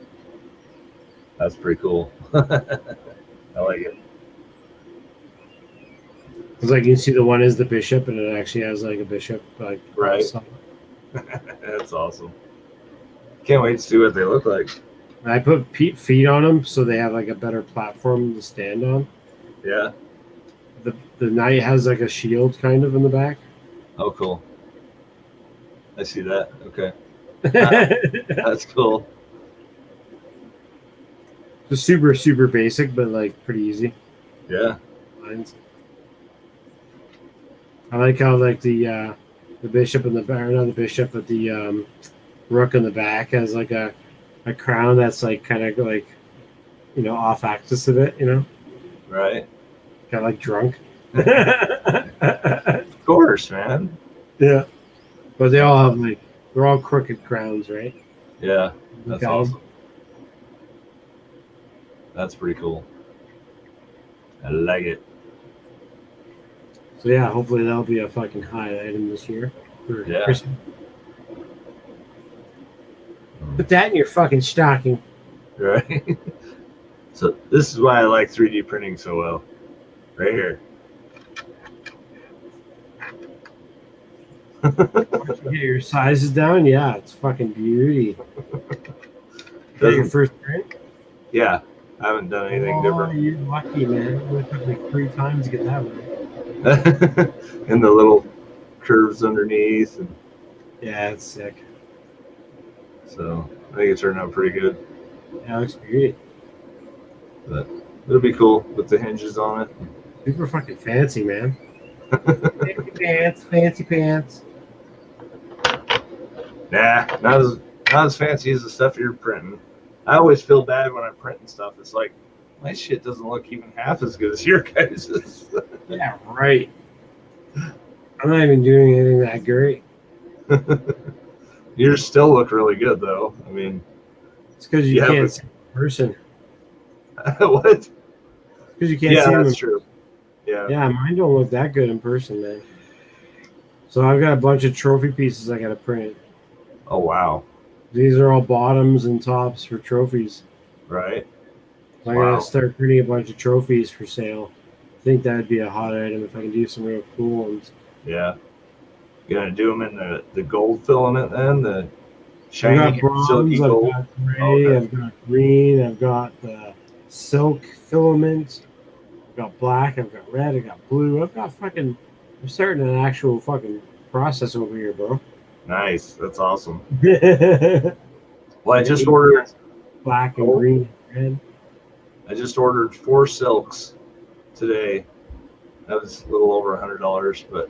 That's pretty cool. I like it. Because like you can see the one is the bishop and it actually has like a bishop like Right. stuff. That's awesome. Can't wait to see what they look like. And I put feet on them so they have like a better platform to stand on. Yeah. The knight has like a shield kind of in the back. Oh, cool. I see that. Okay. Just That's cool. super, super basic, but like pretty easy. Yeah. Lines. I like how like the bishop in the back, or not the bishop, but the rook in the back has like a crown that's like kind of like off axis of it, Right. kind of like drunk. Of course, man. Yeah, but they all have like they're all crooked crowns, right? Yeah. That's Look at 'em. awesome. That's pretty cool. I like it. So yeah, hopefully that'll be a fucking high item this year for Yeah. Christmas. Put that in your fucking stocking. Right. So this is why I like 3D printing so well. Right here. Once you get your sizes down, yeah, it's fucking beauty. Is that your first print? Yeah. I haven't done anything different. You're lucky, man. It only took me 3 times to get that one. And the little curves underneath, and Yeah, it's sick. so I think it turned out pretty good. Yeah, it looks beauty. But it'll be cool with the hinges on it. Super fucking fancy, man. Fancy pants. Nah, not as fancy as the stuff you're printing. I always feel bad when I'm printing stuff. It's like my shit doesn't look even half as good as your guys's. Yeah, right. I'm not even doing anything that great. Yours still look really good though. I mean, It's because you Yeah, can't but- see in person. what? Because you can't Yeah, see them. that's true. Yeah. Yeah, mine don't look that good in person, man. So I've got a bunch of trophy pieces I got to print. Oh wow. These are all bottoms and tops for trophies. Right. So I Wow. gotta start printing a bunch of trophies for sale. I think that'd be a hot item if I can do some real cool ones. Yeah. You gonna do them in the gold filament then? The I've shiny got bronze, silky I've gold? got gray, Okay. I've got green, I've got the silk filament, I've got black, I've got red, I've got blue. I'm starting an actual fucking process over here, bro. Nice. That's awesome. Black Well, I just ordered and Oh. green and red. I just ordered 4 silks today. That was a little over $100, but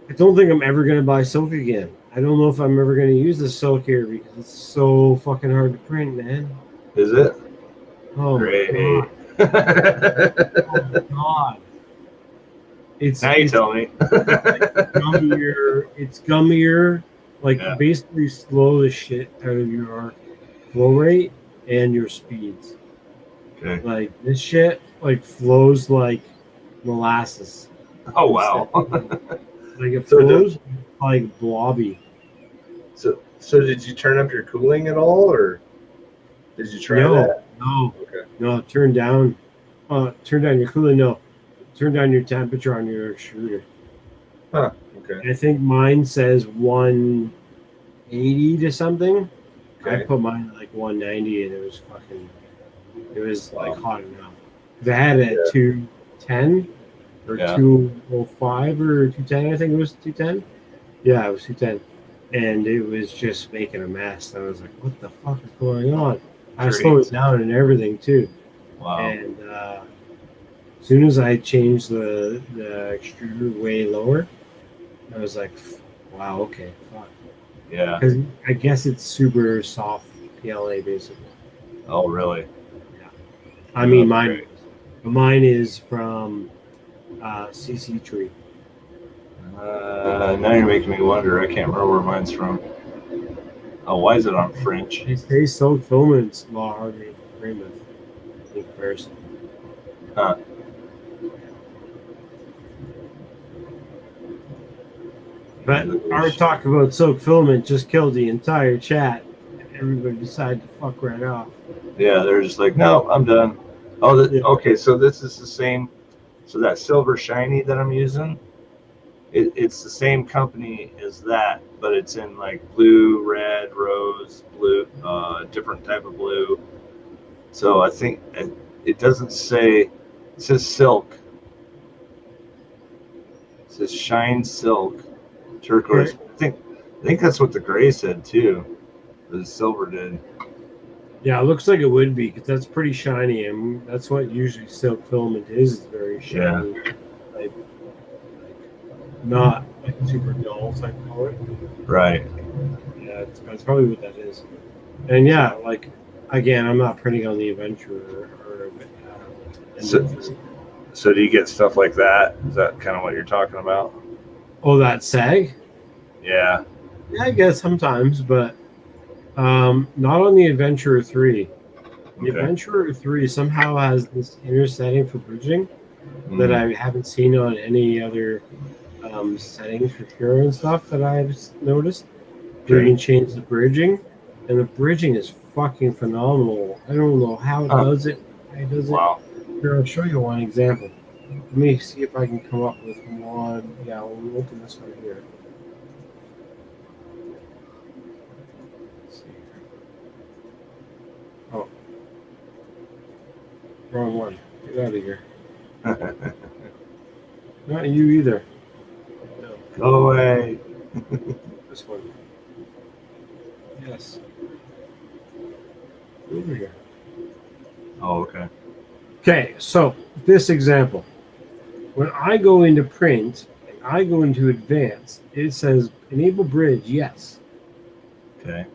I don't think I'm ever gonna buy silk again. I don't know if I'm ever gonna use the silk here because it's so fucking hard to print, man. is it? Oh Great. my god. Oh my god. Now you tell me. gummier. It's gummier. Like Yeah. basically slow the shit out of your flow rate and your speeds. Okay. Like this shit like flows like molasses. Oh wow. Like it So flows like blobby. So did you turn up your cooling at all, or did you try that? No, Okay. no. Turn down your cooling. No, turn down your temperature on your extruder. Huh. Okay. I think mine says 180 to something. I Okay. put mine at like 190, and it was like Wow. hot enough. 'Cause I had it at Yeah. 210 or Yeah. 205 or 210. I think it was 210. Yeah, it was 210, and it was just making a mess. I was like, "What the fuck is going on?" I slowed Great. it down and everything too. Wow. And as soon as I changed the extruder way lower, I was like, "Wow, okay, fuck." Yeah. Because I guess it's super soft PLA basically. Oh really? Yeah. I mean, That's great. mine is from CC Tree. Now you're making me wonder. I can't remember where mine's from. Oh, why is it on French? They say silk filament's a lot harder to frame with in comparison. Huh. But our talk about silk filament just killed the entire chat. Everybody decided to fuck right off. Yeah, they're just like, no, I'm done. Oh, Yeah. okay. So this is the same. So that silver shiny that I'm using, it's the same company as that, but it's in like blue, red, rose, blue, different type of blue. So I think it doesn't say. It says silk. It says shine silk, turquoise. Okay. I think that's what the gray said too. The silver did. Yeah, it looks like it would be because that's pretty shiny, and that's what usually silk filament is. It's very shiny, like not like super dull type color. Right. Yeah, that's probably what that is. And yeah, like again, I'm not printing on the Adventure or So do you get stuff like that? Is that kind of what you're talking about? oh, that sag? Yeah. Yeah, I guess sometimes, but not on the Adventurer 3. The Okay. Adventurer 3 somehow has this inner setting for bridging that I haven't seen on any other settings for Pure and stuff that I've noticed. Where you can change the bridging, and the bridging is fucking phenomenal. I don't know how it does it. Why it does it. Wow. Here, I'll show you one example. Let me see if I can come up with one. Yeah, we'll open this one here. Let's see. Oh. Wrong one. Get out of here. Not you either. No. Go away. This one. Yes. Over here. Oh, okay. Okay, so this example. When I go into print and I go into advanced, it says enable bridge, yes. Okay.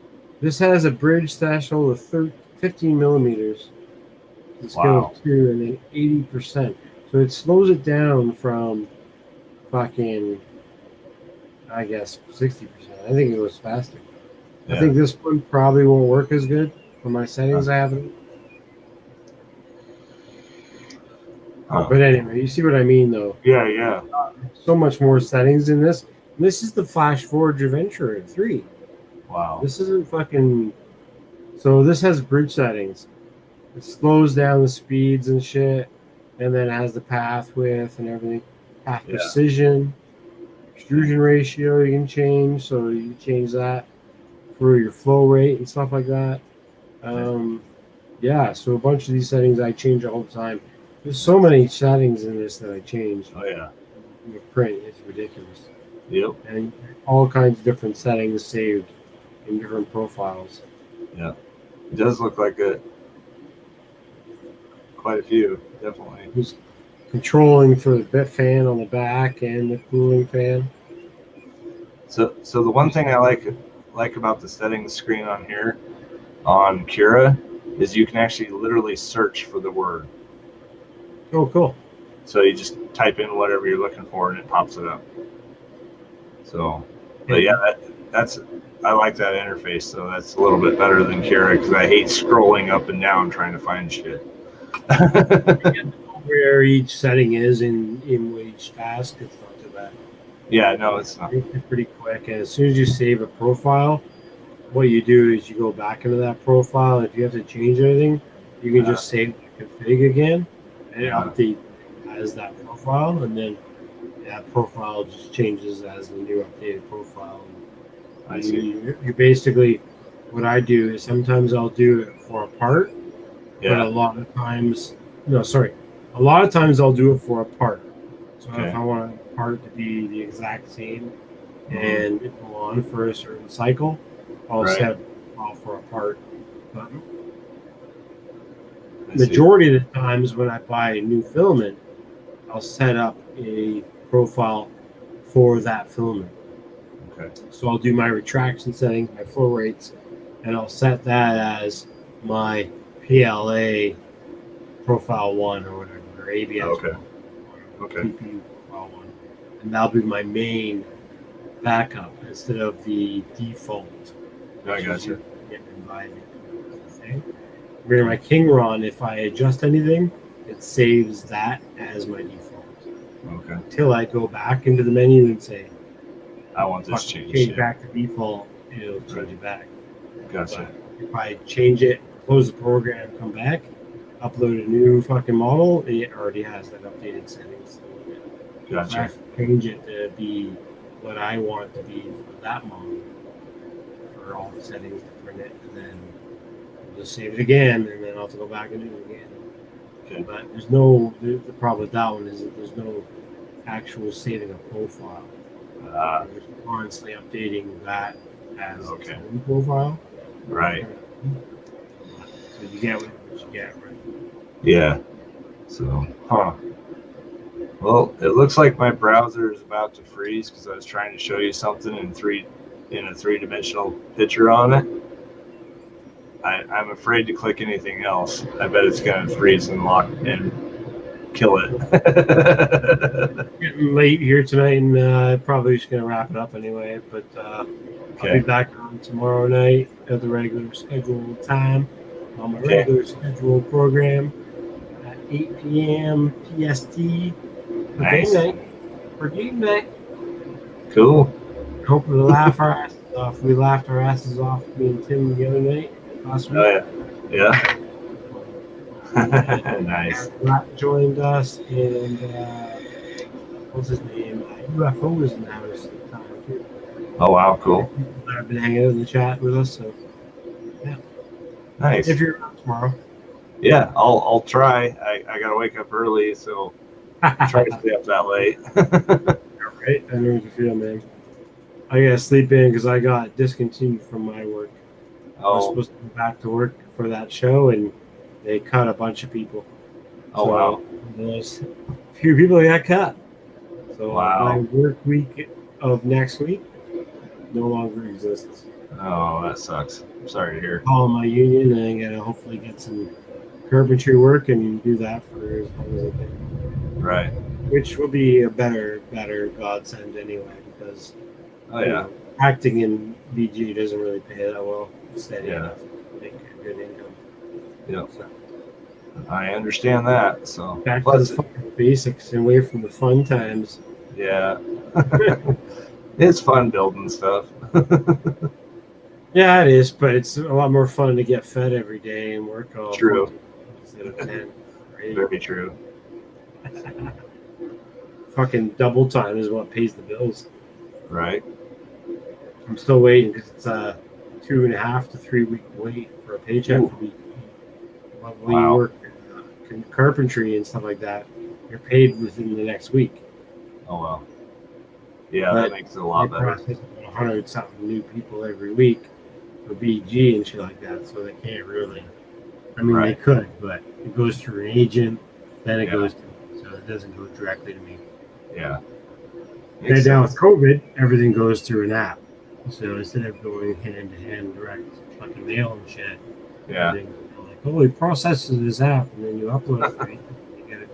This has a bridge threshold of 15 millimeters, the scale of 2, and then 80%. So it slows it down from fucking, I guess, 60%. I think it goes faster. Yeah. I think this one probably won't work as good for my settings I have it. But anyway, you see what I mean, though. Yeah, yeah. So much more settings in this. This is the Flash Forge Adventurer 3. Wow. This isn't fucking. So this has bridge settings. It slows down the speeds and shit, and then it has the path width and everything. Path precision, extrusion ratio you can change, so you change that for your flow rate and stuff like that. Yeah, so a bunch of these settings I change all the time. There's so many settings in this that I change. Oh yeah. The print is ridiculous. Yep. And all kinds of different settings saved in different profiles. Yeah. It does look like it. Quite a few, definitely. Just controlling for the bit fan on the back and the cooling fan. So the one thing I like about the settings screen on here on Cura is you can actually literally search for the word. Oh, cool. So you just type in whatever you're looking for and it pops it up. So, but yeah, that's I like that interface. So that's a little bit better than Kara because I hate scrolling up and down trying to find shit. Where each setting is in each task, it's not too bad. Yeah, no, it's not. It's pretty quick. And as soon as you save a profile, what you do is you go back into that profile. If you have to change anything, you can just save the config again and update as that profile, and then that profile just changes as the new updated profile. I see. You basically, what I do is sometimes I'll do it for a part, but a lot of times I'll do it for a part. So if I want a part to be the exact same and it go on for a certain cycle, I'll set a profile for a part. But majority of the times when I buy a new filament, I'll set up a profile for that filament. Okay. So I'll do my retraction settings, my flow rates, and I'll set that as my PLA profile 1 or whatever, or ABS. Okay. PP profile 1. And that'll be my main backup instead of the default. I got you. Where my King Ron, if I adjust anything, it saves that as my default. Okay. Until I go back into the menu and say, I want this changed. Change back to default, it'll change it back. Gotcha. But if I change it, close the program, come back, upload a new fucking model, it already has that updated settings. Gotcha. So I have to change it to be what I want to be for that model, for all the settings to print it, and then I'll just save it again, and then I'll have to go back and do it again. Okay. But there's no, the problem with that one is that there's no actual saving a profile. There's constantly updating that as its own profile. Right. So you get what you get, right? Yeah. So, Well, it looks like my browser is about to freeze because I was trying to show you something in a three-dimensional picture on it. I'm afraid to click anything else. I bet it's going to freeze and lock and kill it. Getting late here tonight, and probably just gonna wrap it up anyway. But I'll be back on tomorrow night at the regular scheduled time on my regular scheduled program at 8 p.m. PST for game night. Cool. Hoping to laugh our asses off. We laughed our asses off, me and Tim, the other night last week. Oh yeah. Nice. Matt joined us, and what's his name? UFO was in the house at the time too. Oh wow, cool. I've been hanging out in the chat with us, so yeah. Nice. If you're around tomorrow. Yeah, I'll try. I gotta wake up early, so try to stay up that late. Right, I know what you feel, man. I gotta sleep in because I got discontinued from my work. I was supposed to go back to work for that show, and they cut a bunch of people. Oh, wow. There's a few people that got cut. So wow. My work week of next week no longer exists. Oh, that sucks. I'm sorry to hear. Call my union, and I'm gonna hopefully get some carpentry work and do that for as long as I can. Right. Which will be a better godsend anyway, because acting in BG doesn't really pay that well. Steady enough to make a good income. Yeah. So, I understand that. So back to the fucking basics and away from the fun times. Yeah. It's fun building stuff. Yeah, it is, but it's a lot more fun to get fed every day and work all true. Instead of 10. Right? Very true. Fucking double time is what pays the bills. Right. I'm still waiting because it's a 2.5 to 3 week wait for a paycheck for me. When you work in carpentry and stuff like that, you're paid within the next week. Oh well. Yeah, that makes it a lot better. 100 something new people every week for BG and shit like that, so they can't really. I mean, they could, but it goes through an agent, then it goes to me, so it doesn't go directly to me. Yeah. And now with COVID, everything goes through an app. So instead of going hand to hand direct fucking mail and shit, like, oh, we process this app and then you upload it, right? You get it.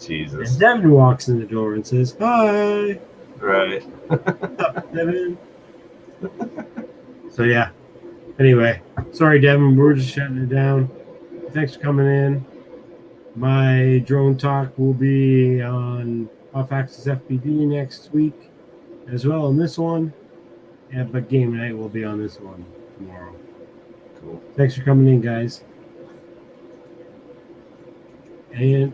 Jesus. And Devin walks in the door and says, "Hi." Right. What's up, Devin? So yeah. Anyway, sorry, Devin. We're just shutting it down. Thanks for coming in. My drone talk will be on OffAxis FPV next week, as well on this one. Yeah, but game night will be on this one tomorrow. Cool. Thanks for coming in, guys. And